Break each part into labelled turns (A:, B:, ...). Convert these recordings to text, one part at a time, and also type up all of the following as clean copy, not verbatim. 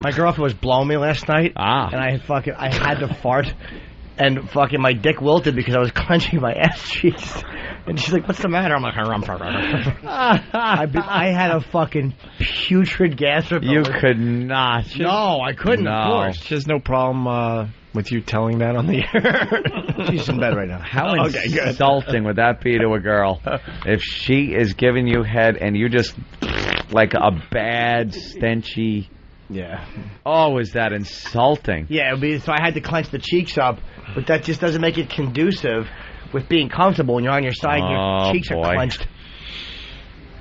A: My girlfriend was blowing me last night, and I had to fart, and fucking my dick wilted because I was clenching my ass cheeks. And she's like, "What's the matter?" I'm like, I had a fucking putrid gas.
B: You could not.
A: No, I couldn't.
B: No.
A: Of course.
C: There's no problem with you telling that on the air.
A: She's in bed right now.
B: How insulting would that be to a girl if she is giving you head and you just like a bad stenchy?
A: Yeah.
B: Oh, is that insulting?
A: Yeah, it would be, so I had to clench the cheeks up, but that just doesn't make it conducive with being comfortable when you're on your side and your cheeks are clenched.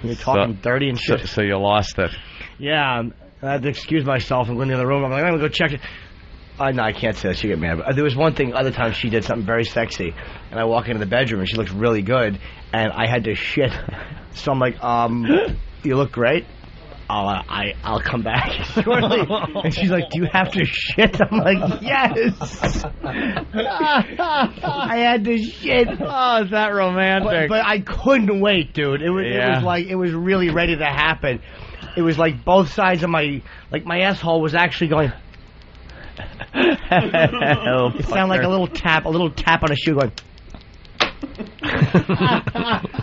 A: You're talking dirty and shit.
B: So you lost it.
A: Yeah, I had to excuse myself and go in the other room. I'm like, I'm going to go check it. No, I can't say that. She get mad. But there was one thing, other time she did something very sexy, and I walk into the bedroom and she looks really good, and I had to shit. So I'm like, you look great. I'll come back shortly. And she's like, "Do you have to shit?" I'm like, "Yes." I had to shit.
B: Oh, is that romantic?
A: But I couldn't wait, dude. It was really ready to happen. It was like both sides of my asshole was actually going. It sounded like a little tap on a shoe going.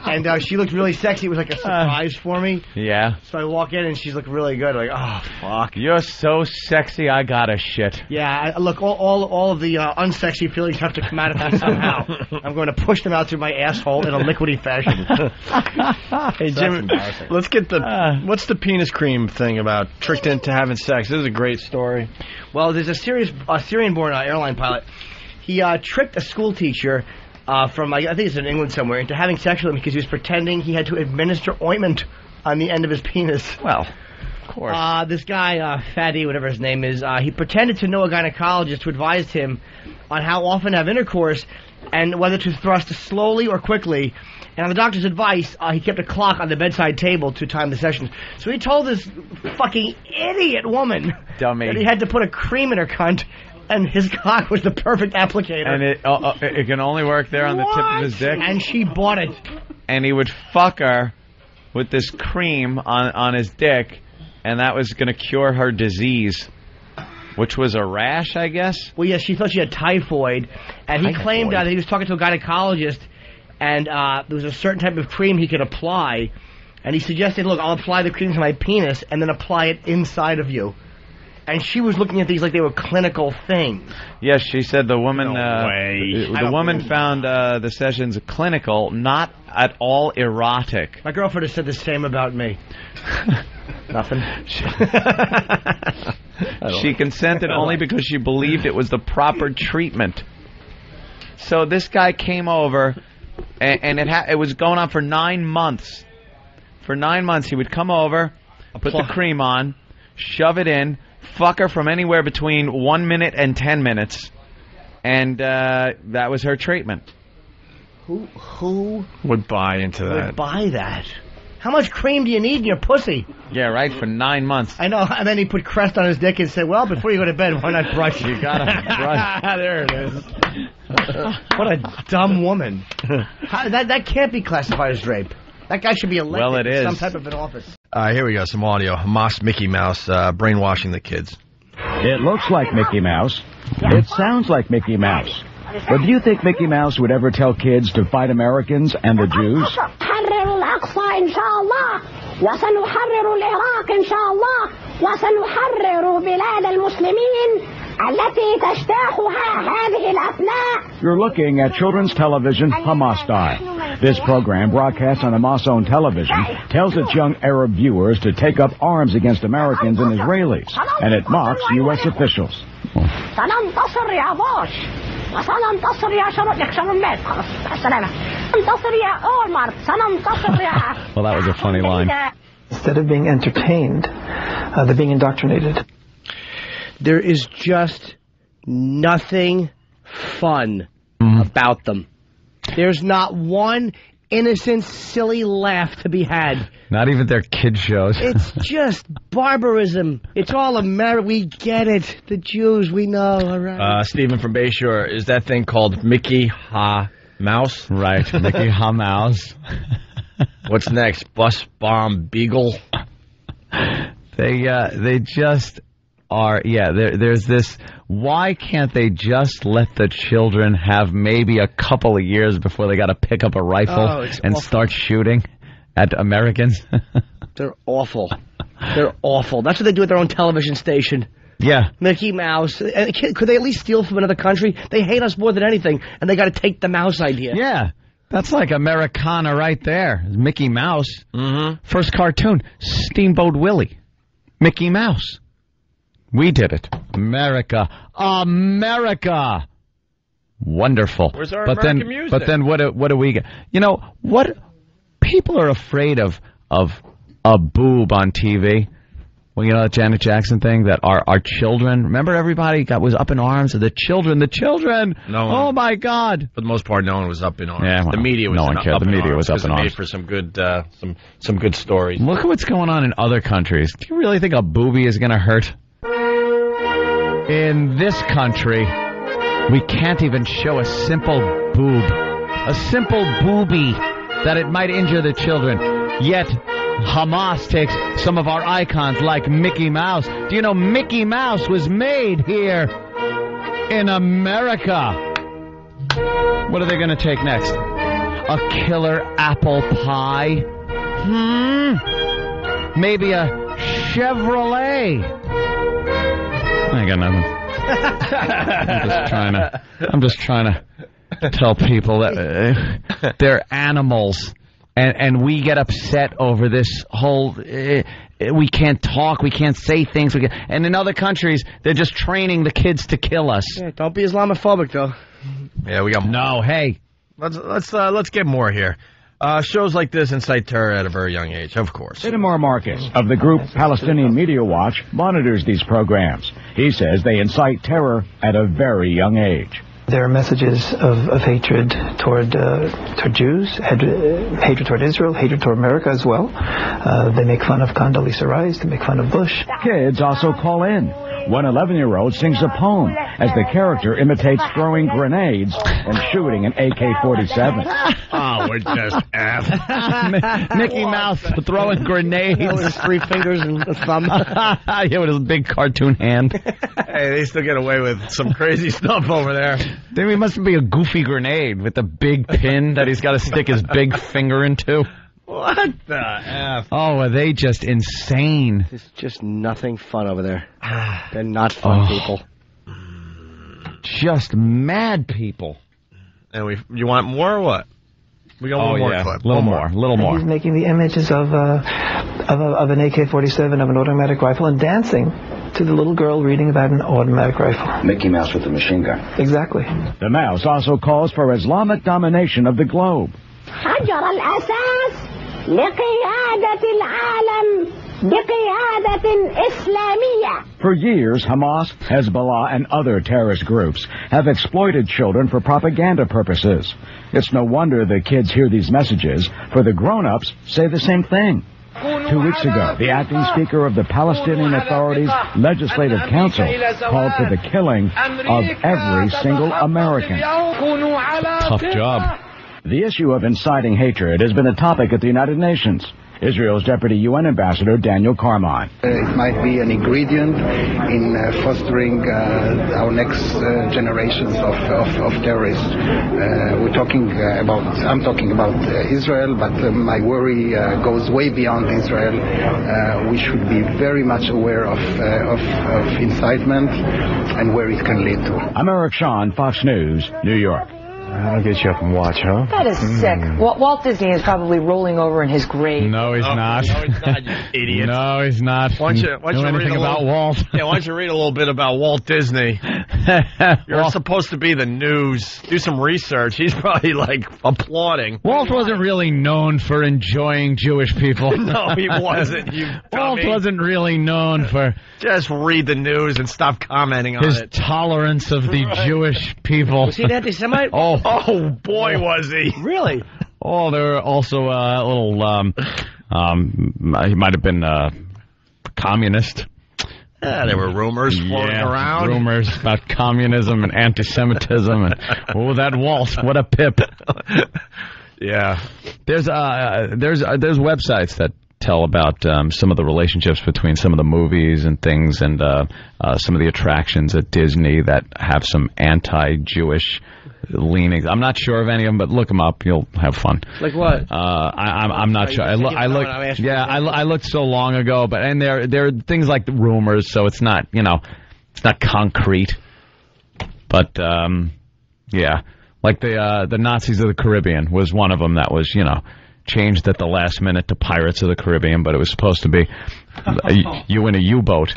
A: And she looked really sexy. It was like a surprise for me.
B: Yeah.
A: So I walk in and she's looking really good. Like, oh fuck,
B: you're so sexy. I gotta shit.
A: Yeah. Look, all of the unsexy feelings have to come out of me somehow. I'm going to push them out through my asshole in a liquidy fashion.
C: Hey Jim, let's get what's the penis cream thing about? Tricked into having sex. This is a great story.
A: Well, there's a Syrian-born airline pilot. He tricked a school teacher. From I think it's in England somewhere, into having sex with him because he was pretending he had to administer ointment on the end of his penis.
B: Well, of course.
A: This guy, Fatty, whatever his name is, he pretended to know a gynecologist who advised him on how often to have intercourse and whether to thrust slowly or quickly. And on the doctor's advice, he kept a clock on the bedside table to time the sessions. So he told this fucking idiot woman that he had to put a cream in her cunt. And his cock was the perfect applicator.
B: And it can only work there on the tip of his dick?
A: And she bought it.
B: And he would fuck her with this cream on his dick, and that was going to cure her disease, which was a rash, I guess?
A: Well, yeah, she thought she had typhoid, and he claimed that he was talking to a gynecologist, and there was a certain type of cream he could apply, and he suggested, look, I'll apply the cream to my penis and then apply it inside of you. And she was looking at these like they were clinical things.
B: Yes, she said the woman. The woman found the sessions clinical, not at all erotic.
A: My girlfriend has said the same about me. Nothing.
B: She consented only because she believed it was the proper treatment. So this guy came over, and it was going on for 9 months. For 9 months, he would come over, put the cream on, shove it in. Fuck her from anywhere between 1 minute and 10 minutes, and that was her treatment.
A: Who
C: would buy into that?
A: Would buy that? How much cream do you need in your pussy?
B: Yeah, right, for 9 months.
A: I know, and then he put Crest on his dick and said, well, before you go to bed, why not brush?
B: You gotta brush.
A: There it is. What a dumb woman. That can't be classified as rape. That guy should be elected
B: well, it is.
A: some type of an office.
C: Here we go, some audio. Hamas Mickey Mouse brainwashing the kids.
D: It looks like Mickey Mouse. It sounds like Mickey Mouse. But do you think Mickey Mouse would ever tell kids to fight Americans and the Jews?
E: وسنحرر العراق إن شاء الله وسنحرر بلاد المسلمين التي تجتاحها هذه الأبناء.
D: You're looking at children's television Hamas Style. This program, broadcast on Hamas-owned television, tells its young Arab viewers to take up arms against Americans and Israelis, and it mocks U.S. officials.
E: سننتصر يا بوش وسننتصر يا شرمات خلاص السلامة سننتصر يا أولمارت سننتصر يا.
B: Well, that was a funny line.
F: Instead of being entertained, they're being indoctrinated.
A: There is just nothing fun about them. There's not one innocent, silly laugh to be had.
B: Not even their kid shows.
A: It's just barbarism. It's all America. We get it. The Jews, we know. All right.
C: Stephen from Bayshore, is that thing called Mickey Ha Mouse?
B: Right, Mickey Ha Mouse.
C: What's next? Bus Bomb Beagle?
B: They just there's this. Why can't they just let the children have maybe a couple of years before they got to pick up a rifle and start shooting at Americans?
A: They're awful. They're awful. That's what they do at their own television station.
B: Yeah.
A: Mickey Mouse. Could they at least steal from another country? They hate us more than anything, and they got to take the mouse idea.
B: Yeah. That's like Americana right there. Mickey Mouse.
C: Mm-hmm.
B: First cartoon, Steamboat Willie. Mickey Mouse. We did it. America. America. Wonderful.
C: Where's our American music?
B: But then what do we get? You know, what people are afraid of a boob on TV. Well, you know that Janet Jackson thing that our children. Remember, everybody was up in arms. The children.
C: No one,
B: oh my God!
C: For the most part, no one was up in arms.
B: Yeah, well,
C: the media was.
B: No one cared. The media was up in arms.
C: Made for some good stories.
B: Look at what's going on in other countries. Do you really think a boobie is going to hurt? In this country, we can't even show a simple boob, a simple boobie, that it might injure the children. Yet Hamas takes some of our icons like Mickey Mouse. Do you know Mickey Mouse was made here in America? What are they going to take next? A killer apple pie? Maybe a Chevrolet? I ain't got nothing. I'm just trying to tell people that they're animals. And we get upset over this whole, we can't talk, we can't say things. And in other countries, they're just training the kids to kill us.
A: Yeah, don't be Islamophobic, though.
C: Yeah, we got more.
B: No, hey.
C: Let's get more here. Shows like this incite terror at a very young age, of course.
D: Itamar Marcus of the group Palestinian Media Watch monitors these programs. He says they incite terror at a very young age.
F: There are messages of hatred toward Jews, hatred toward Israel, hatred toward America as well. They make fun of Condoleezza Rice. They make fun of Bush.
D: Kids also call in. One 11-year-old sings a poem as the character imitates throwing grenades and shooting an AK-47.
C: Oh, we're just
B: Mickey Mouse throwing grenades.
A: With his 3 fingers and a thumb.
B: Yeah, with his big cartoon hand.
C: Hey, they still get away with some crazy stuff over there.
B: Then he must be a goofy grenade with the big pin that he's got to stick his big finger into.
C: What the F?
B: Oh, are they just insane?
A: There's just nothing fun over there. They're not fun people.
B: Just mad people.
C: And you want more or what? We got one more clip.
B: A little more.
F: He's making the images of an AK-47, of an automatic rifle, and dancing to the little girl reading about an automatic rifle.
G: Mickey Mouse with a machine gun.
F: Exactly.
D: The mouse also calls for Islamic domination of the globe.
E: حجر الأساس لقيادة العالم بقيادة إسلامية.
D: For years, Hamas, Hezbollah, and other terrorist groups have exploited children for propaganda purposes. It's no wonder the kids hear these messages, for the grown-ups say the same thing. 2 weeks ago, the acting speaker of the Palestinian Authority's Legislative Council called for the killing of every single American.
B: Tough job.
D: The issue of inciting hatred has been a topic at the United Nations. Israel's Deputy UN Ambassador Daniel Carmine.
H: It might be an ingredient in fostering our next generations of terrorists. I'm talking about Israel, but my worry goes way beyond Israel. We should be very much aware of incitement and where it can lead to.
D: I'm Eric Shawn, Fox News, New York.
C: I'll get you up and watch, huh?
I: That is sick. Walt Disney is probably rolling over in his grave.
B: No, he's not.
C: No, he's not, you idiot.
B: No, he's not.
C: Why don't you
B: know anything about Walt?
C: Yeah, why don't you read a little bit about Walt Disney? You're supposed to be the news. Do some research. He's probably, like, applauding.
B: Walt wasn't really known for enjoying Jewish people.
C: No, he wasn't, you dummy.
B: Walt wasn't really known for...
C: Just read the news and stop commenting on
B: his
C: it.
B: tolerance of the Jewish people.
A: Was he an anti-Semite?
C: Oh, boy, was he.
A: Really?
B: Oh, there were also a little, he might have been communist.
C: Yeah, there were rumors floating around.
B: Rumors about communism and anti-Semitism. And, oh, that Walt, what a pip.
C: Yeah.
B: There's websites that tell about some of the relationships between some of the movies and things, and some of the attractions at Disney that have some anti-Jewish leanings. I'm not sure of any of them, but look them up. You'll have fun.
A: Like what?
B: I'm not sure. I looked so long ago, but and there are things like the rumors, so it's not it's not concrete. But yeah, like the Nazis of the Caribbean was one of them that was changed at the last minute to Pirates of the Caribbean, but it was supposed to be you in a U-boat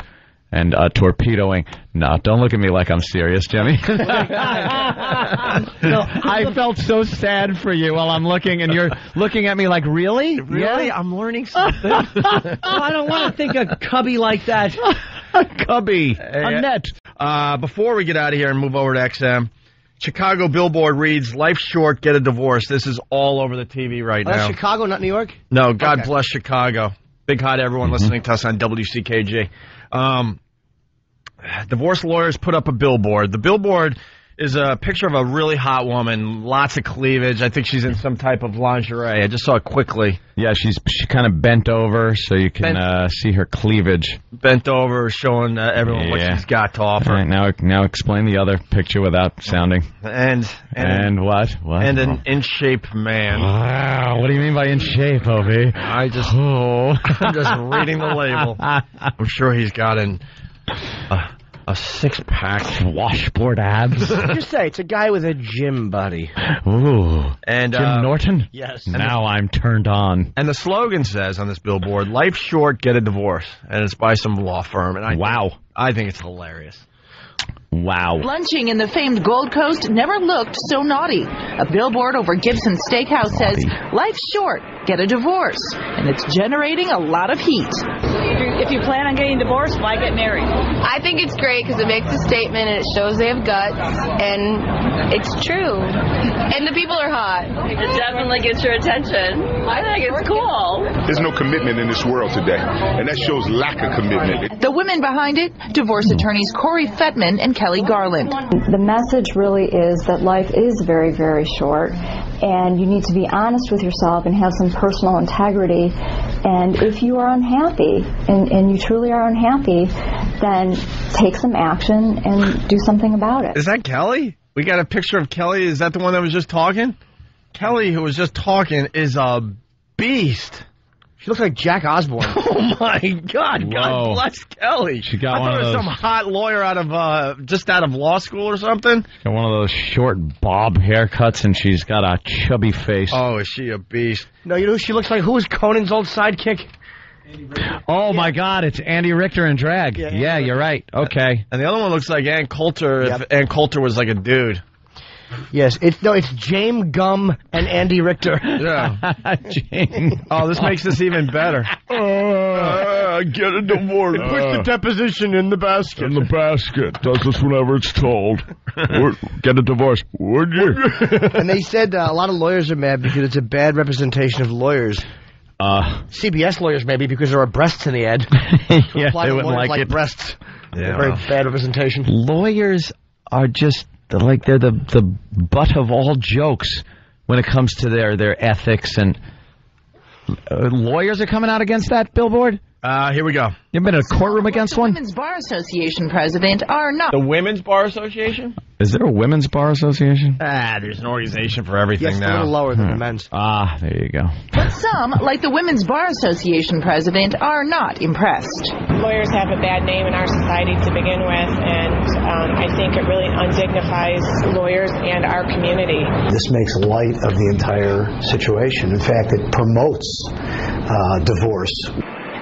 B: and torpedoing. No, don't look at me like I'm serious, Jimmy. I felt so sad for you while I'm looking, and you're looking at me like, really?
A: Really? Yeah? I'm learning something. I don't want to think a cubby like that.
B: A cubby. A net.
C: Before we get out of here and move over to XM, Chicago Billboard reads, "Life's short, get a divorce." This is all over the TV right now.
A: That's Chicago, not New York?
C: No, God bless Chicago. Big hi to everyone listening to us on WCKG. Divorce lawyers put up a billboard. The billboard is a picture of a really hot woman, lots of cleavage. I think she's in some type of lingerie. I just saw it quickly.
B: Yeah, she kind of bent over so you can see her cleavage.
C: Bent over, showing everyone what she's got to offer.
B: All right, now explain the other picture without sounding.
C: And
B: what?
C: And an in-shape man.
B: Wow, what do you mean by in shape, Opie?
C: I'm just reading the label. I'm sure he's got a six-pack,
B: washboard abs.
A: Just say it's a guy with a gym buddy.
B: Ooh,
C: and
B: Jim Norton.
A: Yes.
B: Now I'm turned on.
C: And the slogan says on this billboard, "Life's short, get a divorce," and it's by some law firm. And I think it's hilarious.
B: Wow.
G: Lunching in the famed Gold Coast never looked so naughty. A billboard over Gibson's Steakhouse says, "Life's short, get a divorce." And it's generating a lot of heat.
J: If you plan on getting divorced, why get married?
K: I think it's great because it makes a statement and it shows they have guts, and it's true. And the people are hot.
J: It definitely gets your attention. I think it's cool.
L: There's no commitment in this world today, and that shows lack of commitment.
G: The women behind it, divorce attorneys Corey Fettman and Kelly Garland.
M: The message really is that life is very, very short, and you need to be honest with yourself and have some personal integrity. And if you are unhappy, and you truly are unhappy, then take some action and do something about it.
C: Is that Kelly? We got a picture of Kelly. Is that the one that was just talking? Kelly, who was just talking, is a beast.
A: She looks like Jack Osborne.
C: Oh, my God.
B: Whoa.
C: God bless Kelly.
B: She got
C: one of those. Some hot lawyer out of law school or something.
B: She's got one of those short bob haircuts, and she's got a chubby face.
C: Oh, is she a beast?
A: No, you know who she looks like? Who was Conan's old sidekick?
B: Oh, my God, it's Andy Richter in drag. Yeah, you're right. Okay.
C: And the other one looks like Ann Coulter if Ann Coulter was like a dude.
A: Yes, it's James Gum and Andy Richter.
C: Yeah. Oh, this makes this even better. Get a divorce.
L: Put
C: the deposition in the basket.
L: In the basket. Does this whenever it's told. Get a divorce, would you?
A: And they said a lot of lawyers are mad because it's a bad representation of lawyers. CBS lawyers maybe because there are breasts in the ad.
B: Yeah, they wouldn't like it.
A: Breasts.
C: Yeah.
A: Very bad representation.
B: Lawyers are just like they're the butt of all jokes when it comes to their ethics, and lawyers are coming out against that billboard.
C: Here we go.
B: You've been in a courtroom against one?
G: The Women's Bar Association president are not.
C: The Women's Bar Association?
B: Is there a Women's Bar Association?
C: There's an organization for everything
A: yes,
C: now.
A: It's a little lower than the men's.
B: There you go.
G: But some, like the Women's Bar Association president, are not impressed.
J: Lawyers have a bad name in our society to begin with, and I think it really undignifies lawyers and our community.
F: This makes light of the entire situation. In fact, it promotes divorce.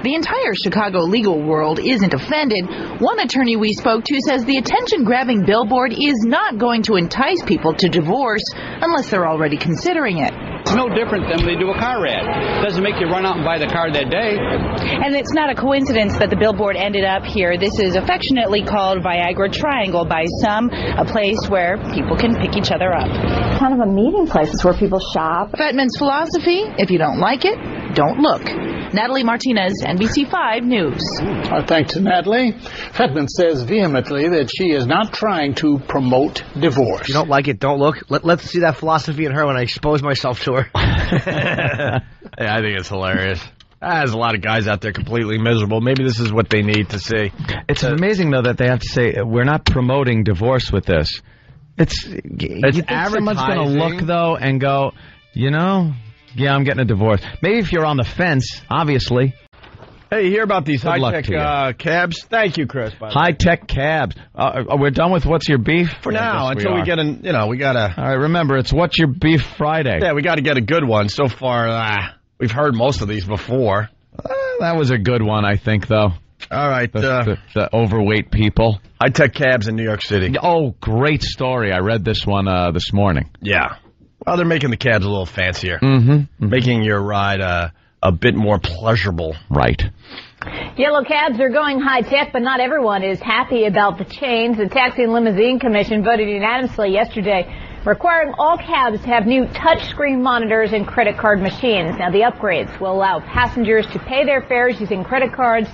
G: The entire Chicago legal world isn't offended. One attorney we spoke to says the attention-grabbing billboard is not going to entice people to divorce unless they're already considering it.
N: It's no different than when they do a car ad. It doesn't make you run out and buy the car that day.
J: And it's not a coincidence that the billboard ended up here. This is affectionately called Viagra Triangle by some, a place where people can pick each other up.
M: Kind of a meeting place. It's where people shop.
G: Fettman's philosophy, if you don't like it, don't look. Natalie Martinez, NBC5 News.
O: Our thanks to Natalie. Fettman says vehemently that she is not trying to promote divorce.
A: If you don't like it, don't look. Let's see that philosophy in her when I expose myself to her.
C: Yeah, I think it's hilarious. There's a lot of guys out there completely miserable. Maybe this is what they need to see.
B: It's amazing, though, that they have to say, we're not promoting divorce with this. It's you think someone's going to look, though, and go, yeah, I'm getting a divorce. Maybe if you're on the fence, obviously.
C: Hey, you hear about these
B: Good luck
C: high-tech
B: to
C: cabs? Thank you, Chris.
B: High-tech cabs. We're done with What's Your Beef?
C: For now, until we get we got to...
B: All right, remember, it's What's Your Beef Friday.
C: Yeah, we got to get a good one. So far, we've heard most of these before.
B: That was a good one, I think, though.
C: All right.
B: The overweight people.
C: High-tech cabs in New York City.
B: Oh, great story. I read this one this morning.
C: Yeah. Well, they're making the cabs a little fancier.
B: Mm-hmm.
C: Making your ride a bit more pleasurable.
B: Right.
P: Yellow cabs are going high-tech, but not everyone is happy about the change. The Taxi and Limousine Commission voted unanimously yesterday, requiring all cabs to have new touchscreen monitors and credit card machines. Now, the upgrades will allow passengers to pay their fares using credit cards.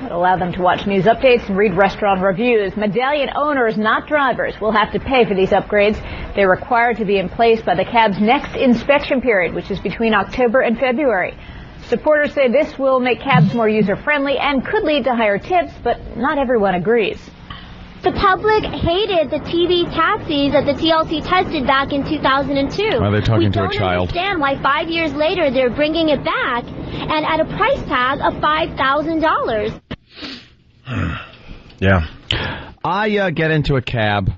P: It'll allow them to watch news updates and read restaurant reviews. Medallion owners, not drivers, will have to pay for these upgrades. They're required to be in place by the cab's next inspection period, which is between October and February. Supporters say this will make cabs more user-friendly and could lead to higher tips, but not everyone agrees.
Q: The public hated the TV taxis that the TLC tested back in 2002.
B: Well, they're talking to a child.
Q: We don't understand why 5 years later they're bringing it back and at a price tag of $5,000.
C: Yeah.
B: I get into a cab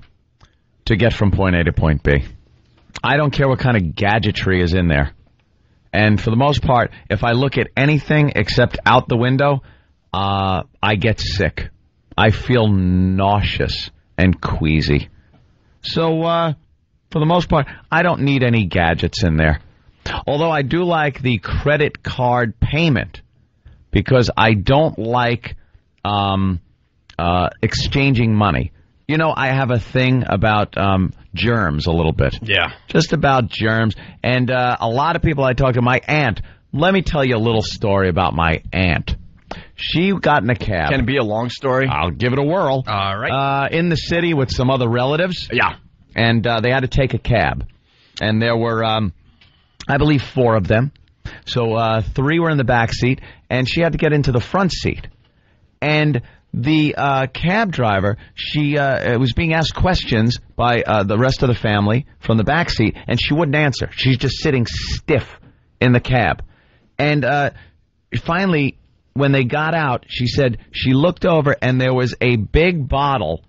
B: to get from point A to point B. I don't care what kind of gadgetry is in there. And for the most part, if I look at anything except out the window, I get sick. I feel nauseous and queasy. So, for the most part, I don't need any gadgets in there. Although I do like the credit card payment because I don't like exchanging money. You know, I have a thing about germs a little bit.
C: Yeah.
B: Just about germs. And a lot of people I talk to, my aunt, let me tell you a little story about my aunt. She got in a cab.
C: Can it be a long story?
B: I'll give it a whirl.
C: All right.
B: In the city with some other relatives.
C: Yeah.
B: And they had to take a cab. And there were, I believe, 4 of them. So 3 were in the back seat, and she had to get into the front seat. And the cab driver, she was being asked questions by the rest of the family from the back seat, and she wouldn't answer. She's just sitting stiff in the cab. And finally, when they got out, she said she looked over, and there was a big bottle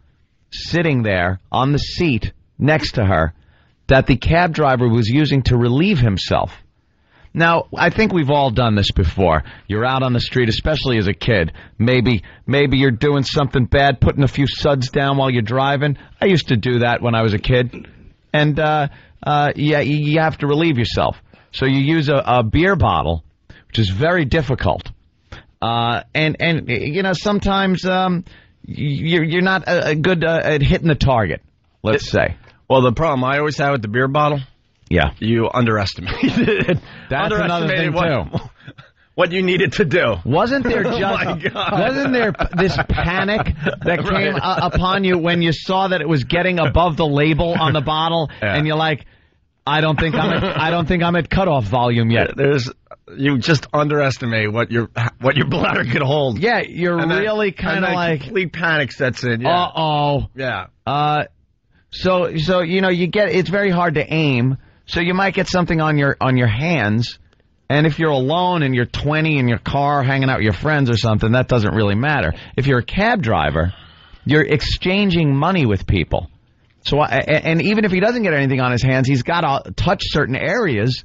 B: sitting there on the seat next to her that the cab driver was using to relieve himself. Now, I think we've all done this before. You're out on the street, especially as a kid. Maybe you're doing something bad, putting a few suds down while you're driving. I used to do that when I was a kid. And, you have to relieve yourself. So you use a beer bottle, which is very difficult. And you know, sometimes you're not good at hitting the target, let's say.
C: Well, the problem I always have with the beer bottle, you underestimated.
B: That's another thing too.
C: What you needed to do.
B: Wasn't there wasn't there this panic that came upon you when you saw that it was getting above the label on the bottle, and you're like, I don't think I'm at cutoff volume yet.
C: You just underestimate what your bladder could hold.
B: Yeah, you're really kind of like
C: complete panic sets in. Yeah.
B: Uh-oh.
C: Yeah.
B: So you know, it's very hard to aim. So you might get something on your hands, and if you're alone and you're 20 in your car hanging out with your friends or something, that doesn't really matter. If you're a cab driver, you're exchanging money with people. So and even if he doesn't get anything on his hands, he's got to touch certain areas,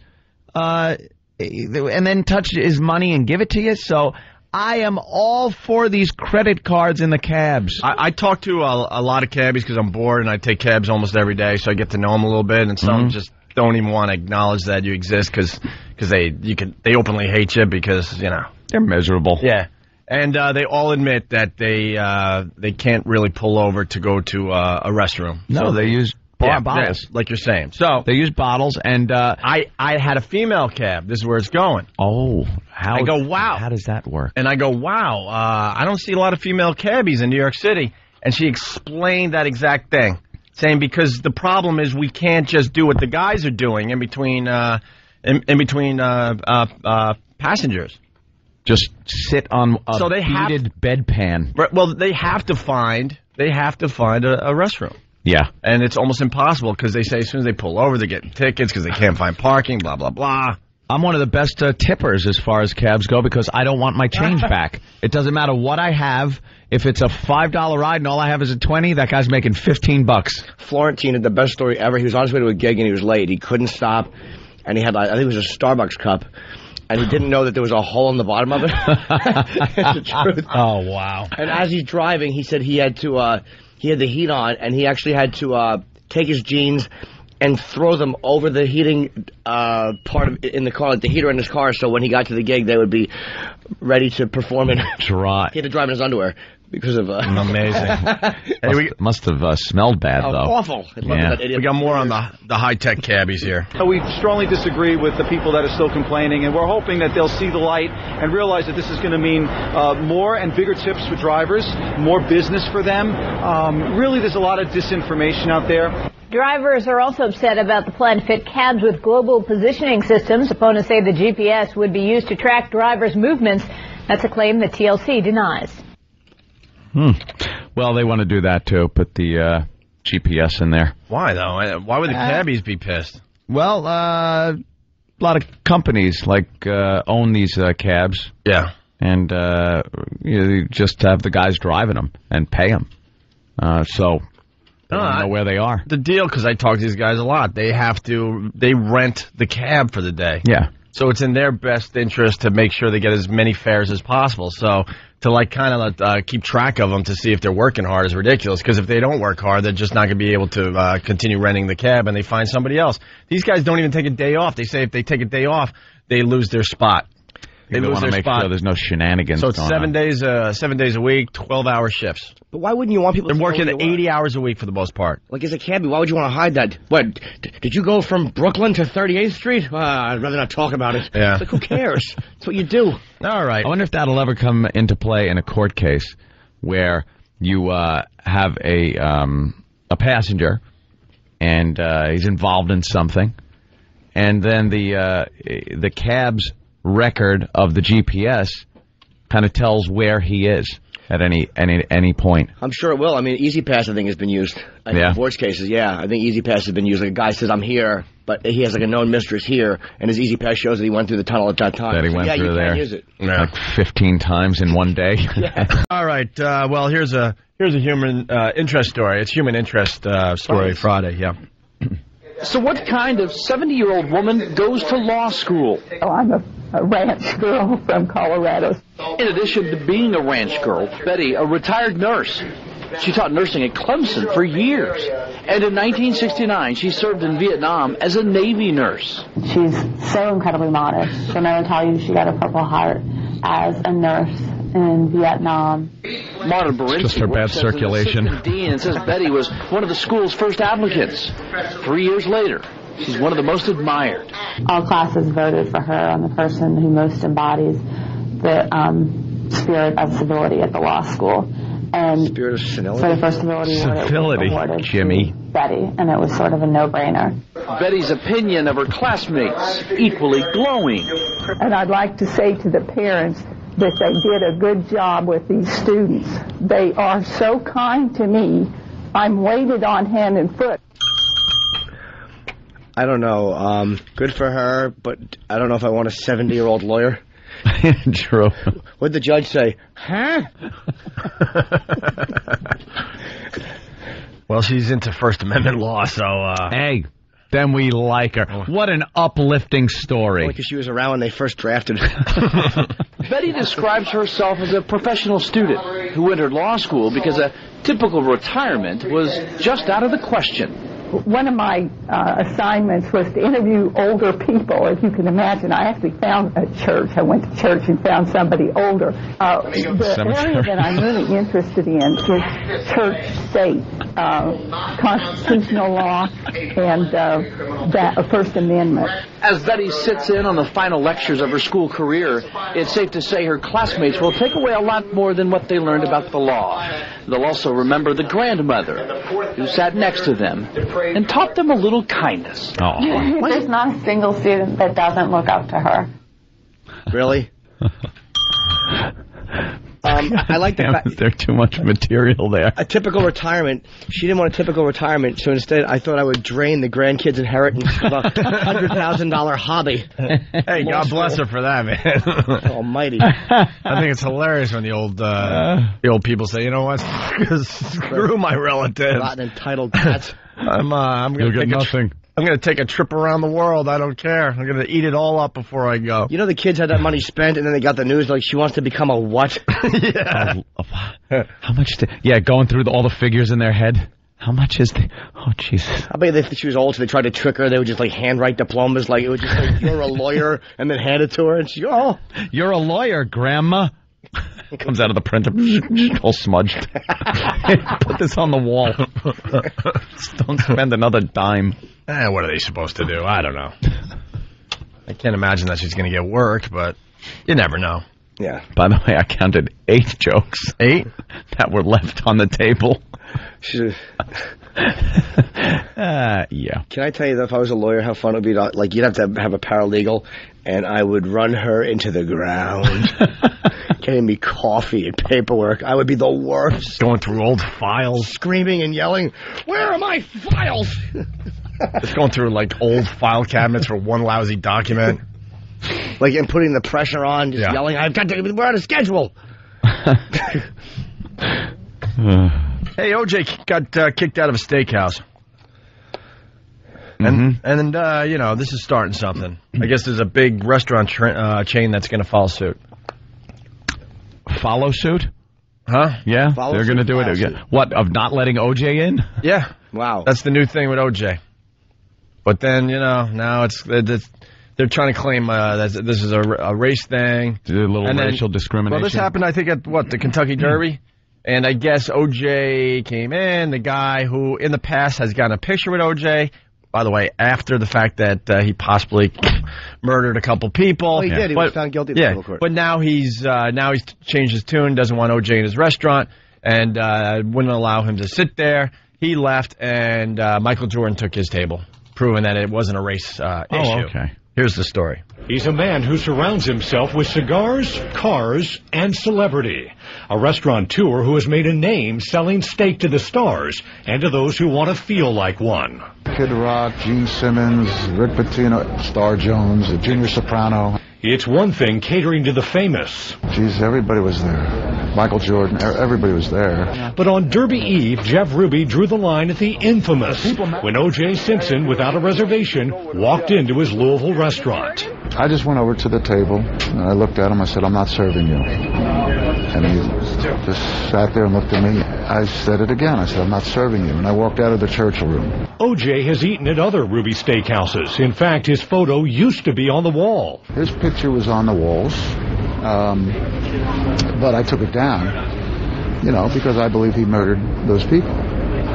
B: and then touch his money and give it to you. So I am all for these credit cards in the cabs.
C: I talk to a lot of cabbies because I'm bored, and I take cabs almost every day, so I get to know them a little bit. And some just don't even want to acknowledge that you exist because they openly hate you because
B: they're miserable.
C: Yeah, and they all admit that they can't really pull over to go to a restroom.
B: No, so they use bottles,
C: like you're saying. So
B: they use bottles, and
C: I had a female cab. This is where it's going.
B: Oh,
C: I go, wow.
B: How does that work?
C: And I go, wow. I don't see a lot of female cabbies in New York City. And she explained that exact thing, saying because the problem is we can't just do what the guys are doing in between passengers.
B: just sit on a beaded bedpan.
C: Well, they have to find a restroom.
B: Yeah.
C: And it's almost impossible because they say as soon as they pull over, they're getting tickets because they can't find parking, blah, blah, blah.
B: I'm one of the best tippers as far as cabs go because I don't want my change back. It doesn't matter what I have. If it's a $5 ride and all I have is a $20, that guy's making $15.
A: Florentine had the best story ever. He was on his way to a gig and he was late. He couldn't stop, and he had, I think it was a Starbucks cup, and he didn't know that there was a hole in the bottom of it. It's the truth.
B: Oh, wow.
A: And as he's driving, he said he had to, he had the heat on, and he actually had to take his jeans and throw them over the heating part of in the car, like the heater in his car, so when he got to the gig, they would be ready to perform and
B: dry.
A: He had to drive in his underwear because of
C: amazing.
B: Must have smelled bad though.
A: Awful.
B: Yeah.
C: We got more on the high-tech cabbies here.
R: We strongly disagree with the people that are still complaining, and we're hoping that they'll see the light and realize that this is going to mean more and bigger tips for drivers, more business for them. Really, there's a lot of disinformation out there.
P: Drivers are also upset about the plan to fit cabs with global positioning systems. Opponents say the GPS would be used to track drivers' movements. That's a claim that TLC denies.
B: Well, they want to do that too. Put the GPS in there.
C: Why though? Why would the cabbies be pissed?
B: Well, a lot of companies own these cabs.
C: Yeah,
B: and you just have the guys driving them and pay them. So they don't know where they are.
C: The deal, because I talk to these guys a lot, they rent the cab for the day.
B: Yeah.
C: So it's in their best interest to make sure they get as many fares as possible. So to kind of keep track of them to see if they're working hard is ridiculous. Because if they don't work hard, they're just not going to be able to continue renting the cab, and they find somebody else. These guys don't even take a day off. They say if they take a day off, they lose their spot.
B: They want to make sure there's no shenanigans.
C: So it's 7 days a week, 12-hour shifts.
A: But why wouldn't you want people?
C: They're working 80 hours a week for the most part.
A: Like as a cabbie, why would you want to hide that? What? Did you go from Brooklyn to 38th Street? I'd rather not talk about it.
C: Yeah.
A: It's like, who cares? That's what you do.
C: All right.
B: I wonder if that'll ever come into play in a court case where you have a passenger and he's involved in something, and then the cab's record of the GPS kind of tells where he is at any point.
A: I'm sure it will. I mean, Easy Pass, I think, has been used in divorce cases. Yeah, I think Easy Pass has been used. Like a guy says, I'm here, but he has like a known mistress here, and his Easy Pass shows that he went through the tunnel at that time.
B: That he went through there.
A: Use it.
B: Like 15 times in one day.
A: Yeah.
C: All right. Well, here's a human interest story. It's Human Interest Story Friday. Yeah.
S: So what kind of 70-year-old woman goes to law school?
T: Oh, I'm a ranch girl from Colorado.
S: In addition to being a ranch girl, Betty, a retired nurse. She taught nursing at Clemson for years. And in 1969, she served in Vietnam as a Navy nurse.
T: She's so incredibly modest. She'll never tell you she got a Purple Heart as a nurse in Vietnam.
S: Marta Barinski
B: just her bad circulation.
S: Dean and says Betty was one of the school's first applicants. 3 years later, she's one of the most admired.
T: All classes voted for her on the person who most embodies the spirit of civility at the law school. And
A: spirit of senility?
T: For the first civility award, it was awarded
B: Jimmy.
T: to Betty, and it was sort of a no-brainer.
S: Betty's opinion of her classmates, equally glowing.
T: And I'd like to say to the parents that they did a good job with these students. They are so kind to me. I'm weighted on hand and foot.
A: I don't know. Good for her, but I don't know if I want a 70-year-old lawyer.
B: True.
A: What'd the judge say? Huh?
C: Well, she's into First Amendment law, so...
B: Hey, then we like her. What an uplifting story.
A: Only because she was around when they first drafted.
S: Betty describes herself as a professional student who entered law school because a typical retirement was just out of the question.
T: One of my assignments was to interview older people. As you can imagine, I actually found a church. I went to church and found somebody older. The area that I'm really interested in is church-state, constitutional law, and that First Amendment.
S: As Betty sits in on the final lectures of her school career, it's safe to say her classmates will take away a lot more than what they learned about the law. They'll also remember the grandmother who sat next to them and taught them a little kindness.
T: There's not a single student that doesn't look up to her.
A: Really? I like the fact
B: there's too much material there.
A: a typical retirement. She didn't want a typical retirement, so instead I thought I would drain the grandkids' inheritance of a $100,000 hobby.
C: Hey, God bless her for that, man.
A: Almighty.
C: I think it's hilarious when the old people say, you know what, screw my relatives.
A: Rotten entitled cats.
C: I'm
L: You'll
C: gonna
L: get nothing.
C: I'm going to take a trip around the world. I don't care. I'm going to eat it all up before I go.
A: You know the kids had that money spent, and then they got the news like she wants to become a what?
C: Yeah.
B: How much? Going through all the figures in their head. How much is the? Oh, Jesus.
A: I bet if she was old, so they tried to trick her. They would just like handwrite diplomas, like it was just like you're a lawyer, and then hand it to her, and she
B: You're a lawyer, Grandma. Comes out of the printer, all smudged. Put this on the wall. Don't spend another dime.
C: What are they supposed to do? I don't know. I can't imagine that she's going to get work, but you never know.
A: Yeah.
B: By the way, I counted 8 jokes.
C: 8?
B: That were left on the table. Yeah.
A: Can I tell you that if I was a lawyer, how fun it would be to, like, you'd have to have a paralegal, and I would run her into the ground. Getting me coffee and paperwork. I would be the worst.
C: Going through old files.
A: Screaming and yelling, where are my files?
C: Just going through, like, old file cabinets for one lousy document.
A: Like, and putting the pressure on, just yelling, we're on a schedule.
C: Hey, OJ got kicked out of a steakhouse. And you know, this is starting something. I guess there's a big restaurant chain that's going to follow suit.
B: Follow suit?
C: Huh?
B: Yeah, they're going to do it again. What, of not letting OJ in?
C: Yeah.
A: Wow.
C: That's the new thing with OJ. But then, you know, now they're trying to claim that this is a race thing.
B: A little racial discrimination.
C: Well, this happened, I think, at, the Kentucky Derby? And I guess OJ came in, the guy who in the past has gotten a picture with OJ, by the way, after the fact that he possibly murdered a couple people.
A: Oh, he did. He was found guilty of criminal court.
C: But now he's changed his tune, doesn't want OJ in his restaurant, and wouldn't allow him to sit there. He left, and Michael Jordan took his table, proving that it wasn't a race issue.
B: Oh, okay.
C: Here's the story.
U: He's a man who surrounds himself with cigars, cars, and celebrity. A restaurateur who has made a name selling steak to the stars and to those who want to feel like one.
V: Kid Rock, Gene Simmons, Rick Pitino, Star Jones, Junior Soprano.
U: It's one thing catering to the famous.
V: Jeez, everybody was there. Michael Jordan, everybody was there.
U: But on Derby Eve, Jeff Ruby drew the line at the infamous when O.J. Simpson, without a reservation, walked into his Louisville restaurant.
V: I just went over to the table, and I looked at him, I said, I'm not serving you. And he just sat there and looked at me. I said it again, I said, I'm not serving you. And I walked out of the Churchill room.
U: O.J. has eaten at other Ruby steakhouses. In fact, his photo used to be on the wall.
V: His picture was on the walls, but I took it down, you know, because I believe he murdered those people.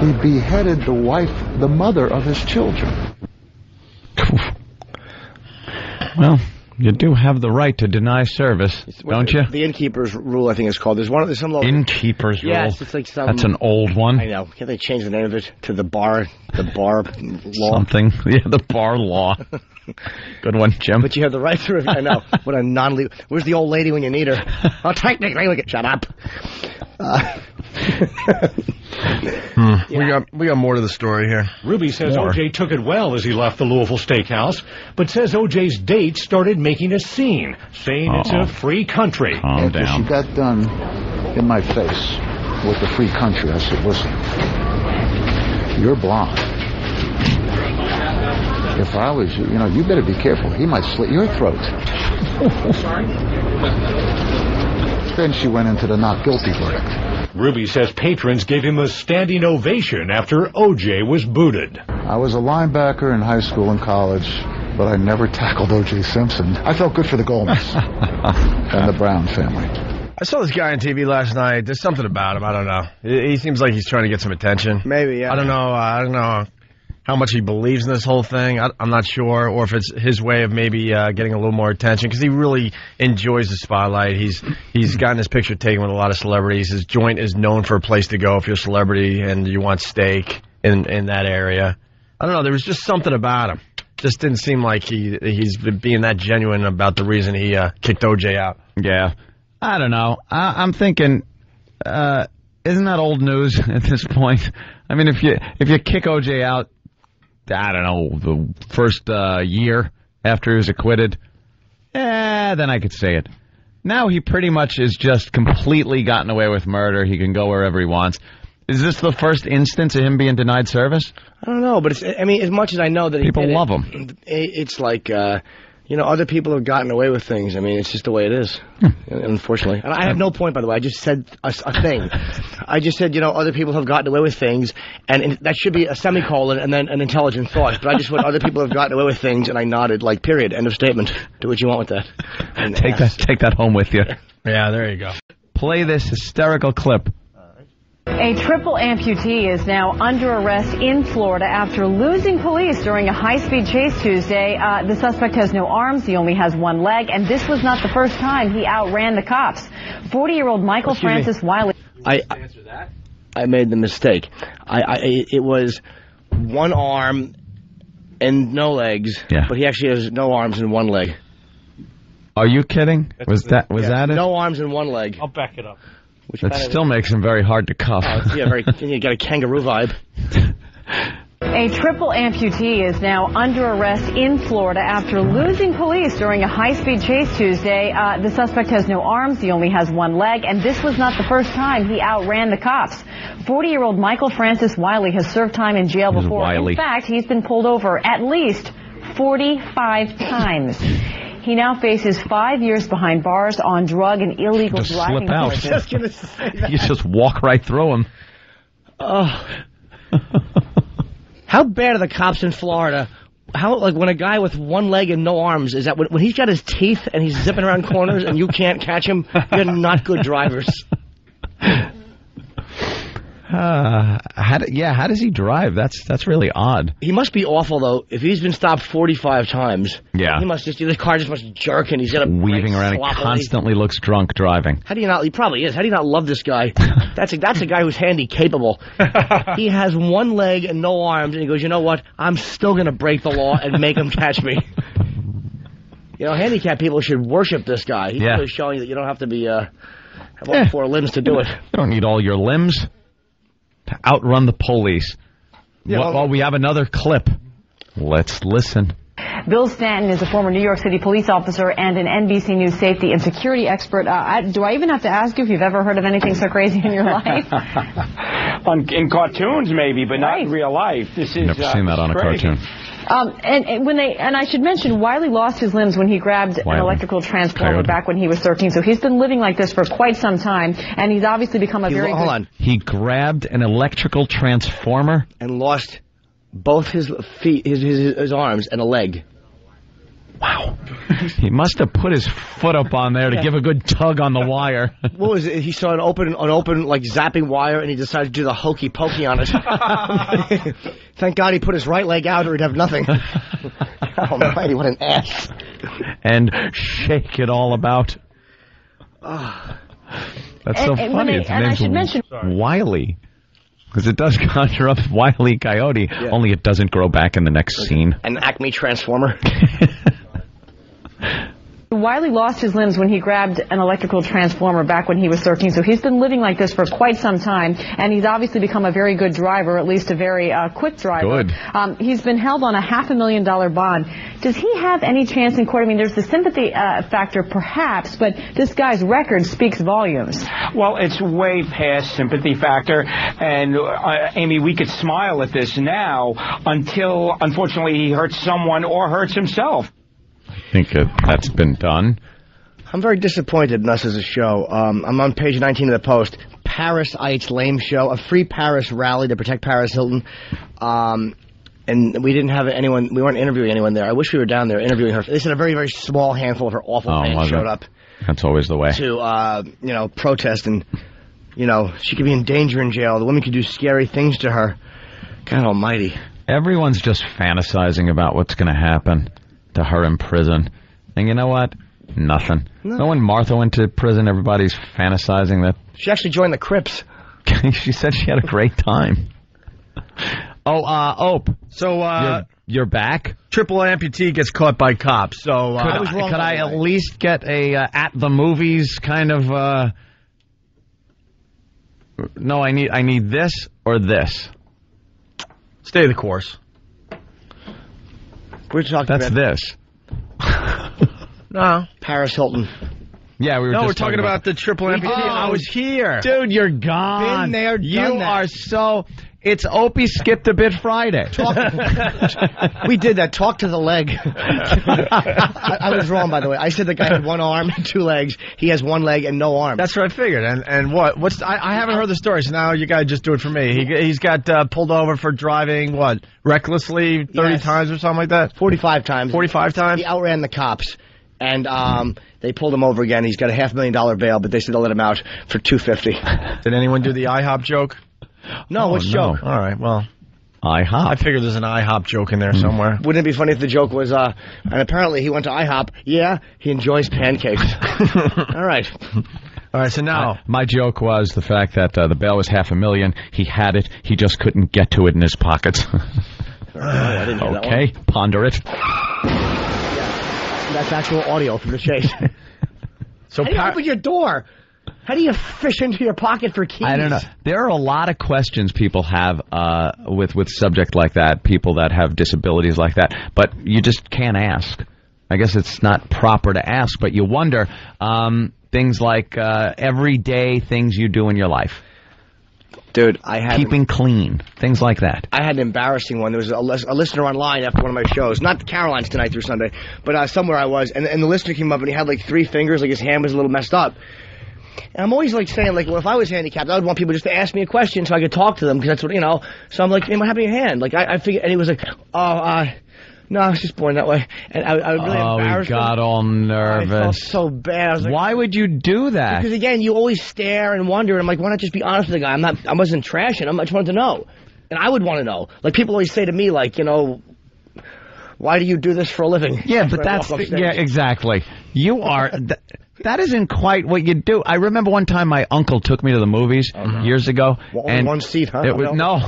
V: He beheaded the wife, the mother of his children.
B: Well, you do have the right to deny service, don't you?
A: The innkeeper's rule, I think it's called. There's some law.
B: Innkeeper's rule.
A: Yes, it's like some.
B: That's an old one.
A: I know. Can't they change the name of it to the bar law?
B: Something. Yeah, the bar law. Good one, Jim.
A: But you have the right to review. I know. What a non-legal. Where's the old lady when you need her? Oh, technically, we can shut up.
C: We got more to the story here.
U: Ruby says O.J. took it well as he left the Louisville Steakhouse, but says O.J.'s date started making a scene, saying it's a free country.
B: Calm down.
V: She got done in my face with the free country. I said, listen, you're blonde. If I was you, you better be careful. He might slit your throat. Then she went into the not guilty verdict.
U: Ruby says patrons gave him a standing ovation after O.J. was booted.
V: I was a linebacker in high school and college, but I never tackled O.J. Simpson. I felt good for the Goldmans and the Brown family.
C: I saw this guy on TV last night. There's something about him. I don't know. He seems like he's trying to get some attention.
A: Maybe, yeah.
C: I don't know how much he believes in this whole thing. I'm not sure, or if it's his way of maybe getting a little more attention, because he really enjoys the spotlight. He's gotten his picture taken with a lot of celebrities. His joint is known for a place to go if you're a celebrity and you want steak in that area. I don't know. There was just something about him. Just didn't seem like he's being that genuine about the reason he kicked OJ out.
B: Yeah. I don't know. I'm thinking, isn't that old news at this point? I mean, if you kick OJ out, I don't know, the first year after he was acquitted, then I could say it. Now he pretty much is just completely gotten away with murder. He can go wherever he wants. Is this the first instance of him being denied service?
A: I don't know, but I mean, as much as I know that
B: people love him,
A: it's like, other people have gotten away with things. I mean, it's just the way it is, unfortunately. And I have no point, by the way. I just said a thing. I just said, other people have gotten away with things, and that should be a semicolon and then an intelligent thought. But I just went, other people have gotten away with things, and I nodded, like, period, end of statement. Do what you want with that. And
B: take that home with you.
C: Yeah, there you go.
B: Play this hysterical clip.
E: A triple amputee is now under arrest in Florida after losing police during a high-speed chase Tuesday. The suspect has no arms, he only has one leg, and this was not the first time he outran the cops. 40-year-old Michael Francis Wiley.
A: I made the mistake. It was one arm and no legs, but he actually has no arms and one leg.
B: Are you kidding? Was that it?
A: No arms and one leg.
H: I'll back it up.
B: That still makes him very hard to cuff.
A: You got a kangaroo vibe.
E: A triple amputee is now under arrest in Florida after losing police during a high-speed chase Tuesday. The suspect has no arms, he only has one leg, and this was not the first time he outran the cops. 40-year-old Michael Francis Wiley has served time in jail before.
B: Wiley.
E: In fact, he's been pulled over at least 45 times. He now faces 5 years behind bars on drug and illegal driving charges.
B: You just walk right through him.
A: How bad are the cops in Florida? When a guy with one leg and no arms, is that when he's got his teeth and he's zipping around corners and you can't catch him, you're not good drivers.
B: How does he drive? That's really odd.
A: He must be awful, though. If he's been stopped 45 times,
B: he
A: must the car just must jerk and he's got to
B: weaving around. He constantly looks drunk driving.
A: How do you not? He probably is. How do you not love this guy? That's a guy who's handy capable. He has one leg and no arms, and he goes, you know what? I'm still going to break the law and make him catch me. Handicapped people should worship this guy. He's really showing that you don't have to be have all 4 limbs to do it.
B: You don't need all your limbs to outrun the police. Well, we have another clip. Let's listen.
E: Bill Stanton is a former New York City police officer and an NBC News safety and security expert. Do I even have to ask you if you've ever heard of anything so crazy in your life?
W: In cartoons, maybe, but not in real life. This is
B: never seen that on a cartoon.
E: And I should mention, Wiley lost his limbs when he grabbed an electrical transformer back when he was 13. So he's been living like this for quite some time, and he's obviously become a
A: Hold on.
B: He grabbed an electrical transformer
A: and lost both his feet, his arms, and a leg.
B: Wow. He must have put his foot up on there to give a good tug on the wire.
A: What was it? He saw an open like zapping wire, and he decided to do the hokey pokey on it. Thank God he put his right leg out, or he'd have nothing. Almighty, what an ass!
B: And shake it all about. That's so funny. His name's Wiley. Because it does conjure up Wile E. Coyote, only it doesn't grow back in the next scene.
A: An Acme Transformer.
E: Wiley lost his limbs when he grabbed an electrical transformer back when he was 13, so he's been living like this for quite some time, and he's obviously become a very good driver, at least a very quick driver.
B: Good.
E: He's been held on a $500,000 bond. Does he have any chance in court? I mean, there's the sympathy factor, perhaps, but this guy's record speaks volumes.
W: Well, it's way past sympathy factor, and Amy, we could smile at this now until, unfortunately, he hurts someone or hurts himself.
B: I think that's been done.
A: I'm very disappointed in us as a show. I'm on page 19 of the Post. Parasites lame show, a free Paris rally to protect Paris Hilton. And we didn't have anyone, we weren't interviewing anyone there. I wish we were down there interviewing her. They said a very, very small handful of her awful fans showed up.
B: That's always the way.
A: To, protest, and, she could be in danger in jail. The women could do scary things to her. God almighty.
B: Everyone's just fantasizing about what's going to happen to her in prison. And you know what? Nothing. No. When Martha went to prison, everybody's fantasizing that.
A: She actually joined the Crips.
B: She said she had a great time. Ope.
C: So,
B: You're back.
C: Triple amputee gets caught by cops. So
B: could I at least get a at the movies kind of? No, I need this or this.
C: Stay the course.
A: We're talking
B: That's
A: about
B: this.
C: No.
A: Paris Hilton.
B: Yeah, we were.
C: No,
B: just
C: we're talking about the triple amputee. I was here.
B: Dude, you're gone.
A: Been there,
B: you
A: done that.
B: are so. It's Opie skipped a bit Friday.
A: We did that. Talk to the leg. I was wrong, by the way. I said the guy had one arm and two legs. He has one leg and no arm.
C: That's what I figured. And what's I haven't heard the story, so now you guys just do it for me. He's got pulled over for driving recklessly 30 times or something like that.
A: 45 times.
C: 45 times.
A: He outran the cops, and they pulled him over again. He's got a $500,000 bail, but they said they'll let him out for $250.
C: Did anyone do the IHOP joke?
A: No, what's joke?
C: All right, well,
B: IHOP.
C: I figured there's an IHOP joke in there somewhere.
A: Wouldn't it be funny if the joke was, and apparently he went to IHOP. Yeah, he enjoys pancakes. All right.
C: All right, so now.
B: My joke was the fact that the bail was $500,000. He had it. He just couldn't get to it in his pockets.
A: I didn't hear that one.
B: Okay, ponder it.
A: Yeah, that's actual audio from the chase.
C: So
A: how do you open your door? How do you fish into your pocket for keys?
B: I don't know. There are a lot of questions people have with subject like that, people that have disabilities like that, but you just can't ask. I guess it's not proper to ask, but you wonder things like everyday things you do in your life.
A: Dude, I had
B: keeping clean, things like that.
A: I had an embarrassing one. There was a listener online after one of my shows, not Caroline's Tonight through Sunday, but somewhere I was, and the listener came up and he had like 3 fingers, like his hand was a little messed up. And I'm always like saying, like, well, if I was handicapped, I would want people just to ask me a question so I could talk to them, because that's what, you know. So I'm like, hey, what happened to your hand? Like, I figured, and he was like, no, I was just born that way. And I really embarrassed him.
B: Oh, he got all nervous.
A: I felt so bad. I was like,
B: why would you do that?
A: Because, again, you always stare and wonder, and I'm like, why not just be honest with the guy? I wasn't trashing him. I just wanted to know. And I would want to know. Like, people always say to me, like, you know, why do you do this for a living?
B: Yeah, but that's... Yeah, exactly. You are... That isn't quite what you do. I remember one time my uncle took me to the movies years ago.
A: Well,
B: and
A: one seat, huh?
B: It was, no.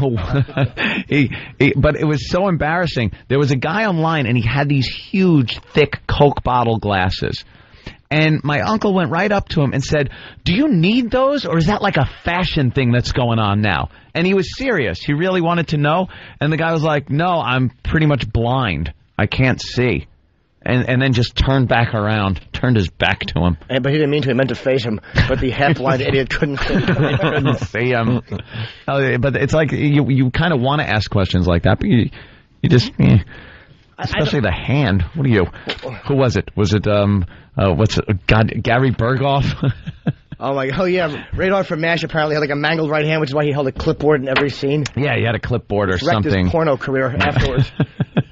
B: But it was so embarrassing. There was a guy online, and he had these huge, thick Coke bottle glasses. And my uncle went right up to him and said, do you need those, or is that like a fashion thing that's going on now? And he was serious. He really wanted to know. And the guy was like, no, I'm pretty much blind. I can't see. And then just turned back around, turned his back to him.
A: But he didn't mean to. He meant to face him. But the half-blind idiot couldn't see him.
B: Couldn't see him. But it's like you kind of want to ask questions like that, but you just... Especially the hand. What are you... Who was it? Was it, Gary Berghoff?
A: Oh yeah, Retard from MASH apparently had like a mangled right hand, which is why he held a clipboard in every scene.
B: Yeah, he had a clipboard or something.
A: Wrecked his porno career afterwards.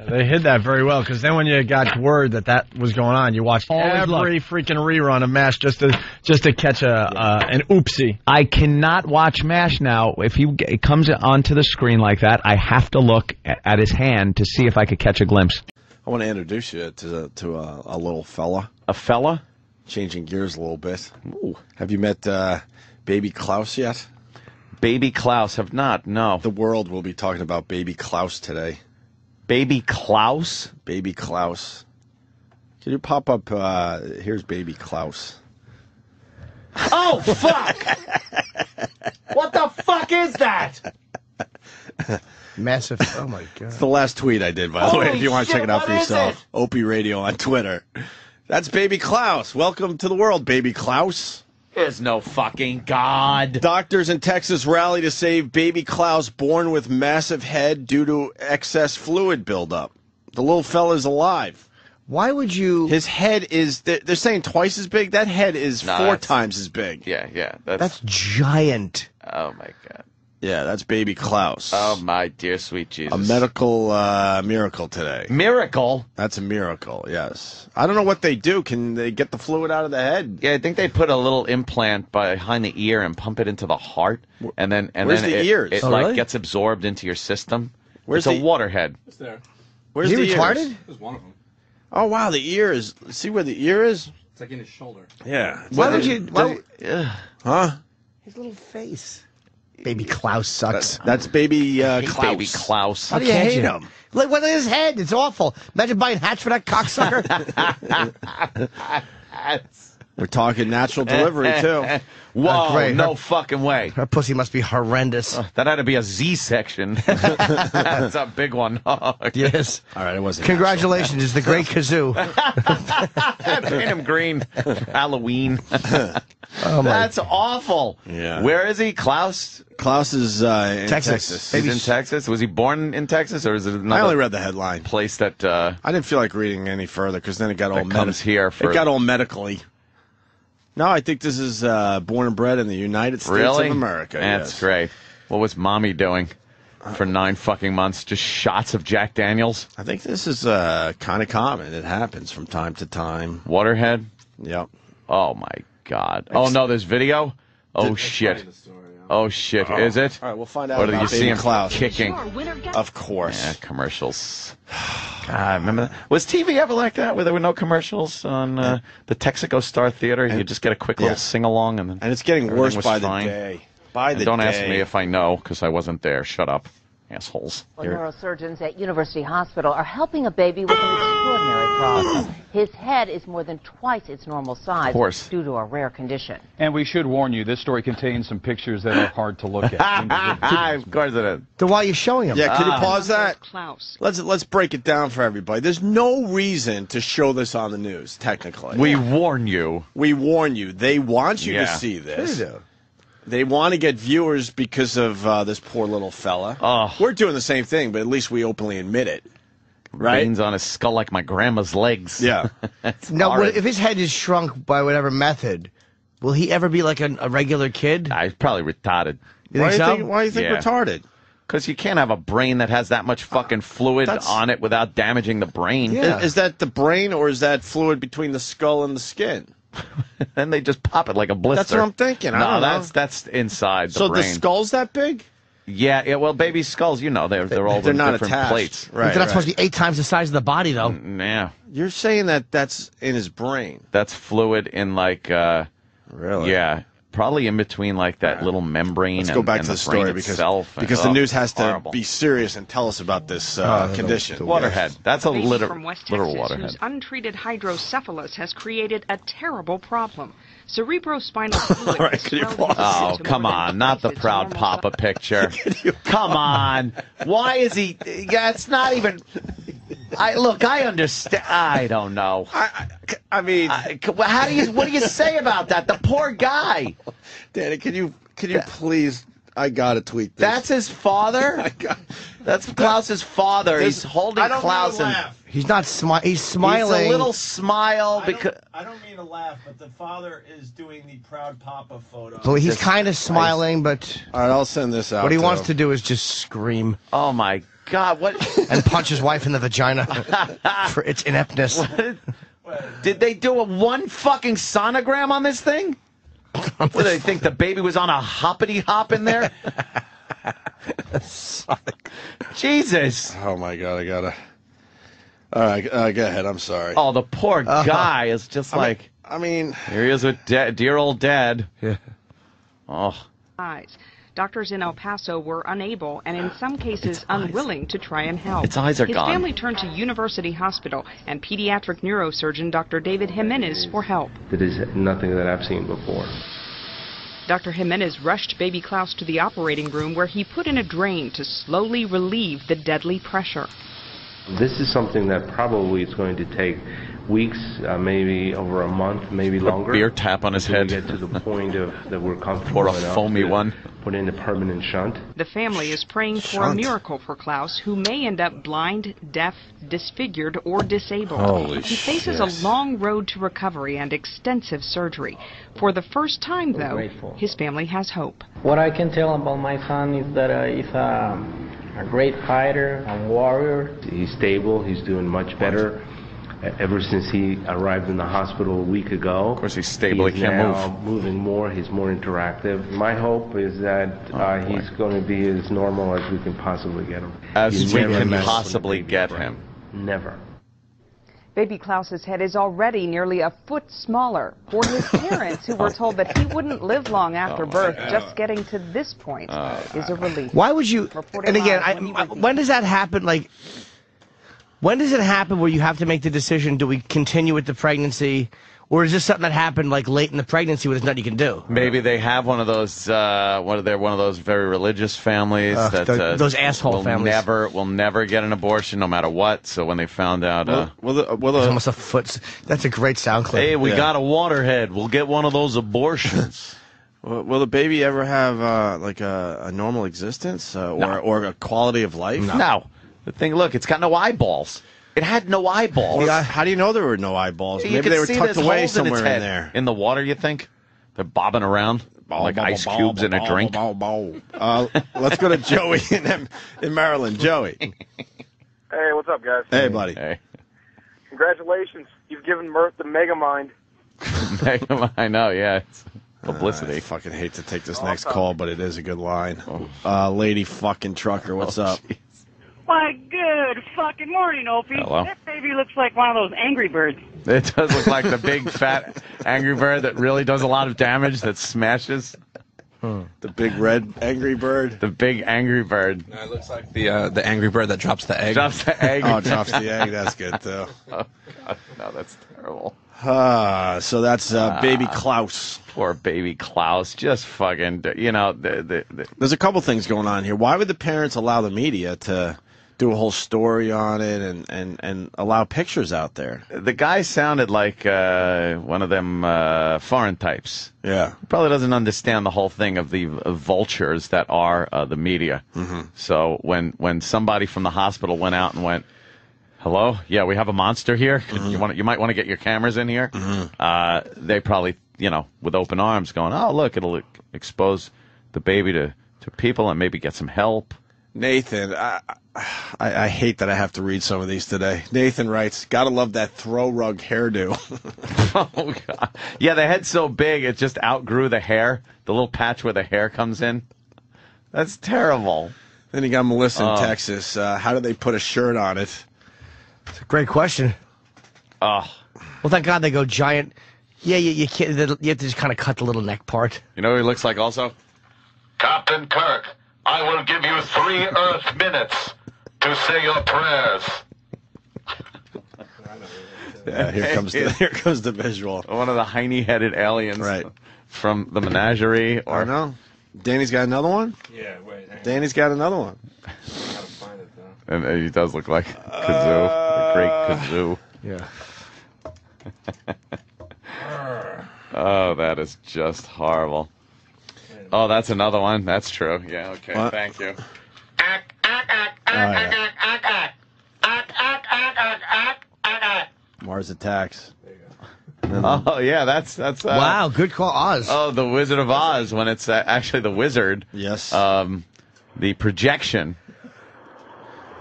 C: They hid that very well, because then when you got word that was going on, you watched every freaking rerun of MASH just to catch an oopsie.
B: I cannot watch MASH now. If it comes onto the screen like that, I have to look at his hand to see if I could catch a glimpse.
D: I want to introduce you to a little fella.
B: A fella?
D: Changing gears a little bit. Ooh. Have you met Baby Klaus yet?
B: Baby Klaus, have not, no.
D: The world will be talking about Baby Klaus today.
B: Baby Klaus?
D: Baby Klaus. Can you pop up, here's Baby Klaus.
B: Oh, fuck! What the fuck is that?
C: Massive, oh my God.
D: It's the last tweet I did, by the way, if you want to check it out for yourself. Opie Radio on Twitter. That's Baby Klaus. Welcome to the world, Baby Klaus.
B: There's no fucking God.
D: Doctors in Texas rally to save Baby Klaus born with massive head due to excess fluid buildup. The little fella's alive.
A: Why would you...
D: His head is... They're saying twice as big? That head is 4 times as big.
B: Yeah.
A: That's giant.
B: Oh, my God.
D: Yeah, that's Baby Klaus.
B: Oh, my dear sweet Jesus.
D: A medical miracle today.
B: Miracle?
D: That's a miracle, yes. I don't know what they do. Can they get the fluid out of the head?
B: Yeah, I think they put a little implant behind the ear and pump it into the heart. And then
D: ears?
B: It
A: really?
B: gets absorbed into your system.
D: Where's
B: it's a waterhead.
N: It's there.
D: Where's
A: is
D: the
A: he retarded?
D: ears?
N: There's one of them.
D: Oh, wow, the ear is... See where the ear is?
N: It's like in his shoulder.
D: Yeah.
A: Why would you...
D: Huh?
A: His little face. Baby Klaus sucks.
D: That's baby Klaus.
B: Baby Klaus.
A: How do you hate him? Look at his head. It's awful. Imagine buying hats for that cocksucker.
D: We're talking natural delivery, too.
B: Whoa, no fucking way.
A: Her pussy must be horrendous.
B: That had to be a Z section. That's a big one.
A: Yes.
D: All right, it wasn't.
A: Congratulations, it's the great kazoo.
B: Paint him green. Halloween.
A: That's
B: awful.
D: Yeah.
B: Where is he? Klaus?
D: Klaus is in
A: Texas.
B: He's in Texas? Was he born in Texas, or is it another
D: I only read the headline.
B: Place that...
D: I didn't feel like reading any further, because then it got all
B: comes here for...
D: It got all medically. No, I think this is born and bred in the United States
B: Really?
D: of America.
B: That's
D: yes.
B: great. What was Mommy doing for 9 fucking months? Just shots of Jack Daniels?
D: I think this is kind of common. It happens from time to time.
B: Waterhead?
D: Yep.
B: Oh, my God. Oh, no, there's video? Oh, shit. Oh, shit. Is it?
D: All right, we'll find out
B: Or do
D: about
B: you see
D: baby
B: him
D: Klaus.
B: kicking?
D: Of course.
B: Yeah, commercials. God, remember that? Was TV ever like that, where there were no commercials on the Texaco Star Theater? You just get a quick little sing-along, and then
D: And it's getting worse
B: everything was
D: by the
B: fine.
D: day. By
B: And
D: the
B: don't
D: day.
B: ask me if I know, because I wasn't there. Shut up, assholes.
H: Well, neurosurgeons at University Hospital are helping a baby with an extraordinary problem. His head is more than twice its normal size due to a rare condition.
N: And we should warn you, this story contains some pictures that are hard to look at.
B: Of course it is.
A: Then why are you showing him?
D: Yeah, can you pause that?
I: Klaus.
D: Let's break it down for everybody. There's no reason to show this on the news, technically.
B: We warn you.
D: We warn you. They want you to see this.
A: Sure they do.
D: They want to get viewers because of this poor little fella.
B: Oh.
D: We're doing the same thing, but at least we openly admit it. Right?
B: Veins on his skull like my grandma's legs.
D: Yeah.
A: Now,
B: horrid.
A: if his head is shrunk by whatever method, will he ever be like a regular kid?
B: He's probably retarded.
A: You think so?
D: Why do you think retarded?
B: Because you can't have a brain that has that much fucking fluid on it without damaging the brain.
D: Is that the brain, or is that fluid between the skull and the skin?
B: Then they just pop it like a blister.
D: That's what I'm thinking. I
B: No,
D: don't know.
B: that's inside the
D: So
B: brain.
D: the skull's that big?
B: Yeah, well, baby skulls, they're all
D: They're
B: in
D: not
B: different
D: attached.
B: plates.
A: They're not supposed to be 8 times the size of the body, though.
B: Yeah.
D: You're saying that that's in his brain.
B: That's fluid in like,
D: really?
B: Yeah, probably in between like that little membrane.
D: Let's
B: and,
D: go back
B: and
D: to the
B: brain
D: story
B: itself.
D: because the news has to
B: horrible.
D: be serious and tell us about this condition.
B: Waterhead. That's a
I: Baby
B: literal
I: from West
B: literal
I: Texas
B: waterhead.
I: whose untreated hydrocephalus has created a terrible problem. Cerebrospinal fluid
D: All right,
I: has
D: can you
I: swelled
D: pause?
B: Oh, come on, not the proud papa picture. Come on. Why is he? Yeah, it's not even. I understand. I don't know.
D: I mean,
B: how do you? What do you say about that? The poor guy.
D: Danny, can you please? I gotta tweet this.
B: That's his father. That's Klaus's father. He's holding Klaus and
A: he's not smiling. He's smiling.
B: He's a little smile because.
D: I don't mean to laugh, but the father is doing the proud papa photo.
A: So he's kind of smiling, but
D: all right, I'll send this out.
A: What he wants to do is just scream.
B: Oh my God! What?
A: And punch his wife in the vagina for its ineptness.
B: Did they do one fucking sonogram on this thing? What, do they think the baby was on a hoppity hop in there? Jesus!
D: Oh my God! I gotta. All right, go ahead. I'm sorry.
B: Oh, the poor guy is just like.
D: I mean,
B: here he is with dear old dad.
A: Yeah.
B: Oh.
I: Eyes. Doctors in El Paso were unable and in some cases unwilling to try and help.
B: Its eyes are
I: His
B: gone.
I: family turned to University Hospital and pediatric neurosurgeon Dr. David Jimenez for help.
K: That is nothing that I've seen before.
I: Dr. Jimenez rushed baby Klaus to the operating room where he put in a drain to slowly relieve the deadly pressure.
K: This is something that probably is going to take weeks, maybe over a month, maybe longer.
B: A beer tap on his head.
K: To get to the point of that we're comfortable
B: Or a
K: enough
B: foamy
K: to
B: one.
K: Put in a permanent shunt.
I: The family is praying for a miracle for Klaus, who may end up blind, deaf, disfigured, or disabled.
K: Holy
I: he faces
K: shit.
I: a long road to recovery and extensive surgery. For the first time, though,
K: grateful.
I: his family has hope.
X: What I can tell about my son is that he's a great fighter, a warrior.
K: He's stable. He's doing much better. Ever since he arrived in the hospital a week ago.
B: Of course, he's stable.
K: He's
B: He can't
K: now
B: move.
K: moving more. He's more interactive. My hope is that he's going to be as normal as we can possibly get him.
B: As
K: He's
B: we
K: never
B: can
K: messed with
B: possibly
K: a baby
B: get
K: brain.
B: him.
K: Never.
I: Baby Klaus's head is already nearly a foot smaller. For his parents, who were told that he wouldn't live long after birth, just getting to this point is a relief.
A: Why would you?
I: Reporting
A: And again,
I: live
A: when does that happen? Like, when does it happen where you have to make the decision? Do we continue with the pregnancy, or is this something that happened like late in the pregnancy where there's nothing you can do?
B: Maybe they have one of those. One of those very religious families that
A: those asshole families
B: will never get an abortion no matter what. So when they found out,
A: almost a foot. That's a great sound clip.
B: Hey, we got a waterhead. We'll get one of those abortions.
D: Will the baby ever have like a normal existence or a quality of life?
B: No. The thing, look, it's got no eyeballs. It had no eyeballs.
D: How do you know there were no eyeballs?
B: You
D: Maybe they were
B: see
D: tucked
B: there's
D: away
B: holes
D: somewhere
B: in, its head.
D: in there.
B: In the water, you think? They're bobbing around like ice cubes in a drink.
D: Let's go to Joey in Maryland. Joey.
F: Hey, what's up, guys?
D: Hey, buddy.
B: Hey.
F: Congratulations. You've given Mirth the Megamind.
B: I know, yeah. It's publicity.
D: I fucking hate to take this next call, but it is a good line. Lady fucking trucker, what's up?
F: Geez.
G: Why, good fucking morning, Opie.
B: Hello.
G: That baby looks like one of those Angry Birds.
B: It does look like the big, fat Angry Bird that really does a lot of damage, that smashes.
D: The big red Angry Bird?
B: The big Angry Bird.
J: No, it looks like the Angry Bird that drops the egg.
B: Drops the egg.
D: Oh, drops the egg. That's good, too.
B: Oh, God. No, that's terrible.
D: So that's baby Klaus.
B: Poor baby Klaus. Just fucking,
D: There's a couple things going on here. Why would the parents allow the media to do a whole story on it and allow pictures out there?
B: The guy sounded like one of them foreign types.
D: Yeah.
B: Probably doesn't understand the whole thing of the vultures that are the media.
D: Mm-hmm.
B: So when somebody from the hospital went out and went, hello, yeah, we have a monster here.
D: Mm-hmm.
B: You might want to get your cameras in here.
D: Mm-hmm.
B: They probably, with open arms going, oh, look, it'll expose the baby to people and maybe get some help.
D: Nathan, I hate that I have to read some of these today. Nathan writes, gotta love that throw rug hairdo.
B: Oh, God. Yeah, the head's so big, it just outgrew the hair, the little patch where the hair comes in. That's terrible.
D: Then you got Melissa in Texas. How do they put a shirt on it?
A: It's a great question.
B: Oh.
A: Well, thank God they go giant. Yeah, you can't. You have to just kind of cut the little neck part.
B: You know what he looks like also?
M: Captain Kirk, I will give you 3 Earth minutes to say your prayers.
D: Yeah, here comes the visual.
B: One of the hiney-headed aliens from the menagerie. Or
D: I know. Danny's got another one?
J: Yeah, wait.
D: Danny's got another one.
J: I gotta find it, though.
B: And he does look like Kazoo, the great Kazoo.
A: Yeah.
B: Oh, that is just horrible. Oh, that's another one. That's true. Yeah, okay.
D: What?
B: Thank you.
D: Mars Attacks.
B: Oh, yeah, that's
A: wow, good call, Oz.
B: Oh, the Wizard of Oz, when it's actually the wizard.
D: Yes.
B: The projection.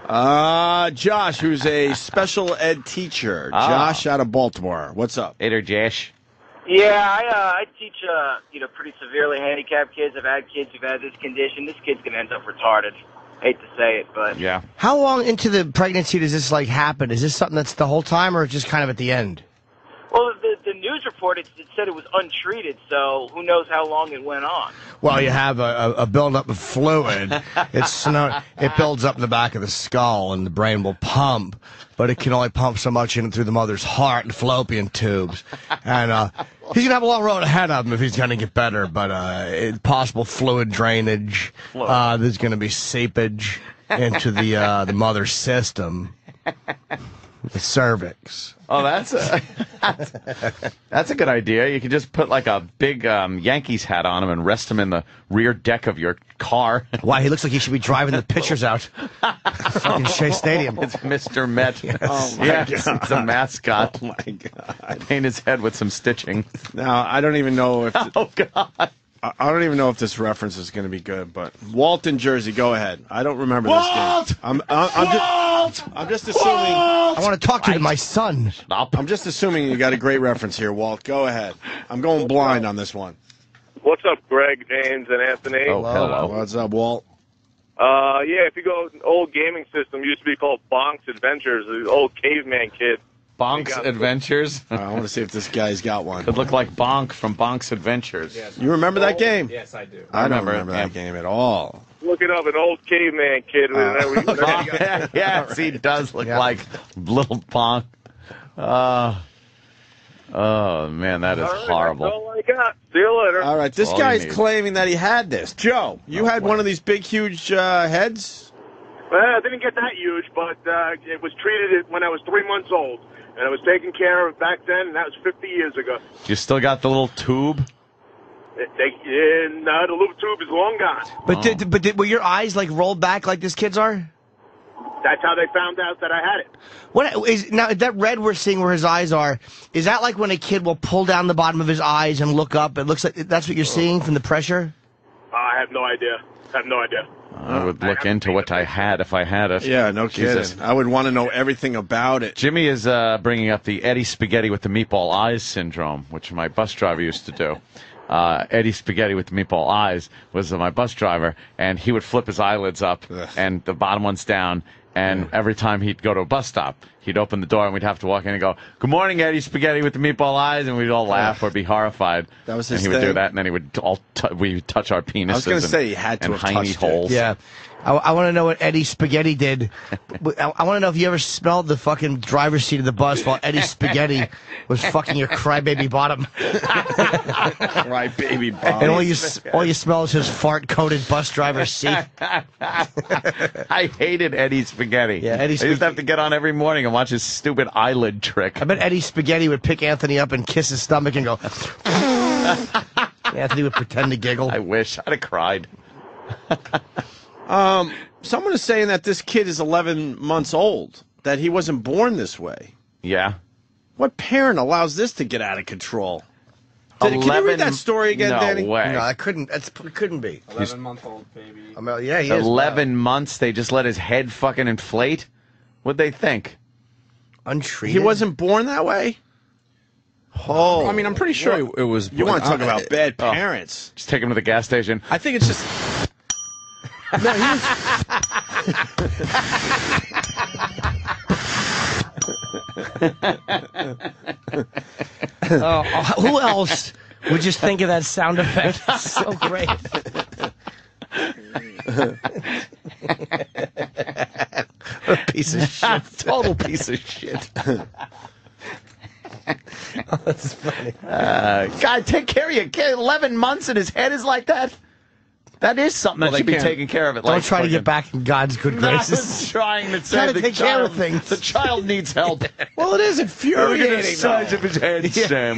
D: Josh, who's a special ed teacher. Josh out of Baltimore. What's up?
B: Hey there, Josh.
Y: Yeah, I teach, pretty severely handicapped kids. I've had kids who've had this condition. This kid's going to end up retarded. Hate to say it, but...
B: Yeah.
A: How long into the pregnancy does this, happen? Is this something that's the whole time or just kind of at the end?
Y: Well, the news report, it said it was untreated, so who knows how long it went on.
A: Well, you have a buildup of fluid. It builds up in the back of the skull, and the brain will pump, but it can only pump so much in through the mother's heart and fallopian tubes. And he's going to have a long road ahead of him if he's going to get better, but possible fluid drainage. There's going to be seepage into the mother's system, the cervix.
B: Oh, that's a good idea. You could just put a big Yankees hat on him and rest him in the rear deck of your car.
A: Wow, he looks like he should be driving the pitchers out. Fucking Shea Stadium.
B: It's Mr. Met.
A: Yes.
B: Oh my God. It's a mascot.
D: Oh my God.
B: Paint his head with some stitching.
D: Now, I don't even know if...
B: Oh, God.
D: I don't even know if this reference is going to be good, but Walt in Jersey, go ahead. I don't remember
A: Walt!
D: this game. I'm just assuming.
A: I want to talk to my son.
D: I'm just assuming you got a great reference here, Walt. Go ahead. I'm going blind on this one.
F: What's up, Greg, James, and Anthony?
B: Oh, hello.
D: What's up, Walt?
F: Yeah, if you go, old gaming system used to be called Bonk's Adventures, the old caveman kid.
B: Bonk's Adventures.
D: I want to see if this guy's got one.
B: Could look like Bonk from Bonk's Adventures.
D: You remember that game?
J: Yes, I do.
D: I don't remember that game at all.
F: Looking up an old caveman kid.
B: Yes, he does look like little Bonk. Oh, man, that is horrible.
F: That's all I got. See you later.
D: All right, this
B: All you
D: guy's
B: need.
D: claiming that he had this. Joe, you had one of these big, huge heads?
F: Well, I didn't get that huge, but it was treated when I was 3 months old. And I was taken care of back then, and that was 50 years ago.
B: You still got the little tube?
F: No, the little tube is long gone.
A: But were your eyes like rolled back like this kid's are?
F: That's how they found out that I had it.
A: What is now that red we're seeing where his eyes are? Is that like when a kid will pull down the bottom of his eyes and look up? It looks like that's what you're seeing from the pressure.
F: I have no idea.
B: I would look into what I had if I had it.
D: Yeah, no
B: Jesus.
D: kidding. I would want to know everything about it.
B: Jimmy is bringing up the Eddie Spaghetti with the meatball eyes syndrome, which my bus driver used to do. Eddie Spaghetti with the meatball eyes was my bus driver, and he would flip his eyelids up, and the bottom one's down, and every time he'd go to a bus stop, he'd open the door, and we'd have to walk in and go, "Good morning, Eddie Spaghetti with the meatball eyes," and we'd all laugh or be horrified.
D: That was his
B: And he would
D: thing?
B: do that, and then he would we would touch our penises.
D: I was going to say he had to
B: and
D: have
B: hiney
D: touched
B: holes.
A: Yeah. I want to know what Eddie Spaghetti did. I want to know if you ever smelled the fucking driver's seat of the bus while Eddie Spaghetti was fucking your crybaby bottom.
D: Crybaby bottom.
A: And all you smell is his fart-coated bus driver's seat.
B: I hated Eddie Spaghetti.
A: Yeah, Eddie
B: I used to have to get on every morning and watch his stupid eyelid trick.
A: I bet Eddie Spaghetti would pick Anthony up and kiss his stomach and go... Anthony would pretend to giggle.
B: I wish. I'd have cried.
D: Someone is saying that this kid is 11 months old, that he wasn't born this way.
B: Yeah.
D: What parent allows this to get out of control? Can you read that story again,
B: no
D: Danny?
B: way.
A: No, it couldn't be.
J: 11-month-old baby.
A: Yeah, he is.
B: 11 months, they just let his head fucking inflate? What'd they think?
A: Untreated?
D: He wasn't born that way? Oh.
J: I mean, I'm pretty sure it was...
D: You want to talk about bad parents.
B: Just take him to the gas station.
J: I think it's just... No, he was...
A: Who else would just think of that sound effect? It's so great. What a piece of shit.
B: Total piece of shit.
A: Oh, that's funny.
B: God, take care of your kid. 11 months and his head is like that? That is something that should be taken care of.
A: Don't try to get back in God's good graces.
B: I was trying to say
A: Try to
B: the
A: take care of
B: child,
A: things.
B: the child needs help.
D: Well, it is infuriating.
B: Look at the size of his head, Sam.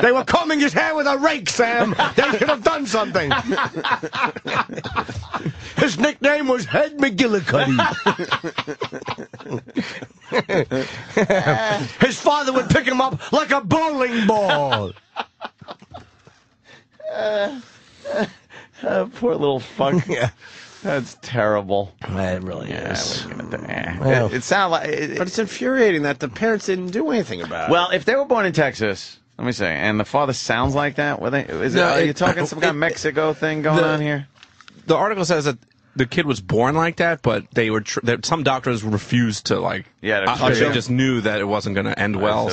A: They were combing his hair with a rake, Sam. They could have done something. His nickname was Head McGillicuddy. His father would pick him up like a bowling ball.
B: Poor little fuck.
A: Yeah.
B: That's terrible.
A: It really is.
B: It sounds like...
D: But it's infuriating that the parents didn't do anything about it.
B: Well, if they were born in Texas, let me say, and the father sounds like that, are you talking some kind of Mexico thing going on here?
J: The article says that the kid was born like that, but they were some doctors refused to they just knew that it wasn't going to end well.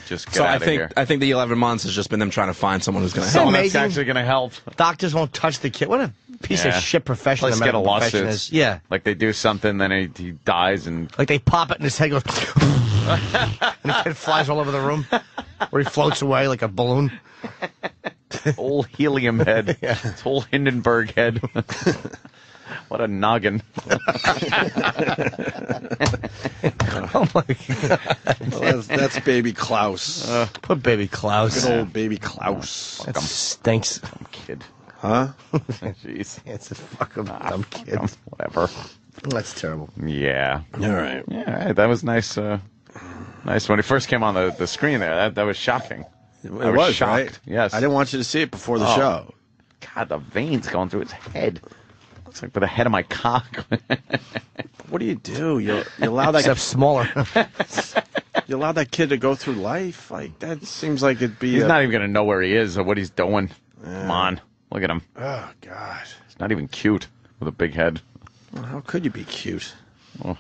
B: Just get out of here.
J: I think the 11 months has just been them trying to find someone who's going to help.
B: Someone that's actually going to help.
A: Doctors won't touch the kid. What a piece of shit profession.
B: Let's get a lawsuit.
A: Yeah.
B: Like they do something, then he dies, and
A: like they pop it and his head goes, and the kid flies all over the room, or he floats away like a balloon.
B: Whole helium head. Yeah. It's whole Hindenburg head. What a noggin.
A: Oh my God.
D: Well, that's baby Klaus.
A: Put baby Klaus.
D: Good old baby Klaus.
A: That stinks.
B: Dumb kid.
D: Huh?
B: Jeez.
A: It's a fucking dumb kid.
B: Whatever.
A: That's terrible.
B: Yeah.
D: All right.
B: Yeah, that was nice. Nice when he first came on the screen there. That was shocking.
D: It was
B: shocked.
D: right?
B: Yes.
D: I didn't want you to see it before the show.
B: God, the veins going through his head. Looks like with the head of my cock.
D: What do? You allow that
A: Except smaller.
D: You allow that kid to go through life? Like, that seems like it'd be...
B: He's not even going to know where he is or what he's doing. Come on. Look at him.
D: Oh, God.
B: He's not even cute with a big head.
D: Well, how could you be cute?
B: Oh.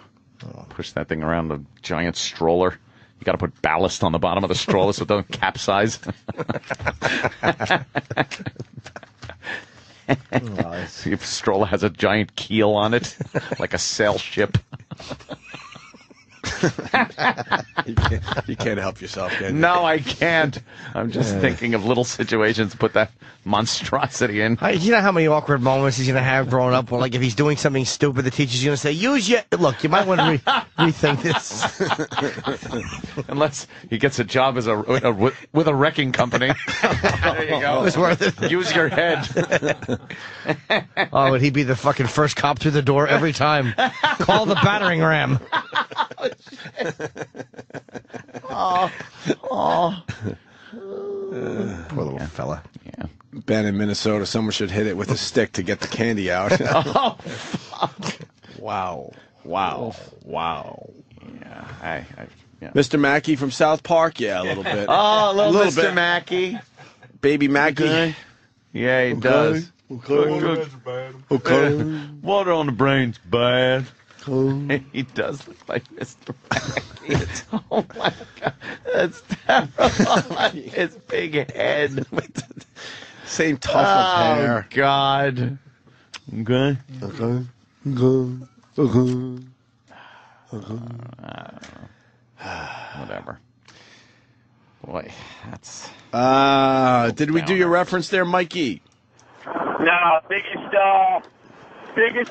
B: Push that thing around the giant stroller. You got to put ballast on the bottom of the stroller so it doesn't capsize. The stroller has a giant keel on it, like a sail ship.
D: You can't help yourself, can you?
B: No, I can't. I'm just thinking of little situations to put that monstrosity in.
A: You know how many awkward moments he's going to have growing up? Well, like if he's doing something stupid, the teacher's going to say, use your... Look, you might want to rethink this.
B: Unless he gets a job as with a wrecking company. There you go.
A: It's worth it.
B: Use your head.
A: Oh, would he be the fucking first cop through the door every time? Call the battering ram.
B: Oh.
D: Poor little fella.
B: Yeah.
D: Ben in Minnesota, someone should hit it with a stick to get the candy out.
B: Oh, fuck.
D: Wow.
B: Yeah, yeah.
D: Mr. Mackey from South Park? Yeah, a little bit.
B: Oh, little Mr.
D: bit.
B: Mackey.
D: Baby Mackey.
B: Okay. Yeah, he does.
D: Okay.
B: Water on the brain's bad. He does look like Mr. Mackey. Oh my God, that's terrible. His big head.
D: Same tuft of hair.
B: Oh God. Okay. Whatever. Boy, that's.
D: Did we do your reference there, Mikey?
Y: No, biggest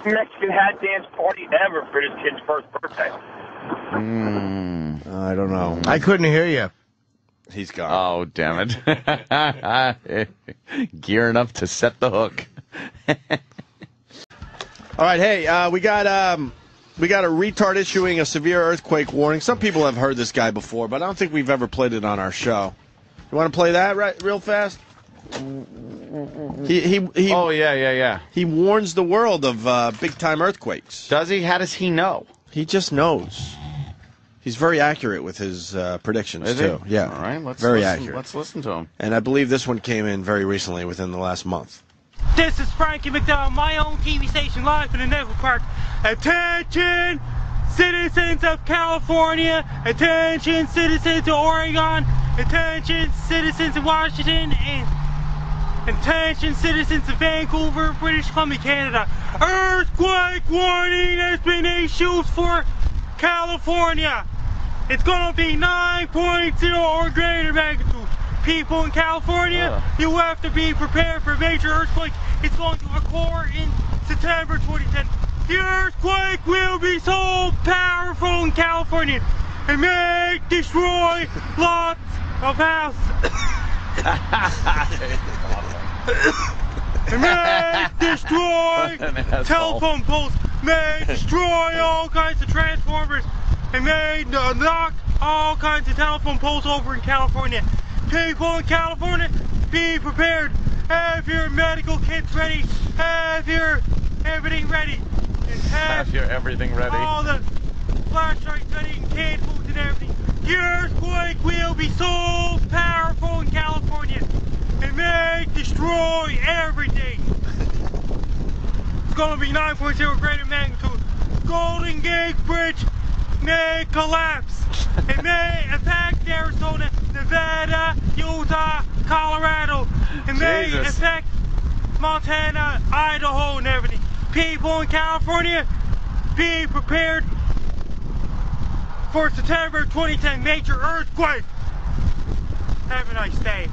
Y: Mexican hat dance party ever for this kid's first birthday.
D: I don't know.
A: I couldn't hear you.
D: He's gone.
B: Oh, damn it. Gearing up to set the hook.
D: All right, hey, we got a retard issuing a severe earthquake warning. Some people have heard this guy before, but I don't think we've ever played it on our show. You want to play that real fast?
B: Oh, yeah.
D: He warns the world of big-time earthquakes.
B: Does he? How does he know?
D: He just knows. He's very accurate with his predictions, too. Yeah.
B: All right,
D: very accurate.
B: Let's listen to him.
D: And I believe this one came in very recently, within the last month.
O: This is Frankie McDowell, my own TV station live in the Network Park. Attention, citizens of California. Attention, citizens of Oregon. Attention, citizens of Washington. And attention, citizens of Vancouver, British Columbia, Canada. Earthquake warning has been issued for California. It's going to be 9.0 or greater magnitude. People in California, you have to be prepared for a major earthquake. It's going to occur in September 2010. The earthquake will be so powerful in California and may destroy lots of houses. It may destroy telephone poles, may destroy all kinds of transformers, and may knock all kinds of telephone poles over in California. People in California, be prepared. Have your medical kits ready. Have your everything ready. And have
B: your everything ready.
O: All the flashlights ready and canned foods and everything. The earthquake will be so powerful in California. It may destroy everything. It's going to be 9.0 greater magnitude. Golden Gate Bridge may collapse. It may affect Arizona, Nevada, Utah, Colorado. It may affect Montana, Idaho, and everything. People in California, be prepared for September 2010 major earthquake. Have a nice day.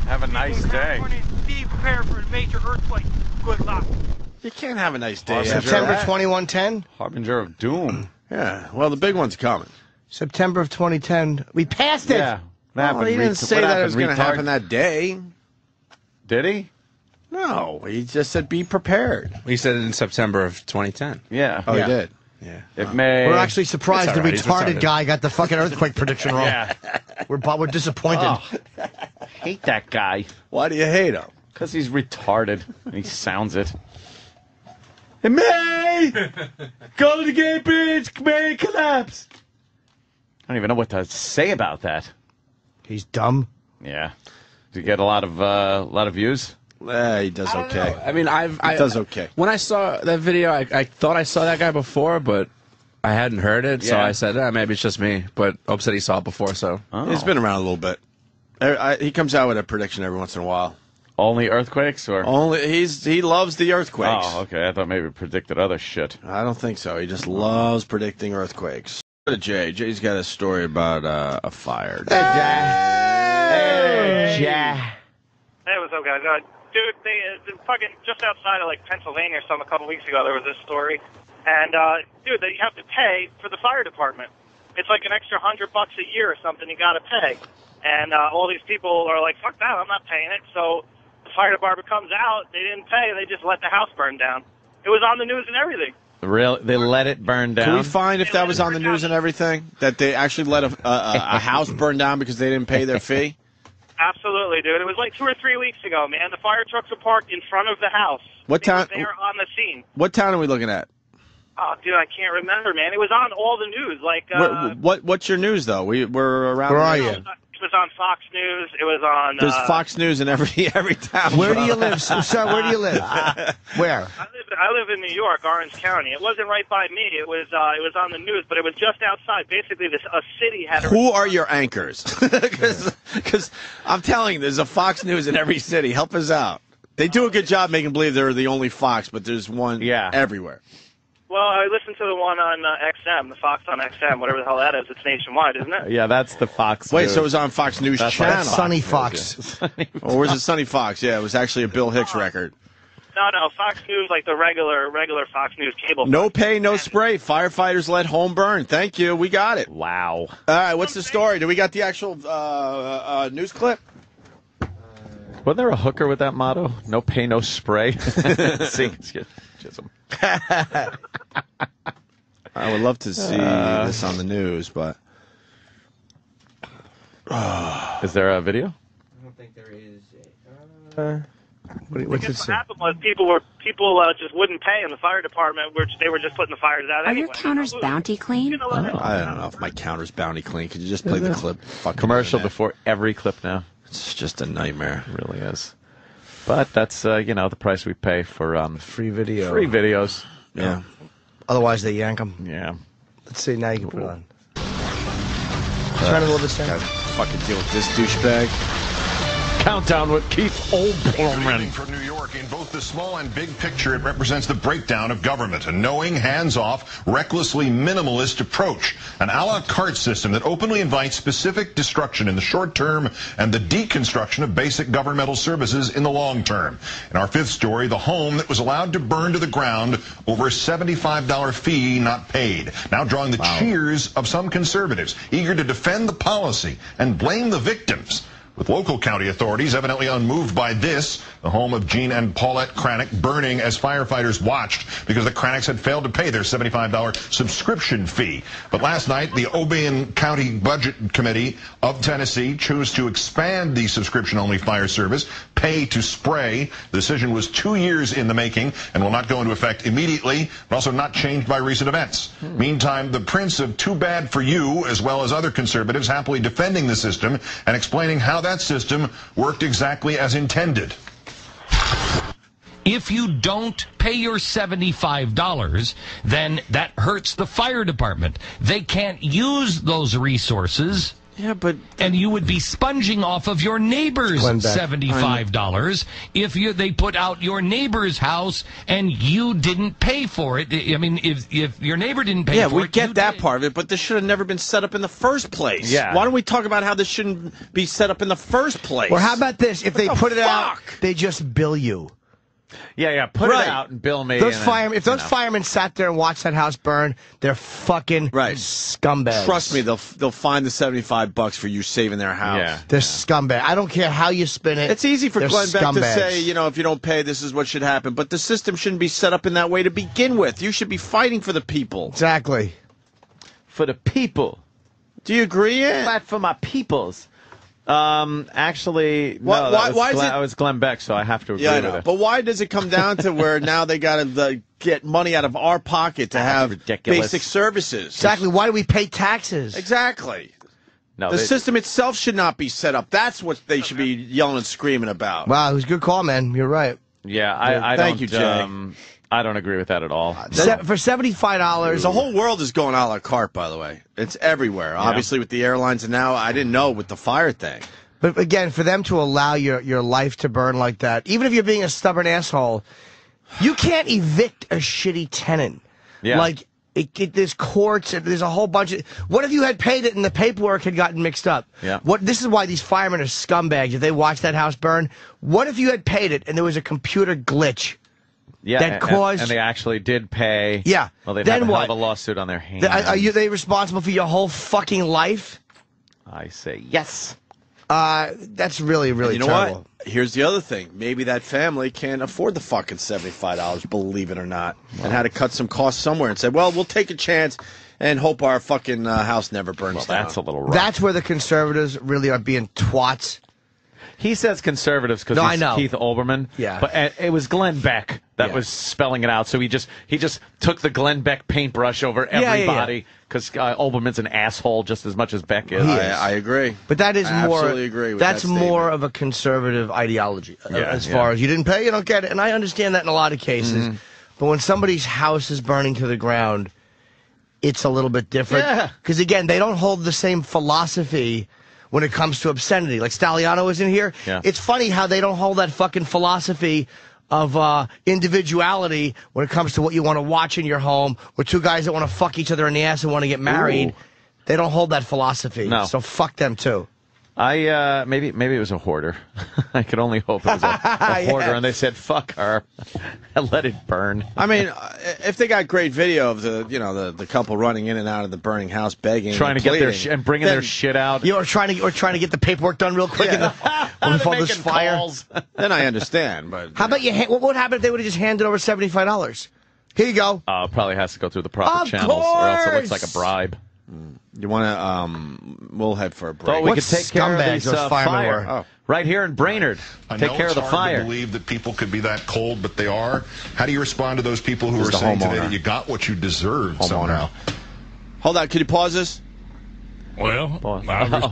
B: Have a nice day.
O: Be prepared for a major earthquake. Good luck.
D: You can't have a nice day.
A: September 2110?
B: Harbinger of doom.
D: Yeah, well, the big one's coming.
A: September of 2010. We passed it.
B: Yeah.
D: Well, he didn't say that it was going to happen that day.
B: Did he?
D: No, he just said be prepared.
J: He said it in September of 2010.
B: Yeah.
D: Oh, he did? Yeah.
B: It may...
A: We're actually surprised the
J: right, he's
A: retarded
J: retarded.
A: guy got the fucking earthquake prediction wrong.
B: Yeah.
A: We're disappointed.
B: Oh, hate that guy.
D: Why do you hate him?
B: Because he's retarded. And he sounds it. It may! Golden Gate Bridge may collapse. I don't even know what to say about that.
A: He's dumb.
B: Yeah. Did you get a lot of views?
D: He does okay.
J: I mean,
D: he does okay.
J: When I saw that video, I thought I saw that guy before, but I hadn't heard it, so
B: Yeah.
J: I said, maybe it's just me. But Opie said he saw it before, so.
D: He's been around a little bit. He comes out with a prediction every once in a while.
B: Only earthquakes, or
D: he loves the earthquakes.
B: Oh, okay. I thought maybe predicted other shit.
D: I don't think so. He just loves predicting earthquakes. Go to Jay. Jay's got a story about a fire.
P: Hey, what's up, guys? Dude, fucking just outside of Pennsylvania or something a couple weeks ago, there was this story, and dude, you have to pay for the fire department. It's like an extra $100 a year or something you got to pay, and all these people are like, "Fuck that, I'm not paying it." So the fire department comes out, they didn't pay, they just let the house burn down. It was on the news and everything.
B: Really? They let it burn down?
D: Can we find if that was on the news and everything? That they actually let a house burn down because they didn't pay their fee?
P: Absolutely, dude. It was like 2 or 3 weeks ago, man. The fire trucks were parked in front of the house.
D: What town?
P: They were on the scene.
D: What town are we looking at?
P: Oh, dude, I can't remember, man. It was on all the news.
D: What's your news though? We're around.
A: Where are you?
P: It was on Fox News. It was on.
D: There's Fox News in every town.
A: Where do you live, sir? Where do you live? Where?
P: I live in New York, Orange County. It wasn't right by me. It was on the news, but it was just outside. Basically, a city had.
D: Who are your anchors? Because I'm telling you, there's a Fox News in every city. Help us out. They do a good job making believe they're the only Fox, but there's one everywhere.
P: Well, I listened to the one on XM, the Fox on XM, whatever the hell that is. It's nationwide, isn't it?
B: Yeah, that's the Fox
D: Wait,
B: News.
D: so it was on Fox News Channel?
A: Sunny Fox.
D: Or was it Sunny Fox? Yeah, it was actually a Bill Hicks record.
P: No, Fox News, like the regular Fox News cable.
D: No pay, no spray. Firefighters let home burn. Thank you. We got it.
B: Wow.
D: All right, what's the story? Do we got the actual news clip?
B: Wasn't there a hooker with that motto? No pay, no spray. Chisholm.
D: I would love to see this on the news, but
B: is there a video?
A: I don't think there is.
P: What happened was people just wouldn't pay in the fire department, which they were just putting the fires out.
Q: Are your counters bounty clean?
D: I don't know if my counter's bounty clean. Could you just play the clip?
B: Commercial before every clip now.
D: It's just a nightmare.
B: It really is. But that's the price we pay for
A: free video.
B: Free videos.
D: Yeah.
A: Otherwise, they yank them.
B: Yeah.
A: Let's see. Now you can put it on. Trying to live this down.
D: Fucking deal with this douchebag.
B: Countdown with Keith Olbermann.
M: From New York, in both the small and big picture, it represents the breakdown of government, a knowing, hands-off, recklessly minimalist approach, an a la carte system that openly invites specific destruction in the short term and the deconstruction of basic governmental services in the long term. In our fifth story, the home that was allowed to burn to the ground over a $75 fee not paid, now drawing the cheers of some conservatives, eager to defend the policy and blame the victims. With local county authorities evidently unmoved by this, the home of Gene and Paulette Cranick burning as firefighters watched because the Cranicks had failed to pay their $75 subscription fee. But last night, the Obion County Budget Committee of Tennessee chose to expand the subscription-only fire service, pay to spray. The decision was 2 years in the making and will not go into effect immediately, but also not changed by recent events. Meantime, the Prince of Too Bad for You, as well as other conservatives, happily defending the system and explaining how that system worked exactly as intended.
R: If you don't pay your $75, then that hurts the fire department. They can't use those resources.
D: Yeah, but
R: and you would be sponging off of your neighbor's $75 if they put out your neighbor's house and you didn't pay for it. I mean, if your neighbor didn't pay for it,
D: we get that part of it, but this should have never been set up in the first place.
B: Yeah.
D: Why don't we talk about how this shouldn't be set up in the first place?
A: Or how about this? If they put it out, they just bill you.
B: Yeah, put it out and bill me.
A: Those firemen sat there and watched that house burn, they're fucking scumbags.
D: Trust me, they'll find the $75 for you saving their house.
B: Yeah.
A: They're scumbags. I don't care how you spin it.
D: It's easy for Glenn Beck to
A: scumbags.
D: say, if you don't pay, this is what should happen. But the system shouldn't be set up in that way to begin with. You should be fighting for the people.
A: Exactly.
B: For the people.
D: Do you agree?
B: Fight for my peoples. Actually, no, that was Glenn Beck, so I have to agree with it.
D: But why does it come down to where now they got to get money out of our pocket to have basic services?
A: Exactly. Why do we pay taxes?
D: Exactly.
B: No,
D: the system itself should not be set up. That's what they should be yelling and screaming about.
A: Wow, it was a good call, man. You're right.
B: Yeah, I
D: Thank
B: don't,
D: you, Jay.
B: I don't agree with that at all.
A: For $75,
D: the whole world is going a la carte. By the way, it's everywhere. Obviously, with the airlines, and now I didn't know with the fire thing.
A: But again, for them to allow your life to burn like that, even if you're being a stubborn asshole, you can't evict a shitty tenant.
B: Yeah.
A: Like, there's courts, and there's a whole bunch of... What if you had paid it and the paperwork had gotten mixed up?
B: Yeah.
A: This is why these firemen are scumbags. If they watch that house burn, what if you had paid it and there was a computer glitch?
B: Yeah,
A: that caused...
B: and they actually did pay.
A: Yeah.
B: Well, they'd
A: then
B: have a hell
A: what?
B: of a lawsuit on their hands.
A: Are they responsible for your whole fucking life?
B: I say yes.
A: That's really, really
D: You know
A: terrible.
D: what? Here's the other thing. Maybe that family can't afford the fucking $75, believe it or not, and had to cut some costs somewhere and said, well, we'll take a chance and hope our fucking house never burns down.
B: That's a little rough.
A: That's where the conservatives really are being twats.
B: He says conservatives because
A: No,
B: he's
A: I know.
B: Keith Olbermann.
A: Yeah.
B: But it was Glenn Beck that was spelling it out. So he just took the Glenn Beck paintbrush over everybody because Olbermann's an asshole just as much as Beck is.
D: I agree.
A: But that is
D: I
A: more.
D: absolutely agree with
A: that's
D: that
A: more of a conservative ideology.
B: Yeah,
A: as far as you didn't pay, you don't get it, and I understand that in a lot of cases.
B: Mm-hmm.
A: But when somebody's house is burning to the ground, it's a little bit different.
B: Yeah.
A: Because again, they don't hold the same philosophy when it comes to obscenity. Like Staliano is in here.
B: Yeah.
A: It's funny how they don't hold that fucking philosophy of individuality when it comes to what you want to watch in your home, or two guys that want to fuck each other in the ass and want to get married.
B: Ooh.
A: They don't hold that philosophy.
B: No.
A: So fuck them too.
B: Maybe it was a hoarder. I could only hope it was a hoarder, and they said fuck her, and let it burn.
D: I mean, if they got great video of the couple running in and out of the burning house, begging,
B: Trying to get their and bringing their shit out.
A: Or trying to get the paperwork done real quick before this fire.
D: Then I understand. But
A: how about what would happen if they would have just handed over $75? Here you go.
B: Probably has to go through the proper
A: Of
B: channels, or else it looks
A: course!
B: like a bribe.
D: You want to? We'll head for a break.
B: Thought we could take care of
A: scumbags
B: this
A: those firemen
B: fire
A: were.
B: right here in Brainerd.
M: I
B: Take
M: know
B: care of
M: it's
B: the
M: hard
B: fire.
M: to believe that people could be that cold, but they are. How do you respond to those people who are saying today that you got what you deserved somehow?
D: Hold on, could you pause this?
J: Well,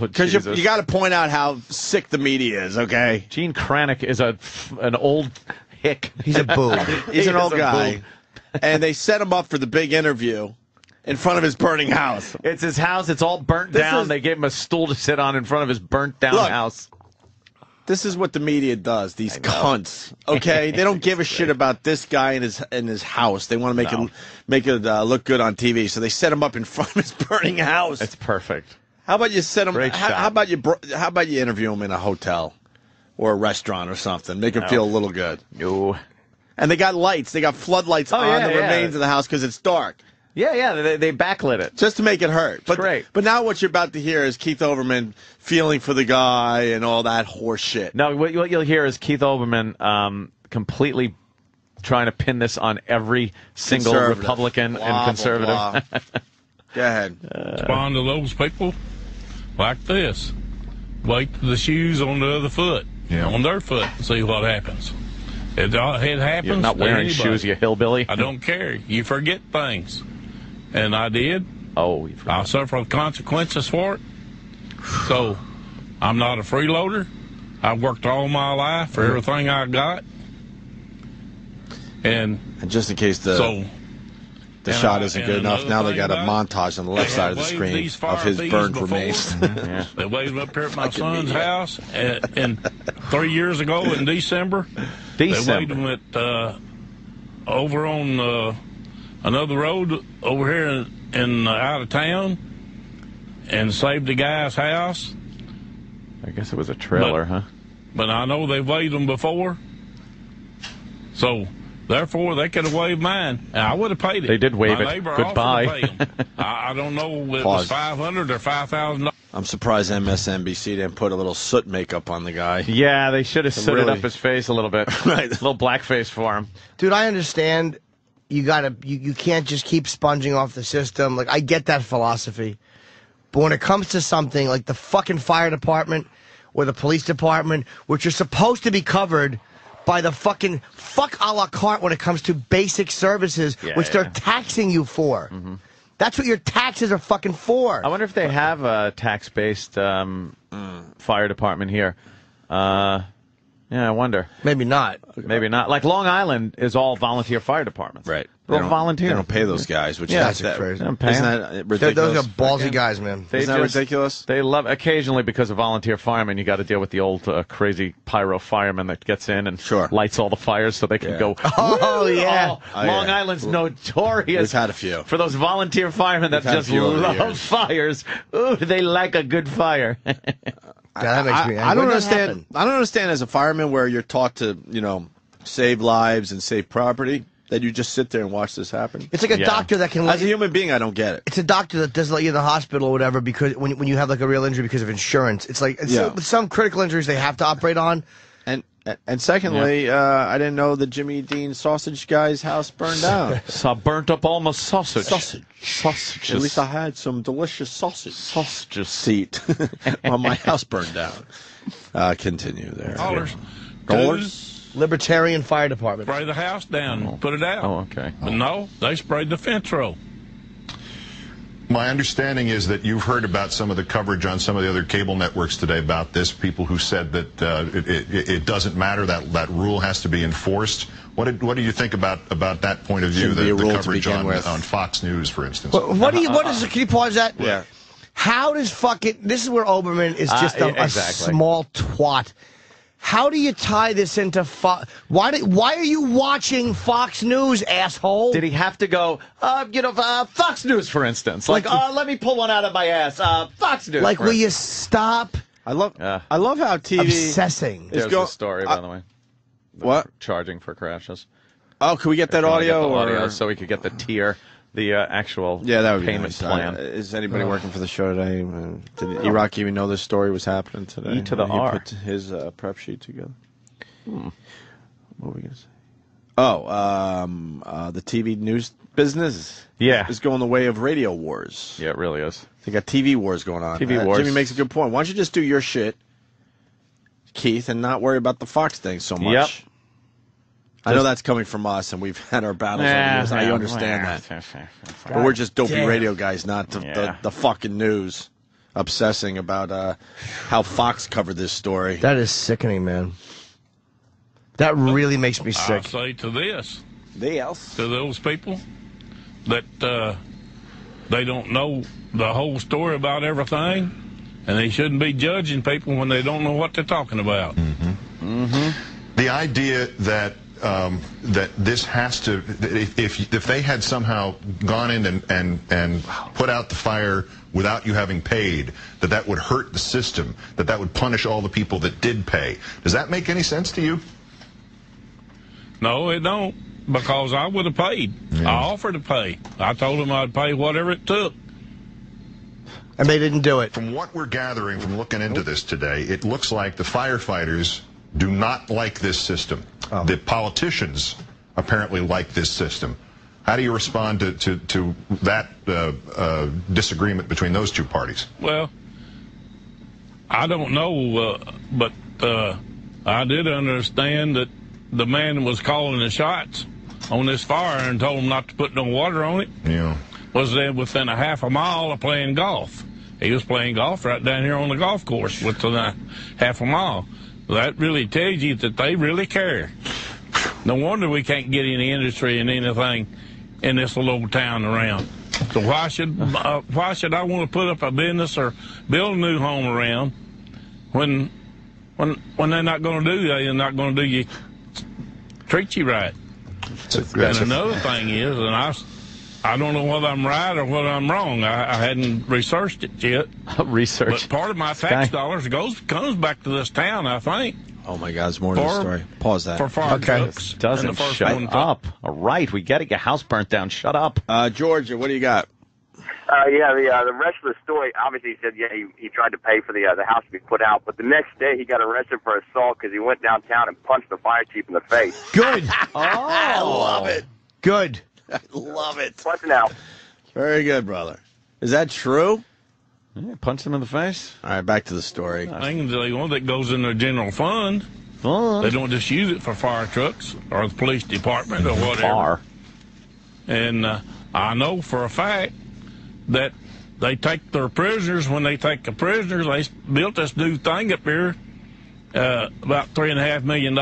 D: because you got to point out how sick the media is. Okay,
B: Gene Kranick is an old hick.
A: He's a boob.
D: He's an old
B: a
D: guy,
B: boob.
D: and they set him up for the big interview in front of his burning house.
B: It's his house. It's all burnt down. They gave him a stool to sit on in front of his burnt down house.
D: This is what the media does. These cunts. Okay, they don't give a shit about this guy and his house. They want to make it look good on TV. So they set him up in front of his burning house.
B: It's perfect.
D: How about you set him?
B: Great shot.
D: How about you interview him in a hotel or a restaurant or something? Make him feel a little good.
B: No.
D: And they got lights. They got floodlights on the remains of the house because it's dark.
B: Yeah, they backlit it.
D: Just to make it hurt. But,
B: great.
D: But now what you're about to hear is Keith Olbermann feeling for the guy and all that horse shit.
B: No, what you'll hear is Keith Olbermann completely trying to pin this on every single Republican and conservative.
D: Blah, blah. Go ahead.
J: Respond to those people like this. Wait the shoes on the other foot, on their foot, and see what happens. It happens.
B: You're not wearing
J: to anybody.
B: shoes, you hillbilly.
J: I don't care. You forget things. And I did.
B: Oh,
J: I'll suffer the consequences for it. So, I'm not a freeloader. I've worked all my life for everything I got. And
D: just in case the shot isn't good enough, now they got a montage on the left side of the screen of his burned remains.
J: They waved up here at my son's house, and 3 years ago in December. They waved them at over on another road over here in out of town, and saved the guy's house.
B: I guess it was a trailer, huh?
J: But I know they've waved them before, so. Therefore, they could have waived mine, and I would have paid it.
B: They did waive
J: My
B: it.
J: neighbor
B: Goodbye.
J: offered to pay 'em. I don't know if it was $500 or $5,000.
D: I'm surprised MSNBC didn't put a little soot makeup on the guy.
B: Yeah, they should have sooted
D: really
B: up his face a little bit.
D: Right.
B: A little blackface for him.
A: Dude, I understand you can't just keep sponging off the system. Like, I get that philosophy. But when it comes to something like the fucking fire department or the police department, which are supposed to be covered by the fucking fuck a la carte when it comes to basic services, which they're taxing you for.
B: Mm-hmm.
A: That's what your taxes are fucking for.
B: I wonder if they have a tax-based fire department here. Yeah, I wonder.
A: Maybe not.
B: Maybe not. Like Long Island is all volunteer fire departments.
D: Right.
B: They're all volunteer.
D: They don't pay those guys, which
B: is
D: crazy.
B: They don't pay
D: Isn't
B: them.
D: that ridiculous?
A: Those are ballsy guys, man.
B: Isn't
D: that ridiculous?
B: They love, occasionally because of volunteer firemen, you got to deal with the old crazy pyro fireman that gets in and lights all the fires so they can go.
A: Oh, yeah.
B: Long Island's notorious.
D: We've had a few.
B: For those volunteer firemen that just love fires. Ooh, they like a good fire.
A: That makes me angry.
D: I don't understand. I don't understand as a fireman where you're taught to, save lives and save property, that you just sit there and watch this happen.
A: It's like a doctor that can...
D: As a human being, I don't get it.
A: It's a doctor that doesn't let you in the hospital or whatever because when you have like a real injury because of insurance. It's like with some critical injuries they have to operate on.
D: And secondly, I didn't know the Jimmy Dean sausage guy's house burned down.
B: Burnt up almost sausage.
D: Sausages. At least I had some delicious sausage. Sausages seat while my house burned down. Continue there.
A: Dollars. Libertarian Fire Department.
J: Spray the house down, put it out.
B: Oh, okay.
J: But no, they sprayed the fence row.
M: My understanding is that you've heard about some of the coverage on some of the other cable networks today about this, people who said that it doesn't matter, that rule has to be enforced. What do you think about that point of view, the coverage on Fox News, for instance?
A: Can you pause that?
D: Yeah.
A: How does this is where Oberman is just a small twat. How do you tie this into Fox? Why are you watching Fox News, asshole?
B: Did he have to go, Fox News, for instance? Like, let me pull one out of my ass. Fox News.
A: Like, will you stop?
D: I love how TV...
A: Obsessing.
B: There's the story, by the way.
D: What?
B: Charging for crashes.
D: Oh, can we get that audio?
B: Audio so we could get the tier, the actual
D: that would
B: payment
D: be nice.
B: plan.
D: Is anybody working for the show today? Did Iraq even know this story was happening today?
B: E to the R.
D: He put his prep sheet together. What were we going to say? Oh, the TV news business is going the way of radio wars.
B: Yeah, it really is.
D: They got TV wars going on.
B: TV wars.
D: Jimmy makes a good point. Why don't you just do your shit, Keith, and not worry about the Fox thing so much?
B: Yep.
D: I know that's coming from us, and we've had our battles over the years. I understand that. But we're just dopey radio guys, not the fucking news, obsessing about how Fox covered this story.
A: That is sickening, man. That really makes me sick.
J: I'll say to this.
D: To
J: those people that they don't know the whole story about everything, and they shouldn't be judging people when they don't know what they're talking about.
M: The idea that this has to, if they had somehow gone in and put out the fire without you having paid, that would hurt the system, that would punish all the people that did pay. Does that make any sense to you?
J: No, it don't, because I would have paid. I offered to pay. I told them I'd pay whatever it took.
A: And they didn't do it.
M: From what we're gathering from looking into this today, it looks like the firefighters do not like this system. The politicians apparently like this system. How do you respond to that disagreement between those two parties?
J: Well, I don't know, but I did understand that the man was calling the shots on this fire and told them not to put no water on it. Was there within a half a mile of playing golf. He was playing golf right down here on the golf course within a half a mile. That really tells you that they really care. No wonder we can't get any industry and anything in this little old town around. So why should I want to put up a business or build a new home around when they're not going to do that? They're not going to do you, treat you right. And another thing is, and I don't know whether I'm right or whether I'm wrong. I hadn't researched it yet.
B: Research.
J: But part of my tax dollars comes back to this town, I think.
D: Oh, my God, there's more to the story. Pause that.
J: For fire trucks.
B: Doesn't shut up. All right, we got to get house burnt down. Shut up.
D: Georgia, what do you got?
L: The rest of the story, obviously, he said, he tried to pay for the house to be put out, but the next day he got arrested for assault because he went downtown and punched the fire chief in the face.
A: Good.
D: I love it.
A: Good.
D: I love it.
L: Punching out.
D: Very good, brother. Is that true?
B: Yeah, punched him in the face.
D: All right, back to the story.
J: Things that goes in their general fund. They don't just use it for fire trucks or the police department or whatever. And I know for a fact that they take their prisoners. When they take the prisoners, they built this new thing up here about $3.5 million.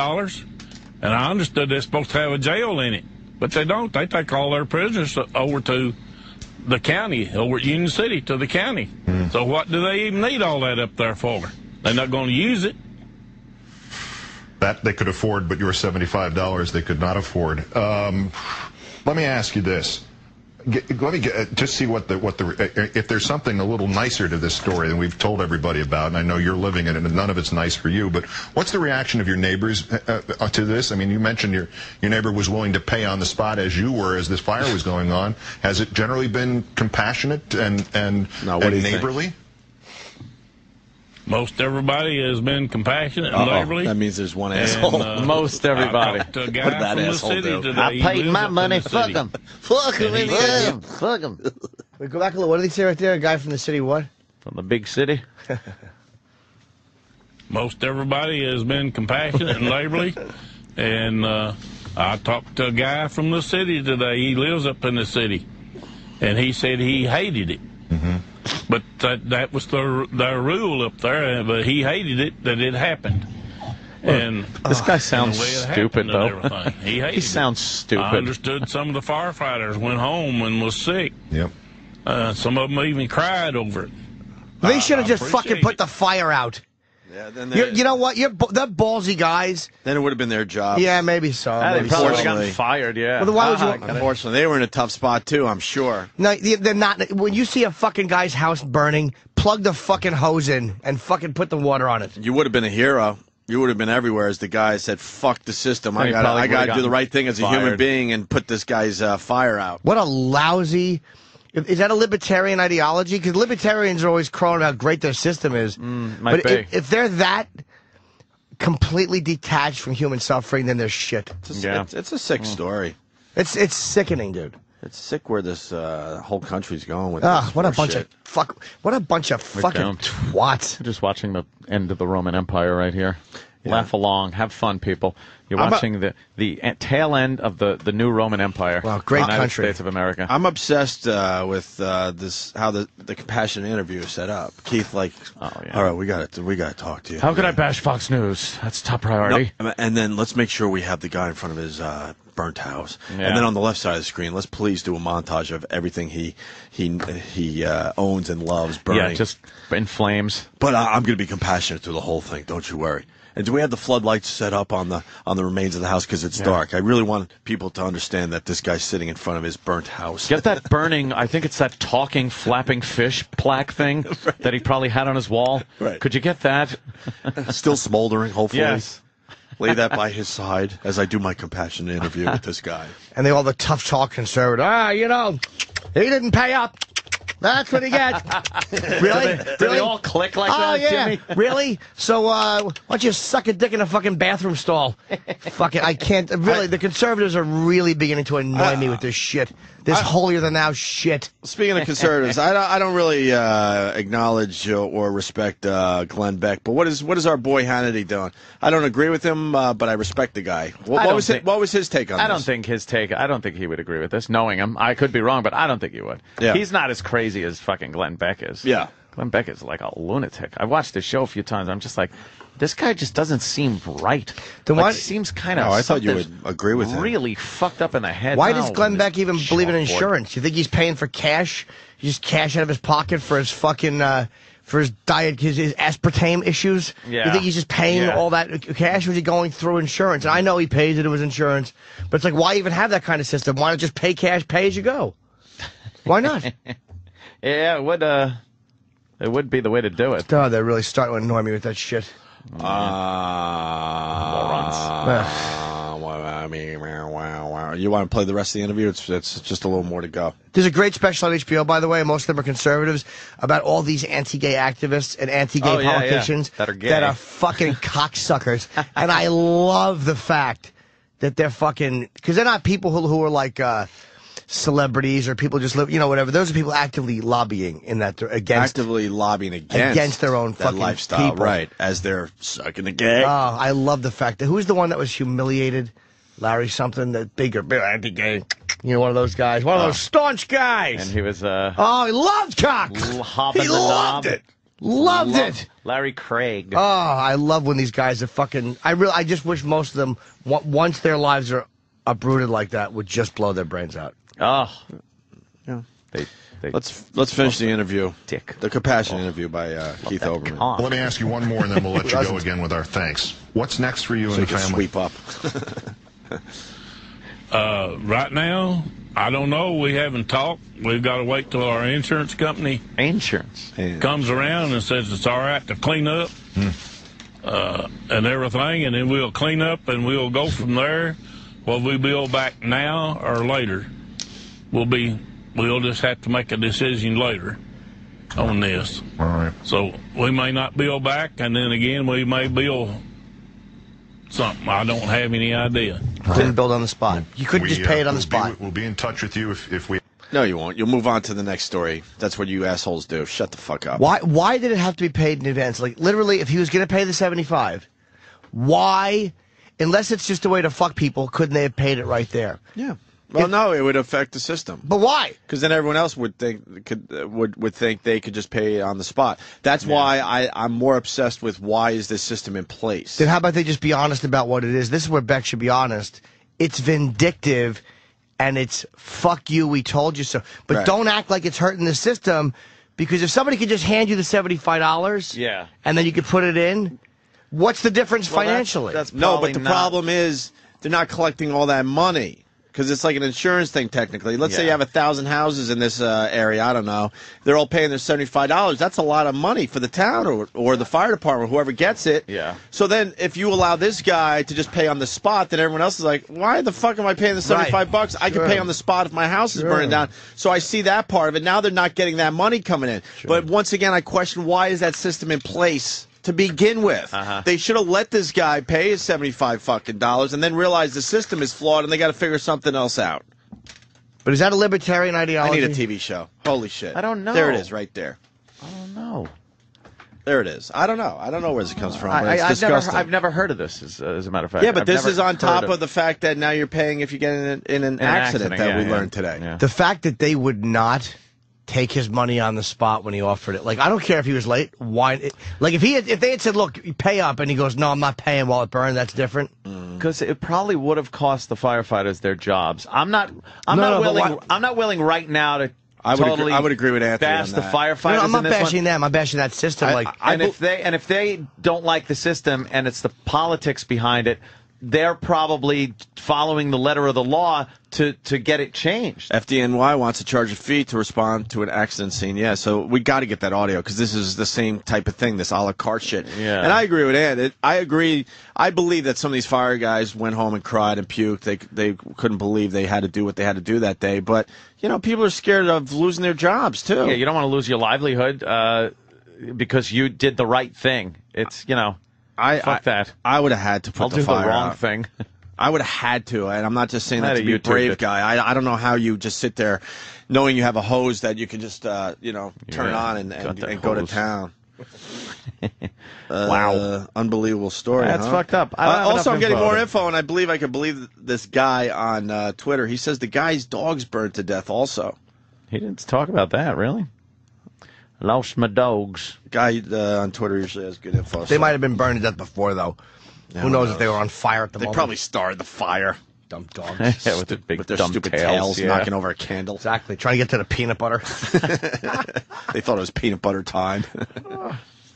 J: And I understood they're supposed to have a jail in it, but they don't. They take all their prisoners over to the county, over at Union City, to the county. So what do they even need all that up there for? They're not going to use it.
M: That they could afford, but your $75 they could not afford. Let me ask you this. Let me just see if there's something a little nicer to this story than we've told everybody about, and I know you're living in it and none of it's nice for you, but what's the reaction of your neighbors to this? I mean, you mentioned your neighbor was willing to pay on the spot as you were as this fire was going on. Has it generally been compassionate and neighborly?
J: Most everybody has been compassionate and neighborly.
D: That means there's one asshole.
B: Most everybody.
J: I talked to a guy from the city today.
E: I paid my money. Fuck him. Fuck him. Fuck him.
A: Wait, go back a little. What did he say right there? A guy from the city what?
B: From the big city?
J: Most everybody has been compassionate and neighborly. And I talked to a guy from the city today. He lives up in the city. And he said he hated it. But that was their rule up there, but he hated it that it happened. And
B: this guy sounds stupid, though.
J: He
B: sounds stupid.
J: I understood some of the firefighters went home and was sick.
M: Yep.
J: Some of them even cried over it.
A: They should have just fucking put the fire out.
D: Yeah, then
A: you know what? They're ballsy guys.
D: Then it would have been their job.
A: Yeah, maybe so.
B: They probably would have gotten fired, yeah.
A: Well, why would you?
D: Unfortunately, they were in a tough spot, too, I'm sure.
A: No, they're not. When you see a fucking guy's house burning, plug the fucking hose in and fucking put the water on it.
D: You would have been a hero. You would have been everywhere as the guy said, fuck the system. I got to do the right thing as a human being and put this guy's fire out.
A: What a lousy... Is that a libertarian ideology? Because libertarians are always crowing about how great their system is.
B: Might be.
A: If they're that completely detached from human suffering, then they're shit.
D: It's a sick story.
A: It's sickening, dude.
D: It's sick where this whole country's going with this.
A: What a bunch of fucking twats.
B: We're just watching the end of the Roman Empire right here. Yeah. Laugh along, have fun, people. You're watching the tail end of the new Roman Empire.
A: Wow, great
B: United
A: country.
B: States of America.
D: I'm obsessed with this how the compassionate interview is set up. Keith, all right, we got to talk to you.
B: How could I bash Fox News? That's top priority.
D: No, and then let's make sure we have the guy in front of his burnt house. Yeah. And then on the left side of the screen, let's please do a montage of everything he owns and loves burning.
B: Yeah, just in flames.
D: But I'm going to be compassionate through the whole thing. Don't you worry. And do we have the floodlights set up on the remains of the house because it's dark? I really want people to understand that this guy's sitting in front of his burnt house.
B: Get that burning, I think it's that talking, flapping fish plaque thing that he probably had on his wall.
D: Right.
B: Could you get that?
D: Still smoldering, hopefully.
B: Yes.
D: Lay that by his side as I do my compassionate interview with this guy.
A: And all the tough talk conservative. He didn't pay up. That's what he gets. Really?
B: Do they all click like that, Jimmy?
A: Really? So, why don't you suck a dick in a fucking bathroom stall? Fuck it, I can't. Really, the conservatives are really beginning to annoy me with this shit. This holier-than-thou shit.
D: Speaking of conservatives, I don't really acknowledge or respect Glenn Beck, but what is our boy Hannity doing? I don't agree with him, but I respect the guy. What was his take on this?
B: I don't think he would agree with this, knowing him. I could be wrong, but I don't think he would. Yeah. He's not as crazy as fucking Glenn Beck is.
D: Yeah.
B: Glenn Beck is like a lunatic. I've watched his show a few times. I'm just like, this guy just doesn't seem right. He seems kind of.
D: I thought you would agree with him.
B: Really fucked up in the head.
A: Why does Glenn Beck even believe in insurance? You think he's paying for cash? He's just cash out of his pocket for his fucking for his diet, his aspartame issues.
B: Yeah.
A: You think he's just paying all that cash? Or is he going through insurance? And I know he pays it with insurance, but it's like, why even have that kind of system? Why not just pay cash, pay as you go? Why not?
B: Yeah, it would be the way to do it.
A: Oh, they're really starting to annoy me with that shit.
D: You want to play the rest of the interview? It's just a little more to go.
A: There's a great special on HBO, by the way, most of them are conservatives, about all these anti-gay activists and anti-gay politicians
B: that are gay.
A: That are fucking cocksuckers. And I love the fact that they're fucking... Because they're not people who are like... celebrities or people just live, whatever. Those are people actively lobbying in that against their own fucking
D: lifestyle,
A: people.
D: right? As they're sucking the gay.
A: Oh, I love the fact that who's the one that was humiliated? Larry something, that bigger anti-gay. One of those guys, one of those staunch guys.
B: And he was
A: he loved cock.
B: He
A: loved it. Loved it.
B: Larry Craig.
A: Oh, I love when these guys are fucking. I just wish most of them, once their lives are uprooted like that, would just blow their brains out.
B: Oh,
D: yeah.
B: They
D: Let's finish the interview.
B: Dick.
D: The Compassion interview by Keith Olbermann.
M: Let me ask you one more, and then we'll let you go again with our thanks. What's next for you and the family?
D: Sweep up.
J: Right now, I don't know. We haven't talked. We've got to wait till our insurance company comes around and says it's all right to clean up and everything, and then we'll clean up and we'll go from there. Will we bill back now or later? We'll just have to make a decision later on this.
M: All right.
J: So we may not bill back, and then again we may bill something. I don't have any idea.
A: Couldn't build on the spot. You couldn't just pay it on the spot.
M: We'll be in touch with you if we...
D: No, you won't. You'll move on to the next story. That's what you assholes do. Shut the fuck up.
A: Why did it have to be paid in advance? Like, literally, if he was going to pay the $75, why, unless it's just a way to fuck people, couldn't they have paid it right there?
D: Yeah. Well, no, it would affect the system.
A: But why?
D: Because then everyone else would think would think they could just pay on the spot. That's why I'm more obsessed with why is this system in place.
A: Then how about they just be honest about what it is? This is where Beck should be honest. It's vindictive, and it's fuck you, we told you so. But don't act like it's hurting the system, because if somebody could just hand you the $75, and then you could put it in, what's the difference financially?
D: That's no, but the problem is they're not collecting all that money. Because it's like an insurance thing, technically. Let's say you have 1,000 houses in this area. I don't know. They're all paying their $75. That's a lot of money for the town or the fire department, whoever gets it.
B: Yeah.
D: So then if you allow this guy to just pay on the spot, then everyone else is like, why the fuck am I paying the $75? I can pay on the spot if my house is burning down. So I see that part of it. Now they're not getting that money coming in. But once again, I question, why is that system in place? To begin with, they should have let this guy pay his $75 fucking and then realize the system is flawed and they got to figure something else out.
A: But is that a libertarian ideology?
D: I need a TV show. Holy shit!
B: I don't know.
D: There it is, right there.
B: I don't know.
D: There it is. I don't know. I don't know where this comes from. It's
B: I've
D: disgusting.
B: never heard of this, as a matter of fact.
D: Yeah, but
B: I've
D: this
B: never
D: is on top
B: heard
D: of the fact that now you're paying if you get in an accident that we learned today.
B: Yeah.
A: The fact that they would not take his money on the spot when he offered it. Like, I don't care if he was late. Why? Like, if they had said, look, you pay up, and he goes, no, I'm not paying while it burned, that's different.
B: Because it probably would have cost the firefighters their jobs. I'm not willing right now to
D: I would agree with Anthony
B: bash
D: on
B: the
D: that.
B: firefighters.
A: No, I'm not
B: in this
A: bashing
B: one.
A: them. I'm bashing that system.
B: If they don't like the system and it's the politics behind it, they're probably following the letter of the law to get it changed.
D: FDNY wants to charge a fee to respond to an accident scene. Yeah, so we got to get that audio because this is the same type of thing, this a la carte shit.
B: Yeah.
D: And I agree with Ed. I agree. I believe that some of these fire guys went home and cried and puked. They couldn't believe they had to do what they had to do that day. But, you know, people are scared of losing their jobs, too.
B: Yeah, you don't want to lose your livelihood because you did the right thing. It's, you know. Fuck that.
D: I would have had to put the fire
B: the wrong
D: out.
B: thing.
D: I would have had to, and I'm not just saying that to be a
B: YouTube
D: brave
B: it.
D: guy. I don't know how you just sit there knowing you have a hose that you can just, turn on and go to town.
B: Wow.
D: Unbelievable story.
B: That's
D: huh?
B: fucked up.
D: Also, I'm getting more info, and I believe I could believe this guy on Twitter. He says the guy's dog's burned to death also.
B: He didn't talk about that, really? Lost my dogs.
D: Guy on Twitter usually has good info.
A: They might have been burned to death before, though.
D: Yeah,
A: who knows if they were on fire at the moment.
D: They probably started the fire.
A: Dumb dogs.
B: Yeah, with their
D: dumb
B: stupid
D: tails
B: yeah.
D: knocking over a candle.
A: Exactly. Trying to get to the peanut butter.
D: They thought it was peanut butter time.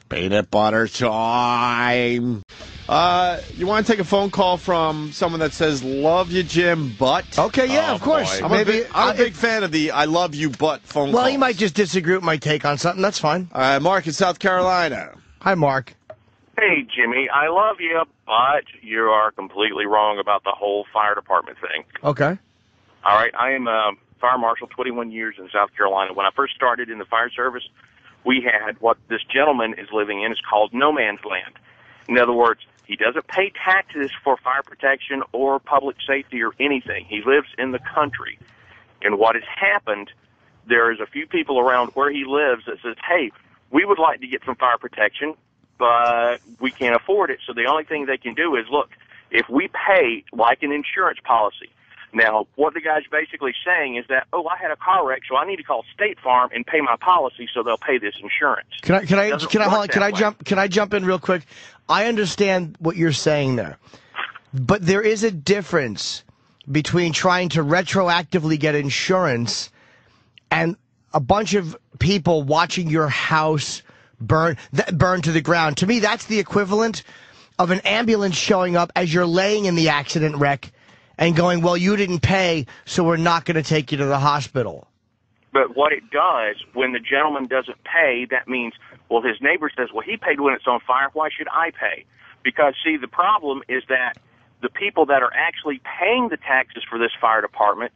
D: Peanut butter time. You want to take a phone call from someone that says, love you, Jim, but?
A: Okay, yeah, of course.
D: I'm a big fan of the I love you, but phone call.
A: Well, he might just disagree with my take on something. That's fine.
D: Mark in South Carolina.
A: Hi, Mark.
L: Hey, Jimmy, I love you, but you are completely wrong about the whole fire department thing.
A: Okay.
L: All right, I am a fire marshal, 21 years in South Carolina. When I first started in the fire service, we had what this gentleman is living in is called no man's land. In other words, he doesn't pay taxes for fire protection or public safety or anything. He lives in the country. And what has happened, there is a few people around where he lives that says, hey, we would like to get some fire protection, but we can't afford it. So the only thing they can do is, look, if we pay like an insurance policy, Now, what the guy's basically saying is that, I had a car wreck, so I need to call State Farm and pay my policy so they'll pay this insurance.
A: Can I jump in real quick? I understand what you're saying there, but there is a difference between trying to retroactively get insurance and a bunch of people watching your house burn to the ground. To me, that's the equivalent of an ambulance showing up as you're laying in the accident wreck and going, well, you didn't pay, so we're not going to take you to the hospital.
L: But what it does, when the gentleman doesn't pay, that means, well, his neighbor says, well, he paid when it's on fire, why should I pay? Because, see, the problem is that the people that are actually paying the taxes for this fire department,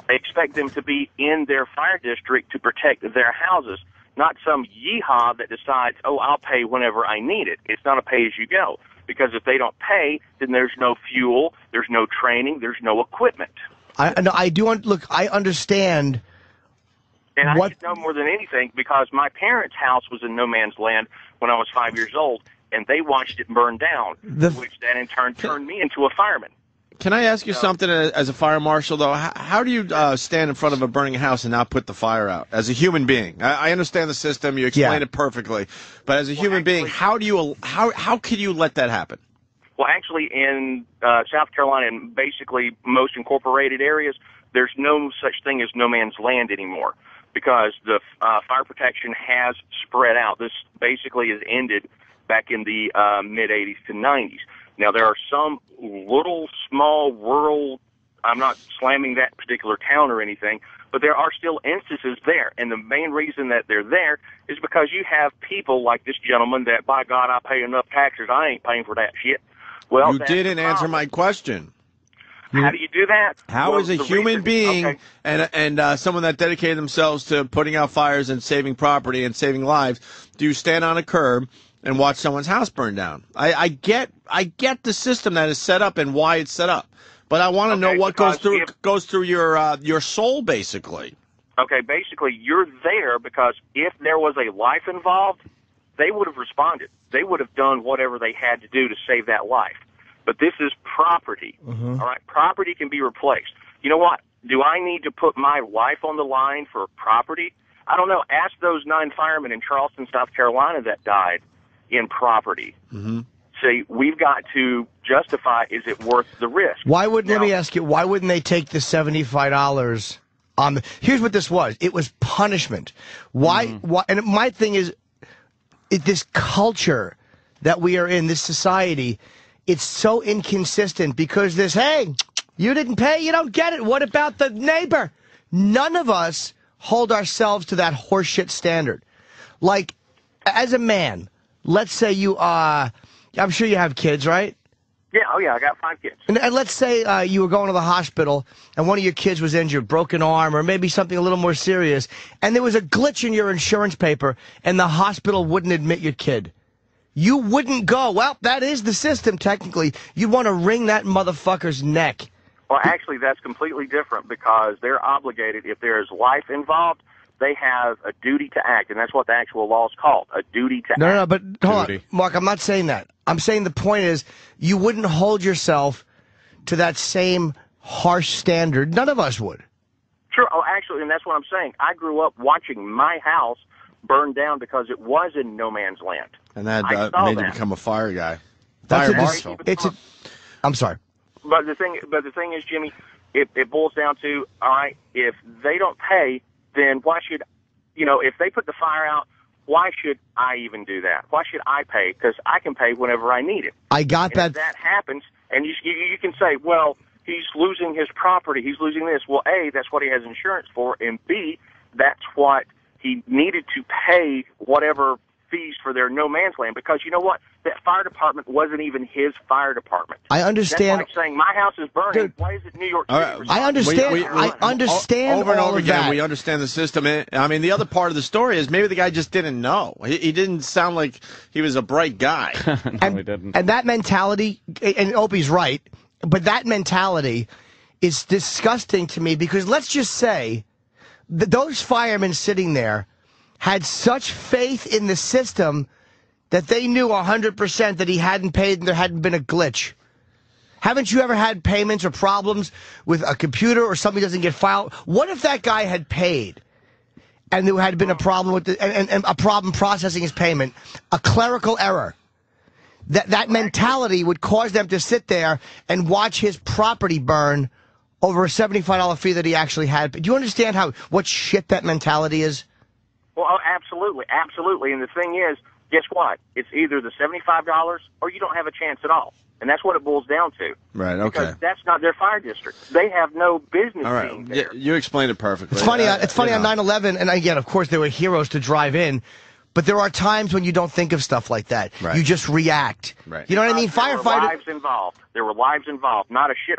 L: they expect them to be in their fire district to protect their houses, not some yeehaw that decides, I'll pay whenever I need it. It's not a pay-as-you-go. Because if they don't pay, then there's no fuel, there's no training, there's no equipment.
A: I understand.
L: And I should know more than anything because my parents' house was in no man's land when I was 5 years old, and they watched it burn down, which then in turn turned me into a fireman.
D: Can I ask you something as a fire marshal, though? How do you stand in front of a burning house and not put the fire out as a human being? I understand the system. You explain it perfectly. But as a human being, how can you let that happen?
L: Well, actually, in South Carolina and basically most incorporated areas, there's no such thing as no man's land anymore because the fire protection has spread out. This basically has ended back in the mid-'80s to '90s. Now, there are some little, small, rural, I'm not slamming that particular town or anything, but there are still instances there. And the main reason that they're there is because you have people like this gentleman that, by God, I pay enough taxes, I ain't paying for that shit. Well,
D: you didn't answer my question.
L: How do you do that?
D: How is a human being and someone that dedicated themselves to putting out fires and saving property and saving lives, do you stand on a curb and watch someone's house burn down? I get the system that is set up and why it's set up, but I want to know what goes through your soul, basically.
L: Okay, basically you're there because if there was a life involved, they would have responded. They would have done whatever they had to do to save that life. But this is property. All right, property can be replaced. You know what? Do I need to put my life on the line for property? I don't know. Ask those 9 firemen in Charleston, South Carolina that died in property. See, we've got to justify, is it worth the risk?
A: Let me ask you, why wouldn't they take the $75 on here's what this was. It was punishment. Why, and my thing is, this culture that we are in, this society, it's so inconsistent because this, hey, you didn't pay, you don't get it. What about the neighbor? None of us hold ourselves to that horseshit standard. Like, as a man, let's say you, I'm sure you have kids, right?
L: Yeah, I got 5 kids.
A: And let's say you were going to the hospital and one of your kids was injured, broken arm, or maybe something a little more serious, and there was a glitch in your insurance paper and the hospital wouldn't admit your kid. You wouldn't go, well, that is the system, technically. You'd want to wring that motherfucker's neck.
L: Well, actually, that's completely different because they're obligated. If there's life involved, they have a duty to act, and that's what the actual law is called, a duty to act.
A: No, but hold on, Mark, I'm not saying that. I'm saying the point is you wouldn't hold yourself to that same harsh standard. None of us would.
L: Sure. Oh, actually, and that's what I'm saying. I grew up watching my house burn down because it was in no man's land.
D: And that made you become a fire guy.
A: Fire
D: marshal.
A: I'm sorry.
L: But the thing is, Jimmy, it boils down to, all right, if they don't pay, then why should, if they put the fire out, why should I even do that? Why should I pay? Because I can pay whenever I need it.
A: I got that.
L: If that happens, and you can say, well, he's losing his property, he's losing this. Well, A, that's what he has insurance for, and B, that's what he needed to pay whatever fees for their no man's land, because you know what? That fire department wasn't even his fire department.
A: I understand.
L: That's like saying my house is burning. Dude, why is it New York City?
A: I understand. I understand
D: over and
A: all
D: over
A: of
D: again.
A: that.
D: We understand the system. I mean, the other part of the story is maybe the guy just didn't know. He didn't sound like he was a bright guy.
B: No, he didn't.
A: And that mentality, and Opie's right, but that mentality is disgusting to me because let's just say that those firemen sitting there had such faith in the system that they knew 100% that he hadn't paid and there hadn't been a glitch. Haven't you ever had payments or problems with a computer or something doesn't get filed? What if that guy had paid and there had been a problem with and a problem processing his payment, a clerical error? That mentality would cause them to sit there and watch his property burn over a $75 fee that he actually had. Do you understand what shit that mentality is?
L: Well, oh, absolutely, absolutely. And the thing is, guess what? It's either the $75 or you don't have a chance at all. And that's what it boils down to.
D: Right, okay.
L: Because that's not their fire district. They have no business
D: All right,
L: being there.
D: you explained it perfectly.
A: It's funny. It's funny on 9/11, and again, of course, there were heroes to drive in, but there are times when you don't think of stuff like that.
D: Right.
A: You just react.
D: Right.
A: You know what I mean?
L: There were lives involved. There were lives involved, not a shit.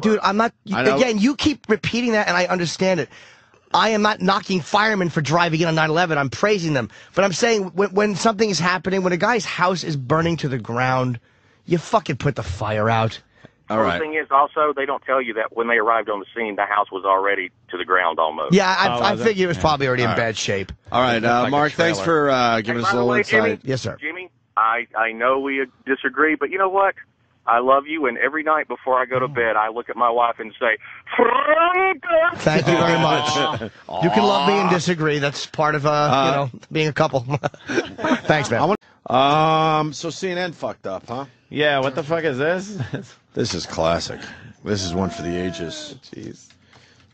A: Dude, I'm not. Again, you keep repeating that, and I understand it. I am not knocking firemen for driving in on 9/11. I'm praising them, but I'm saying when something is happening, when a guy's house is burning to the ground, you fucking put the fire out.
D: All right.
L: The thing is, also, they don't tell you that when they arrived on the scene, the house was already to the ground almost.
A: Yeah, I figured it was probably already in bad shape.
D: All right, Mark, thanks for giving us a little insight.
L: Jimmy,
A: yes, sir.
L: Jimmy, I know we disagree, but you know what? I love you, and every night before I go to bed, I look at my wife and say, Franca!
A: Thank you very much. You can love me and disagree. That's part of being a couple. Thanks, man.
D: So CNN fucked up, huh?
B: Yeah, what the fuck is this?
D: This is classic. This is one for the ages.
B: Jeez.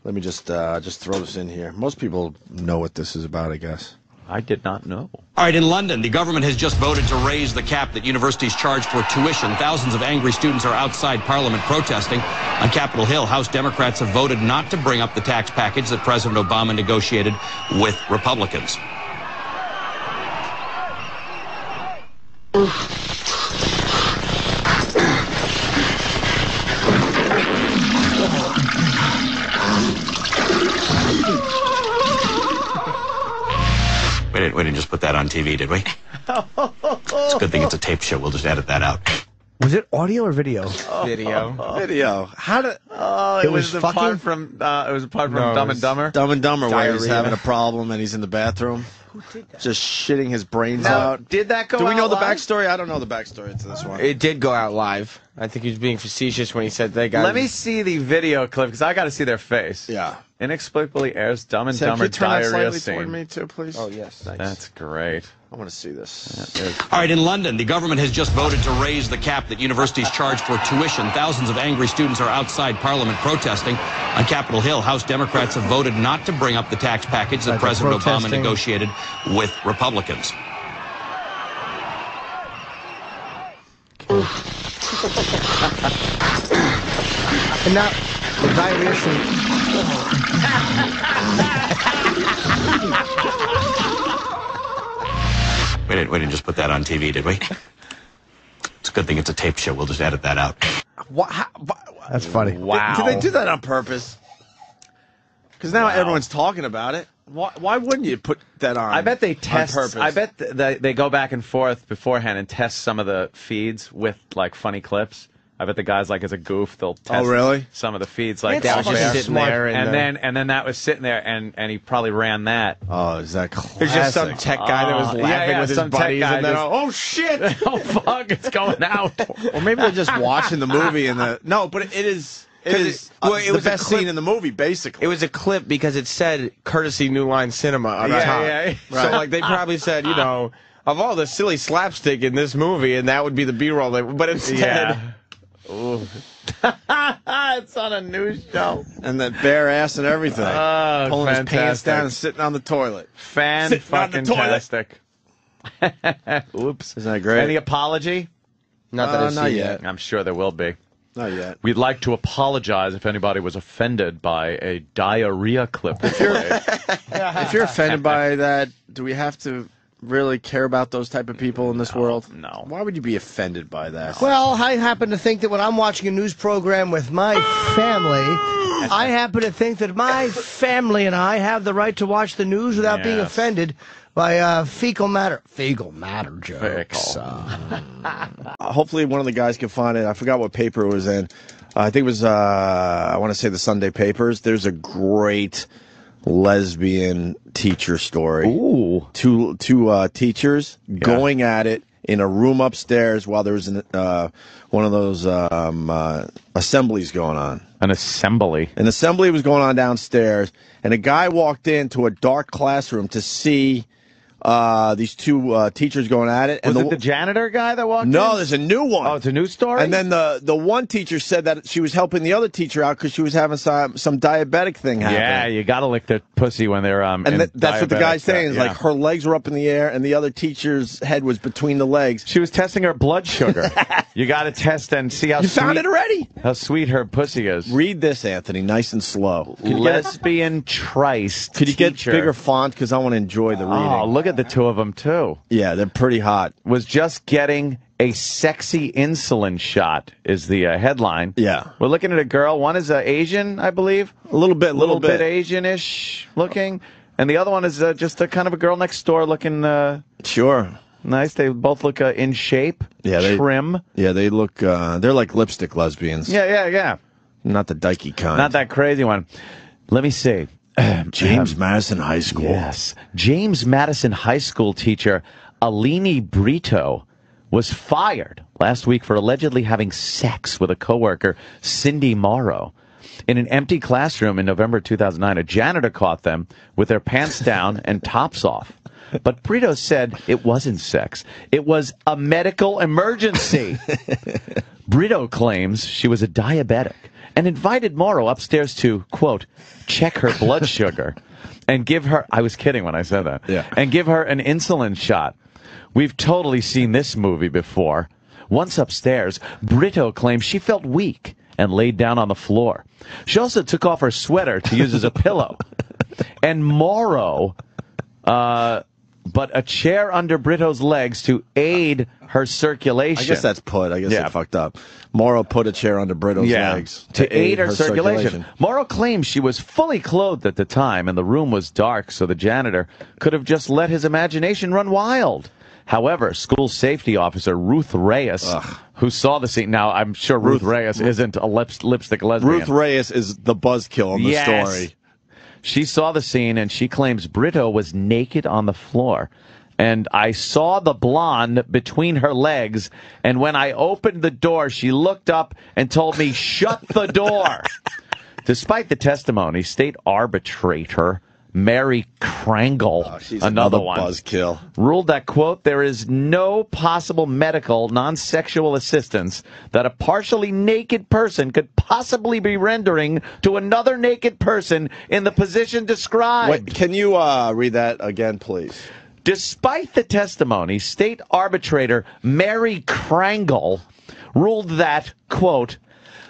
D: Let me just throw this in here. Most people know what this is about, I guess.
B: I did not know.
S: All right, in London, the government has just voted to raise the cap that universities charge for tuition. Thousands of angry students are outside Parliament protesting. On Capitol Hill, House Democrats have voted not to bring up the tax package that President Obama negotiated with Republicans. We didn't just put that on TV, did we? It's a good thing it's a tape show. We'll just edit that out.
A: Was it audio or video?
D: Video. How did?
B: It was the part from Dumb and Dumber.
D: Dumb and Dumber, where he's
B: Diarrhea.
D: having a problem and he's in the bathroom.
A: Who did that?
D: Just shitting his brains
B: Now,
D: out.
B: did that go
D: Do we
B: out
D: know the
B: live?
D: backstory? I don't know the backstory to this one.
E: It did go out live. I think he was being facetious when he said that guy.
B: Let me see the video clip because I got to see their face.
D: Yeah.
B: Inexplicably airs Dumb and
D: Sam,
B: Dumber
D: can you turn that
B: diarrhea
D: slightly toward
B: scene.
D: me too, please?
E: Oh, yes.
D: Thanks.
B: That's great.
D: I want to see this.
S: All right, in London, the government has just voted to raise the cap that universities charge for tuition. Thousands of angry students are outside Parliament protesting. On Capitol Hill, House Democrats have voted not to bring up the tax package that President Obama negotiated with Republicans.
A: And now, the diarrhea scene.
S: We didn't just put that on TV, did we? It's a good thing it's a tape show. We'll just edit that out.
A: That's funny.
B: Wow.
D: Did they do that on purpose? Because now everyone's talking about it. Why wouldn't you put that on?
B: I bet they test.
D: on purpose?
B: I bet they go back and forth beforehand and test some of the feeds with like funny clips. I bet the guys like as a goof they'll test
D: really?
B: some of the feeds like
A: That was
B: down
A: just
B: there.
A: sitting there
B: and then that was sitting there and he probably ran that.
D: Oh, is that classic?
E: There's just some tech guy that was laughing with his
B: some tech
E: buddies,
B: guy
E: and then
B: just-
D: Oh shit!
B: oh fuck, it's going out.
D: Or maybe they're just watching the movie and but it is
E: it
D: the
E: was a
D: best
E: clip-
D: scene in the movie, basically.
E: It was a clip because it said courtesy New Line Cinema on the
B: Yeah,
E: top.
B: yeah,
E: So like they probably said, you know, of all the silly slapstick in this movie, and that would be the B-roll. But instead,
B: Yeah. Ooh. It's on a news show.
D: And that bare ass and everything.
B: Oh,
D: pulling his pants
B: fantastic.
D: down and sitting on the toilet.
B: Fan-fucking-tastic. Oops.
D: Isn't that great?
B: Any apology?
E: not that I've
D: not
E: seen
D: yet.
E: it.
B: I'm sure there will be.
D: Not yet.
B: We'd like to apologize if anybody was offended by a diarrhea clip.
D: If you're offended by that, do we have to really care about those type of people in this world?
B: No.
D: Why would you be offended by that?
A: Well, I happen to think that when I'm watching a news program with my family, I happen to think that my family and I have the right to watch the news without being
B: Yes.
A: offended by fecal matter jokes.
D: Hopefully one of the guys can find it. I forgot what paper it was in. I think it was, I want to say the Sunday Papers. There's a great lesbian teacher story.
B: Ooh.
D: Two teachers going at it in a room upstairs while there was one of those assemblies going on.
B: An assembly?
D: An assembly was going on downstairs, and a guy walked into a dark classroom to see these two teachers going at it.
B: Was it the janitor guy that walked in?
D: No, there's a new one.
B: Oh, it's a new story?
D: And then the one teacher said that she was helping the other teacher out because she was having some diabetic thing happen.
B: Yeah, you got to lick their pussy when they're
D: and that's what the guy's saying. Is
B: yeah.
D: like her legs were up in the air and the other teacher's head was between the legs.
B: She was testing her blood sugar. You got to test and see how
D: you found it already.
B: How sweet her pussy is.
D: Read this, Anthony, nice and slow.
B: Lesbian Trice.
D: Could you get bigger font because I want to enjoy the reading?
B: Oh, look at the two of them too.
D: Yeah, they're pretty hot.
B: Was just getting a sexy insulin shot is the headline.
D: Yeah.
B: We're looking at a girl. One is Asian, I believe.
D: A little bit
B: Asian-ish looking. And the other one is just a kind of a girl next door looking...
D: Sure.
B: Nice. They both look in shape.
D: Yeah.
B: Trim.
D: They look... they're like lipstick lesbians.
B: Yeah.
D: Not the dykey kind.
B: Not that crazy one. Let me see.
D: James Madison High School.
B: Yes. James Madison High School teacher Alini Brito was fired last week for allegedly having sex with a coworker, Cindy Morrow. In an empty classroom in November 2009, a janitor caught them with their pants down and tops off. But Brito said it wasn't sex. It was a medical emergency. Brito claims she was a diabetic and invited Morrow upstairs to, quote, check her blood sugar and give her, I was kidding when I said that, and give her an insulin shot. We've totally seen this movie before. Once upstairs, Brito claims she felt weak and laid down on the floor. She also took off her sweater to use as a pillow. And Morrow, but a chair under Brito's legs to aid her circulation.
D: I guess that's put. I guess they fucked up. Morrow put a chair under Brito's legs
B: to aid her circulation. Morrow claims she was fully clothed at the time and the room was dark, so the janitor could have just let his imagination run wild. However, school safety officer Ruth Reyes, who saw the scene, now I'm sure Ruth Reyes isn't a lipstick lesbian.
D: Ruth Reyes is the buzzkill in the story.
B: She saw the scene and she claims Brito was naked on the floor. And I saw the blonde between her legs, and when I opened the door, she looked up and told me, shut the door. Despite the testimony, state arbitrator Mary Krangle, another one,
D: buzzkill,
B: ruled that, quote, there is no possible medical non-sexual assistance that a partially naked person could possibly be rendering to another naked person in the position described.
D: Wait, can you read that again, please?
B: Despite the testimony, state arbitrator Mary Krangle ruled that, quote,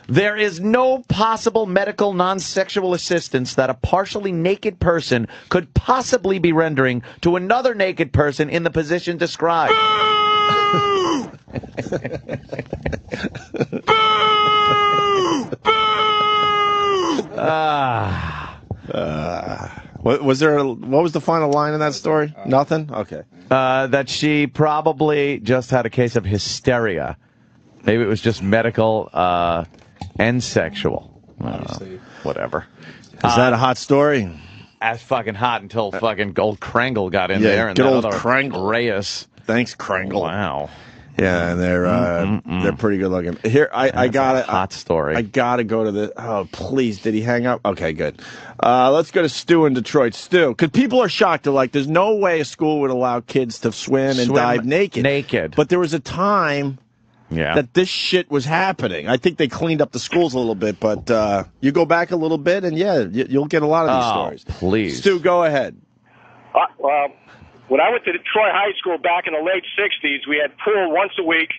B: there is no possible medical non-sexual assistance that a partially naked person could possibly be rendering to another naked person in the position described.
D: What was the final line in that story? Nothing? Okay.
B: That she probably just had a case of hysteria. Maybe it was just medical and sexual. Whatever.
D: Is that a hot story?
B: As fucking hot until fucking old Krangle got in
D: Yeah,
B: there. And
D: good
B: that
D: old
B: other
D: Krangle.
B: Reyes.
D: Thanks, Krangle.
B: Wow.
D: Yeah, and they're pretty good looking. Here, I got it.
B: Hot story.
D: I gotta go to the. Oh, please, did he hang up? Okay, good. Let's go to Stu in Detroit. Stu, because people are shocked. They're like, "There's no way a school would allow kids to swim and dive naked." But there was a time.
B: Yeah.
D: That this shit was happening. I think they cleaned up the schools a little bit, but you go back a little bit, and you'll get a lot of these stories.
B: Please,
D: Stu, go ahead.
F: Well, when I went to Detroit High School back in the late 60s, we had pool once a week,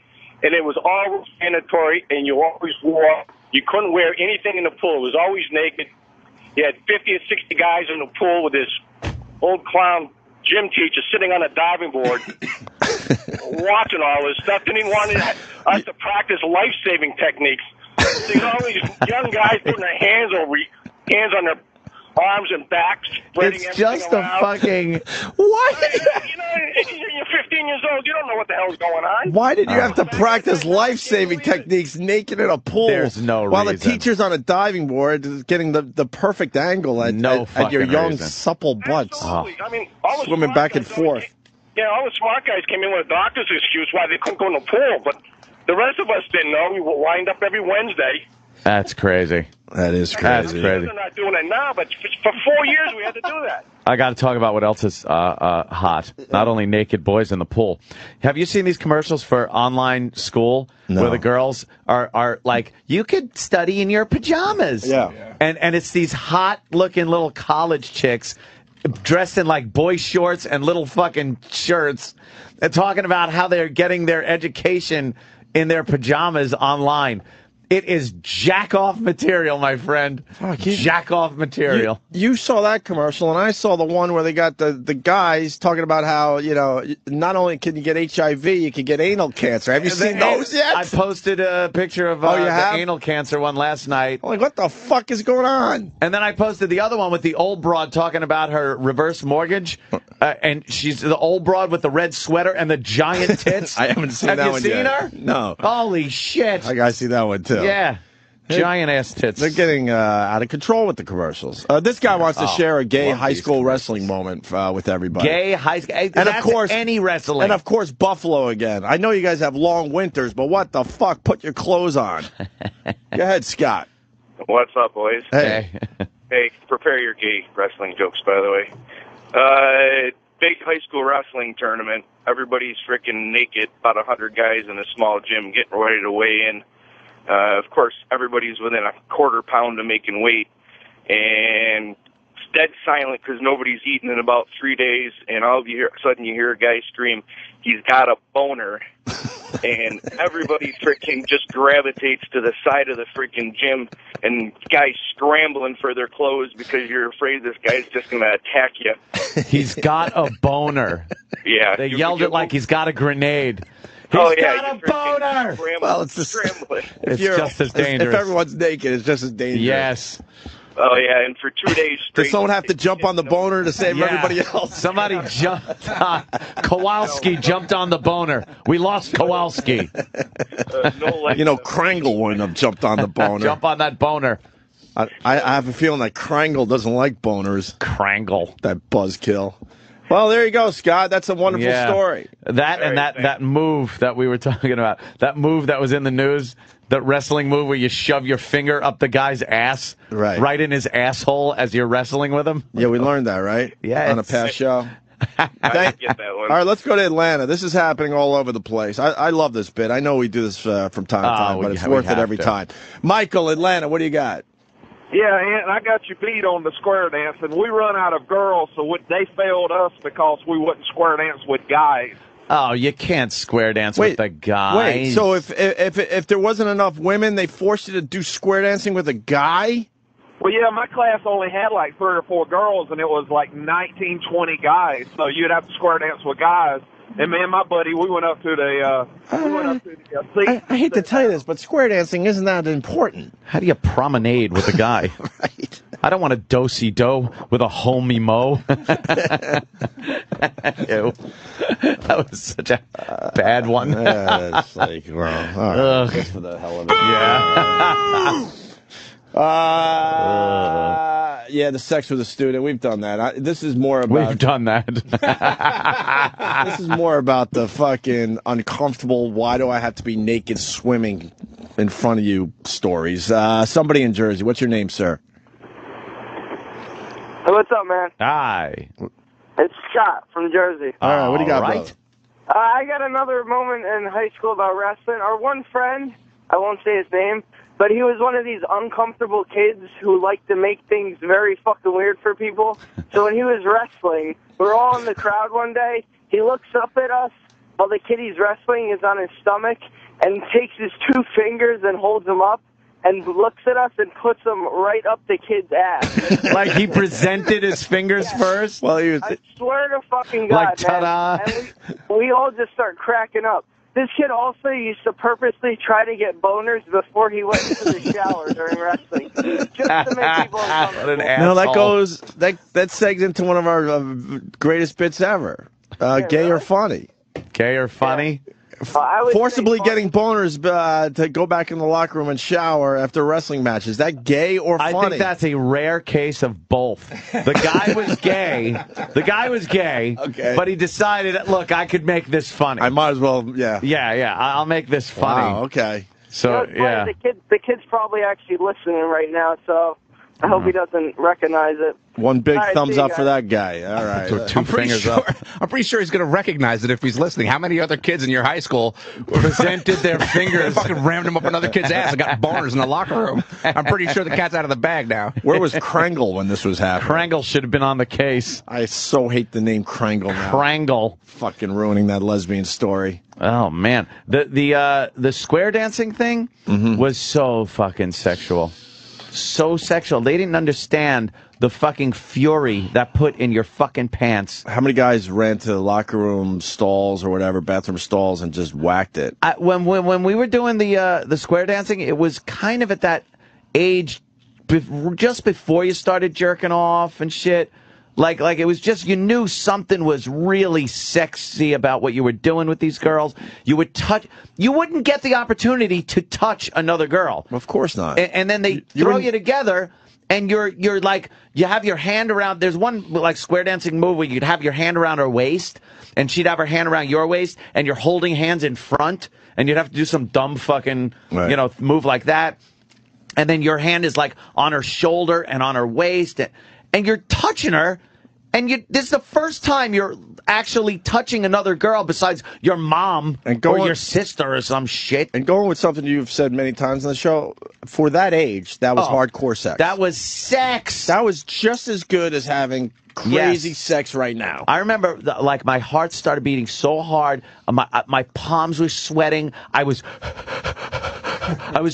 F: and it was always mandatory, and you couldn't wear anything in the pool. It was always naked. You had 50 or 60 guys in the pool with this old clown gym teacher sitting on a diving board watching all this stuff. Didn't even want us to practice life-saving techniques. So, all these young guys putting their hands on their arms and backs, spreading
B: it's just a
F: around.
B: Fucking...
F: What? You're 15 years old. You don't know what the hell's going on.
D: Why did you have to practice life-saving techniques naked in a pool?
B: There's no
D: while
B: reason.
D: the teacher's on a diving board is getting the perfect angle at your young, supple butts.
F: Absolutely. I mean,
D: swimming back and forth.
F: Yeah, all the smart guys came in with a doctor's excuse why they couldn't go in the pool, but the rest of us didn't know. We would wind up every Wednesday.
B: That's crazy.
D: That is crazy.
F: They're not doing it now, but for 4 years we had to do that.
B: I got to talk about what else is hot. Not only naked boys in the pool. Have you seen these commercials for online school where the girls are like, you could study in your pajamas?
D: Yeah.
B: And it's these hot-looking little college chicks dressed in like boy shorts and little fucking shirts and talking about how they're getting their education in their pajamas online. It is jack-off material, my friend. Jack-off material.
D: You saw that commercial, and I saw the one where they got the guys talking about how, you know, not only can you get HIV, you can get anal cancer. Have you seen those yet?
B: I posted a picture of the anal cancer one last night.
D: I'm like, what the fuck is going on?
B: And then I posted the other one with the old broad talking about her reverse mortgage. And she's the old broad with the red sweater and the giant tits.
D: I haven't seen that one yet.
B: Have you seen her?
D: No.
B: Holy shit.
D: I got to see that one, too.
B: Yeah. Giant ass tits.
D: They're getting out of control with the commercials. This guy wants to share a gay high school wrestling moment with everybody.
B: Gay high school,
D: and of course
B: any wrestling,
D: and of course Buffalo again. I know you guys have long winters, but what the fuck? Put your clothes on. Go ahead, Scott.
L: What's up, boys?
D: Hey.
L: Hey, prepare your gay wrestling jokes, by the way. Big high school wrestling tournament. Everybody's freaking naked. About 100 guys in a small gym getting ready to weigh in. Of course, everybody's within a quarter pound of making weight, and it's dead silent because nobody's eaten in about 3 days, and all of you sudden you hear a guy scream, he's got a boner, and everybody freaking just gravitates to the side of the freaking gym, and guys scrambling for their clothes because you're afraid this guy's just going to attack you.
B: He's got a boner.
L: Yeah.
B: They yelled it like he's got a grenade.
L: He's
B: got a boner!
D: Well, it's
L: scrambling.
B: It's just as dangerous.
D: If everyone's naked, it's just as dangerous.
B: Yes.
L: Oh, yeah, and for 2 days straight.
D: Does someone have to jump on the boner to save everybody else?
B: Somebody jumped on. Kowalski jumped on the boner. We lost Kowalski.
D: You know, Krangle wouldn't have jumped on the boner.
B: Jump on that boner.
D: I have a feeling that Krangle doesn't like boners.
B: Krangle.
D: That buzzkill. Well, there you go, Scott. That's a wonderful story.
B: That and that move that we were talking about, that move that was in the news, that wrestling move where you shove your finger up the guy's ass, right in his asshole as you're wrestling with him.
D: Yeah, we learned that, right?
B: Yeah.
D: On a past show.
L: I didn't get that one.
D: All right, let's go to Atlanta. This is happening all over the place. I love this bit. I know we do this from time to time, but it's worth it every time. Michael, Atlanta, what do you got?
C: Yeah, and I got you beat on the square dancing. We run out of girls, so they failed us because we wouldn't square dance with guys.
B: Oh, you can't square dance with the guys.
D: Wait, so if there wasn't enough women, they forced you to do square dancing with a guy?
C: Well, yeah, my class only had like 3 or 4 girls, and it was like 19, 20 guys. So you'd have to square dance with guys. And me and my buddy, we went up to the seat.
D: I hate to tell you this, but square dancing isn't that important.
B: How do you promenade with a guy?
D: Right.
B: I don't want to do-si-do with a homie mo. Ew. That was such a bad one.
D: It's like, well, all right, just for the hell of it. Yeah, the sex with a student. We've done that. This is more about.
B: We've done that.
D: This is more about the fucking uncomfortable. Why do I have to be naked swimming in front of you stories? Somebody in Jersey. What's your name, sir?
T: Hey, what's up, man?
B: Hi.
T: It's Scott from Jersey.
D: All right, what do you got, brother?
T: I got another moment in high school about wrestling. Our one friend, I won't say his name, but he was one of these uncomfortable kids who liked to make things very fucking weird for people. So when he was wrestling, we were all in the crowd one day. He looks up at us while the kid he's wrestling is on his stomach and takes his 2 fingers and holds them up and looks at us and puts them right up the kid's ass.
B: Like he presented his fingers first?
D: Well, he was.
T: I swear to fucking God,
B: like, ta-da.
T: man. And we all just start cracking up. This kid also used to purposely try to get boners before he went into the shower during wrestling, just to make people uncomfortable.
D: No, that goes that segs into one of our greatest bits ever. Gay or funny?
B: Gay or funny?
D: forcibly getting boners to go back in the locker room and shower after a wrestling match. Is that gay or funny?
B: I think that's a rare case of both. The guy was gay. The guy was gay.
D: Okay.
B: But he decided, look, I could make this funny.
D: I might as well, yeah.
B: Yeah. I'll make this funny.
D: Wow, okay.
B: So, yeah.
T: The kid's probably actually listening right now, so I hope he doesn't recognize it.
D: One big
T: All right,
D: thumbs
T: see you
D: up for
T: guys.
D: that guy. All right.
H: I'm pretty sure he's going to recognize it if he's listening. How many other kids in your high school
B: presented their fingers?
H: Fucking rammed him up another kid's ass and got boners in the locker room. I'm pretty sure the cat's out of the bag now.
D: Where was Krangle when this was happening?
B: Krangle should have been on the case.
D: I so hate the name Krangle now.
B: Krangle.
D: Fucking ruining that lesbian story.
B: Oh, man. The square dancing thing was so fucking sexual. So sexual. They didn't understand the fucking fury that put in your fucking pants.
D: How many guys ran to the locker room stalls or whatever, bathroom stalls, and just whacked it?
B: When we were doing the square dancing, it was kind of at that age, just before you started jerking off and shit. Like it was just, you knew something was really sexy about what you were doing with these girls. You wouldn't get the opportunity to touch another girl.
D: Of course not.
B: And then they throw you together, and you're like, you have your hand around, there's one like square dancing move where you'd have your hand around her waist, and she'd have her hand around your waist, and you're holding hands in front, and you'd have to do some dumb fucking, move like that. And then your hand is like on her shoulder and on her waist, and you're touching her, and this is the first time you're actually touching another girl besides your mom or your sister or some shit.
D: And going with something you've said many times on the show, for that age, that was hardcore sex.
B: That was sex.
D: That was just as good as having crazy sex right now.
B: I remember, like, my heart started beating so hard, my palms were sweating, I was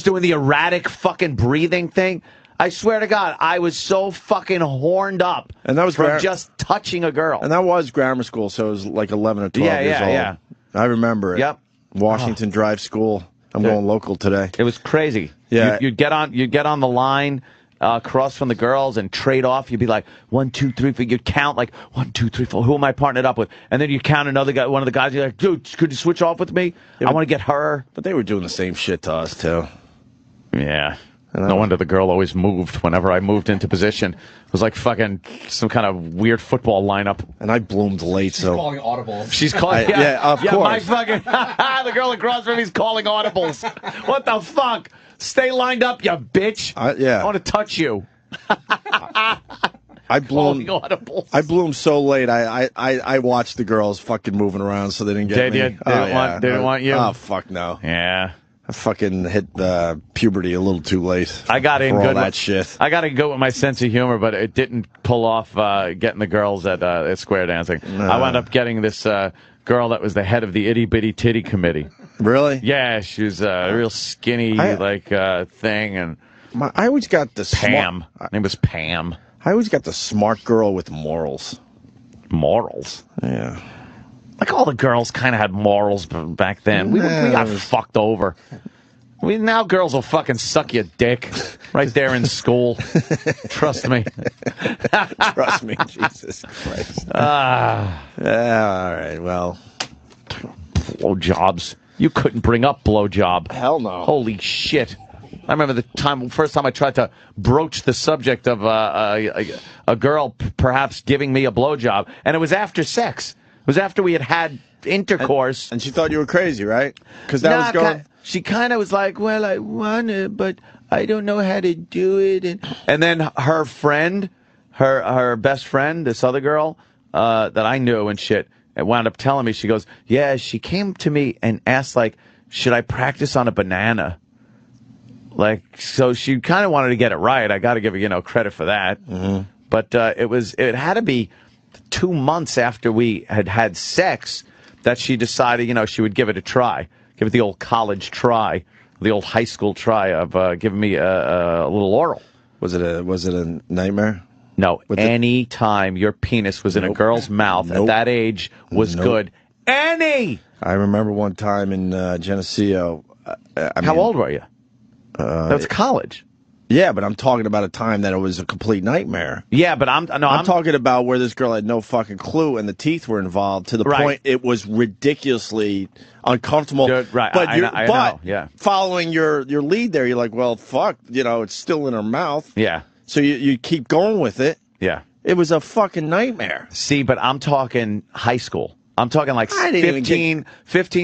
B: doing the erratic fucking breathing thing. I swear to God, I was so fucking horned up
D: and that was
B: from just touching a girl.
D: And that was grammar school, so it was like 11 or 12 years old. Yeah. I remember it.
B: Yep.
D: Washington Drive School. I'm going local today.
B: It was crazy.
D: Yeah.
B: You'd get on the line across from the girls and trade off. You'd be like 1, 2, 3, 4. You'd count like 1, 2, 3, 4. Who am I partnered up with? And then you count another guy. One of the guys. You're like, dude, could you switch off with me? I want to get her.
D: But they were doing the same shit to us too.
B: Yeah. No wonder the girl always moved whenever I moved into position. It was like fucking some kind of weird football lineup.
D: And I bloomed late,
H: She's calling audibles.
B: She's calling,
D: of course.
B: My fucking, the girl across from me's calling audibles. What the fuck? Stay lined up, you bitch. I want to touch you.
D: I bloomed so late. I watched the girls fucking moving around, so they didn't get me.
B: They didn't want you?
D: Oh, fuck no.
B: Yeah.
D: I fucking hit puberty a little too late.
B: I got in
D: for
B: good
D: all that shit.
B: I got to go with my sense of humor, but it didn't pull off getting the girls at square dancing.
D: No.
B: I wound up getting this girl that was the head of the itty bitty titty committee.
D: Really?
B: Yeah, she was a real skinny thing, and
D: I always got the
B: Pam. Her name was Pam.
D: I always got the smart girl with morals.
B: Morals?
D: Yeah.
B: Like all the girls kind of had morals back then. We got fucked over. Now girls will fucking suck your dick right there in school. Trust me.
D: Trust me, Jesus Christ. All right, well.
B: Blowjobs. You couldn't bring up blowjob.
D: Hell no.
B: Holy shit. I remember the first time I tried to broach the subject of a girl perhaps giving me a blowjob, and it was after sex. It was after we had intercourse.
D: And she thought you were crazy, right? Because that was going...
B: She kind of was like, well, I want to, but I don't know how to do it. And then her friend, her best friend, this other girl that I knew and shit, wound up telling me, she goes, yeah, she came to me and asked, like, should I practice on a banana? Like, so she kind of wanted to get it right. I got to give her, credit for that.
D: Mm-hmm.
B: But it had to be 2 months after we had sex that she decided, she would give it a try. Give it the old college try, the old high school try of giving me a little oral.
D: Was it a nightmare?
B: No. Any time your penis was in a girl's mouth at that age was good. Any!
D: I remember one time in Geneseo.
B: How old were you? That was college.
D: Yeah, but I'm talking about a time that it was a complete nightmare.
B: Yeah, but I'm
D: talking about where this girl had no fucking clue and the teeth were involved to the point it was ridiculously uncomfortable.
B: Right,
D: But
B: I know, yeah.
D: Following your lead there, you're like, well, fuck, it's still in her mouth.
B: Yeah.
D: So you keep going with it.
B: Yeah.
D: It was a fucking nightmare.
B: See, but I'm talking high school. I'm talking like 15,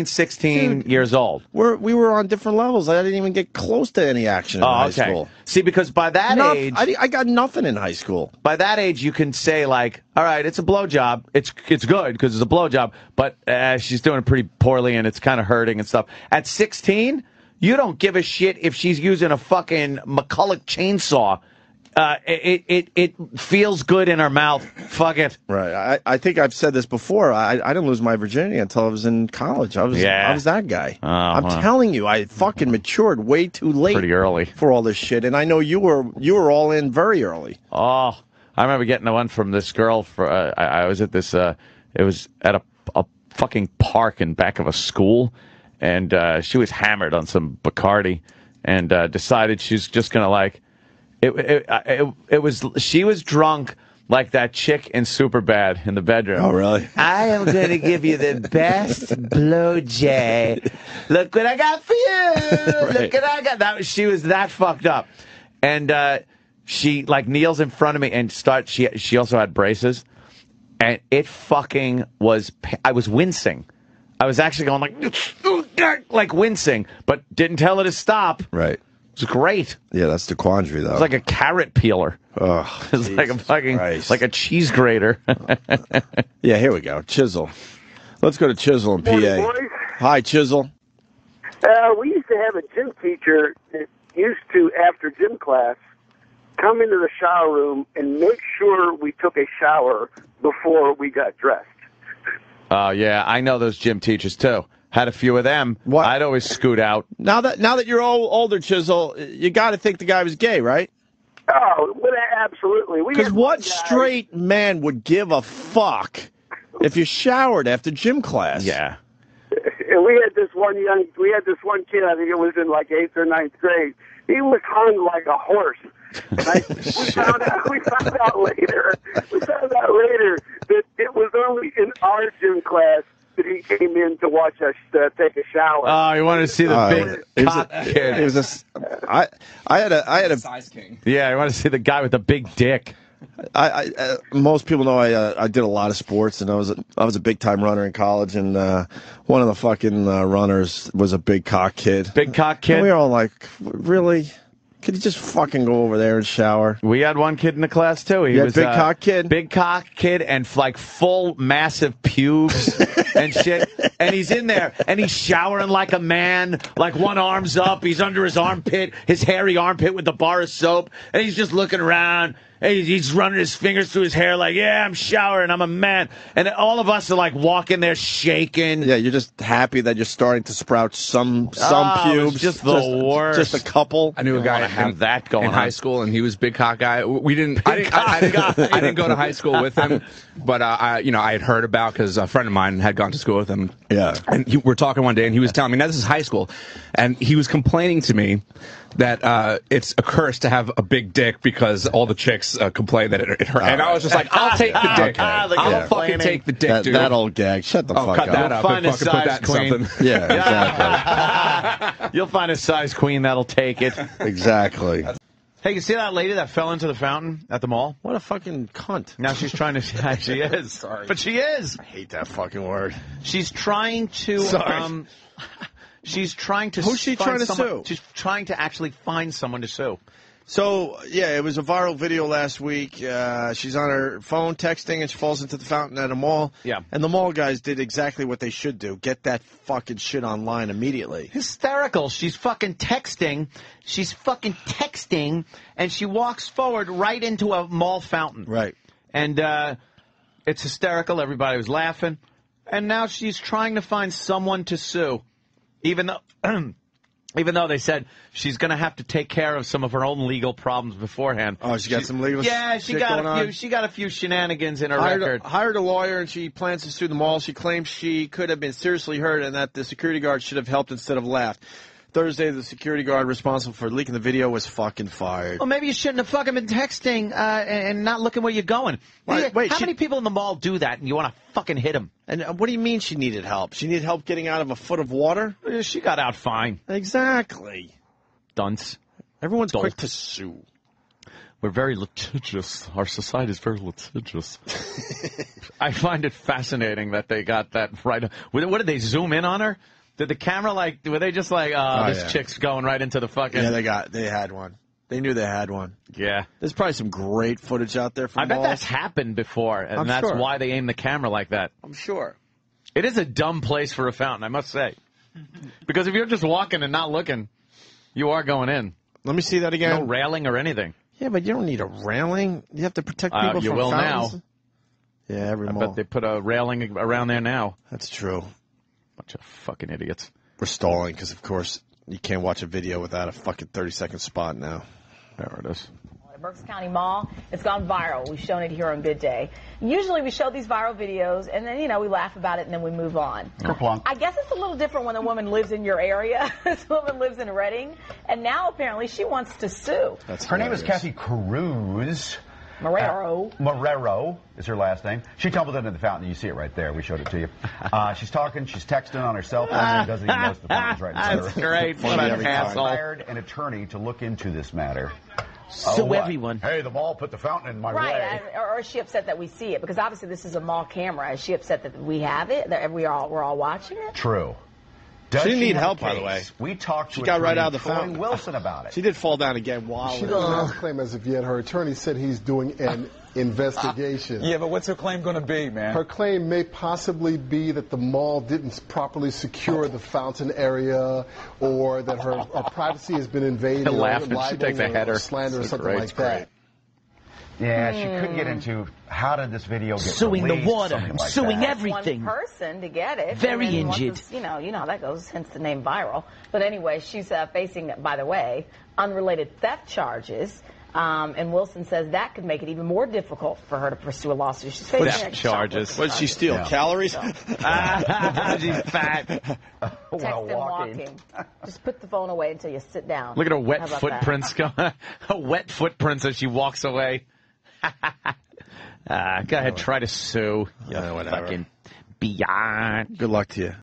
B: 16 years old.
D: We were on different levels. I didn't even get close to any action in high school.
B: See, because by that age...
D: I got nothing in high school.
B: By that age, you can say, like, all right, it's a blowjob. It's good because it's a blowjob, but she's doing it pretty poorly and it's kind of hurting and stuff. At 16, you don't give a shit if she's using a fucking McCulloch chainsaw. It feels good in her mouth. Fuck it.
D: Right. I think I've said this before. I didn't lose my virginity until I was in college. I was that guy. I'm telling you, I fucking matured way too late.
B: Pretty early.
D: For all this shit. And I know you were all in very early.
B: Oh, I remember getting the one from this girl. I was at this. It was at a fucking park in back of a school, and she was hammered on some Bacardi, and decided she's just gonna like. She was drunk like that chick in Superbad in the bedroom.
D: Oh, really?
B: I am going to give you the best blowjob. Look what I got for you. Look what I got. She was that fucked up. And she like kneels in front of me and she also had braces. And it fucking was, I was wincing. I was actually going like wincing, but didn't tell her to stop.
D: Right.
B: It was great.
D: Yeah, that's the quandary, though.
B: It was like a carrot peeler.
D: Oh,
B: it was like a fucking, like a cheese grater.
D: Yeah, here we go. Chisel. Let's go to Chisel in PA.
N: Morning, boys.
D: Hi, Chisel.
N: We used to have a gym teacher that used to, after gym class, come into the shower room and make sure we took a shower before we got dressed.
B: Oh, yeah, I know those gym teachers, too. Had a few of them. I'd always scoot out.
D: Now that you're older, Chisel, you got to think the guy was gay, right?
N: Oh, well, absolutely.
D: Because what straight man would give a fuck if you showered after gym class?
B: Yeah.
N: And we had this one kid, I think it was in like 8th or 9th grade. He was hung like a horse. And we found out later that it was only in our gym class that he came in to watch us take a shower.
B: Oh, you wanted to see the big cock kid.
D: It was I had a
H: size king.
B: Yeah, I want to see the guy with the big dick.
D: Most people know I did a lot of sports, and I was a big time runner in college, and one of the fucking runners was a big cock kid.
B: Big cock kid.
D: And we were all like, really? Could you just fucking go over there and shower?
B: We had one kid in the class too. He was
D: big cock kid.
B: Big cock kid, and like full massive pubes and shit. And he's in there and he's showering like a man, like one arm's up. He's under his armpit, his hairy armpit with the bar of soap, and he's just looking around. He's running his fingers through his hair like, yeah, I'm showering, I'm a man. And all of us are like walking there shaking.
D: Yeah, you're just happy that you're starting to sprout some pubes.
B: It's just the worst.
D: Just a couple.
H: I knew a guy
B: have that going
H: in high school, and he was big cock guy. I didn't go to high school with him, but I had heard about because a friend of mine had gone to school with him.
D: Yeah,
H: and we're talking one day, and he was telling me, now this is high school, and he was complaining to me that it's a curse to have a big dick because all the chicks complain that it hurt. And I was just like, I'll take the dick. I'll fucking take the dick, dude.
D: That old gag. Shut the fuck up.
H: Cut that up and fucking put that in something.
D: Yeah, exactly.
B: You'll find a size queen that'll take it.
D: Exactly.
B: Hey, you see that lady that fell into the fountain at the mall?
D: What a fucking cunt.
B: Now she's trying to... She is.
D: Sorry.
B: But she is.
D: I hate that fucking word.
B: She's trying to...
D: Sorry.
B: She's trying to...
D: Who's she trying to sue?
B: She's trying to actually find someone to sue.
D: So, yeah, it was a viral video last week. She's on her phone texting, and she falls into the fountain at a mall.
B: Yeah.
D: And the mall guys did exactly what they should do. Get that fucking shit online immediately.
B: Hysterical. She's fucking texting. And she walks forward right into a mall fountain.
D: Right.
B: And it's hysterical. Everybody was laughing. And now she's trying to find someone to sue. Even though they said she's going to have to take care of some of her own legal problems beforehand.
D: Oh, she got some legal
B: Yeah,
D: shit going on?
B: She got a few shenanigans in her record.
D: Hired a lawyer, and she plans to sue the mall. She claims she could have been seriously hurt and that the security guard should have helped instead of laughed. Thursday, the security guard responsible for leaking the video was fucking fired.
B: Well, maybe you shouldn't have fucking been texting and not looking where you're going.
D: Wait,
B: how many people in the mall do that and you want to fucking hit them?
D: And what do you mean she needed help? She needed help getting out of a foot of water?
B: She got out fine.
D: Exactly.
B: Dunce.
D: Everyone's quick to sue.
B: We're very litigious. Our society is very litigious. I find it fascinating that they got that right. What did they zoom in on her? Did the camera were they just like, this chick's going right into the fucking...
D: Yeah, they had one. They knew they had one.
B: Yeah.
D: There's probably some great footage out there from
B: I bet
D: malls.
B: that's happened before, and
D: I'm
B: that's
D: sure.
B: why they aim the camera like that.
D: I'm sure.
B: It is a dumb place for a fountain, I must say. Because if you're just walking and not looking, you are going in.
D: Let me see that again.
B: No railing or anything.
D: Yeah, but you don't need a railing. You have to protect people
B: you
D: from
B: will
D: fountains.
B: Now.
D: Yeah, every
B: I
D: mall.
B: bet they put a railing around there now.
D: That's true.
B: Bunch of fucking idiots.
D: We're stalling because, of course, you can't watch a video without a fucking 30-second spot now.
B: There it is.
K: At Berks County Mall, it's gone viral. We've shown it here on Good Day. Usually we show these viral videos, and then, we laugh about it, and then we move on. I guess it's a little different when a woman lives in your area. This woman lives in Reading, and now apparently she wants to sue.
U: Her name is Kathy Cruz.
K: Marrero
U: is her last name. She tumbled into the fountain. You see it right there. We showed it to you. She's texting on her cell phone and doesn't even notice the fountain's right in front of her.
B: That's great. What an asshole.
U: Hired an attorney to look into this matter.
B: Sue everyone.
U: Hey, the mall put the fountain in my way.
K: Right, or is she upset that we see it? Because obviously this is a mall camera. Is she upset that we have it, that we're all watching it?
U: True.
D: She didn't need help, by the way.
U: We talked to
D: She got right out of the
U: Troy
D: fountain.
U: Wilson about it.
D: She did fall down again while...
V: She doesn't have to claim as of yet. Her attorney said he's doing an investigation.
W: Yeah, but what's her claim going to be, man?
V: Her claim may possibly be that the mall didn't properly secure the fountain area, or that her privacy has been invaded, or
B: She takes a header.
V: Or slander, or something like that.
U: Yeah, she couldn't get into how did this video get
B: Suing
U: released,
B: the water,
U: something like
B: suing
U: that.
B: everything.
K: One person to get it.
B: Very
K: and then once
B: injured.
K: it's, you know how that goes, hence the name viral. But anyway, she's facing, by the way, unrelated theft charges. And Wilson says that could make it even more difficult for her to pursue a lawsuit. She's facing
B: Theft charges.
D: What did she steal? Calories?
B: She's fat.
K: Texting walking. Just put the phone away until you sit down.
B: Look at her
K: How
B: wet
K: about
B: footprints. Her wet footprints as she walks away. Go ahead, try to sue. You
D: whatever.
B: fucking beyond.
D: Good luck to you.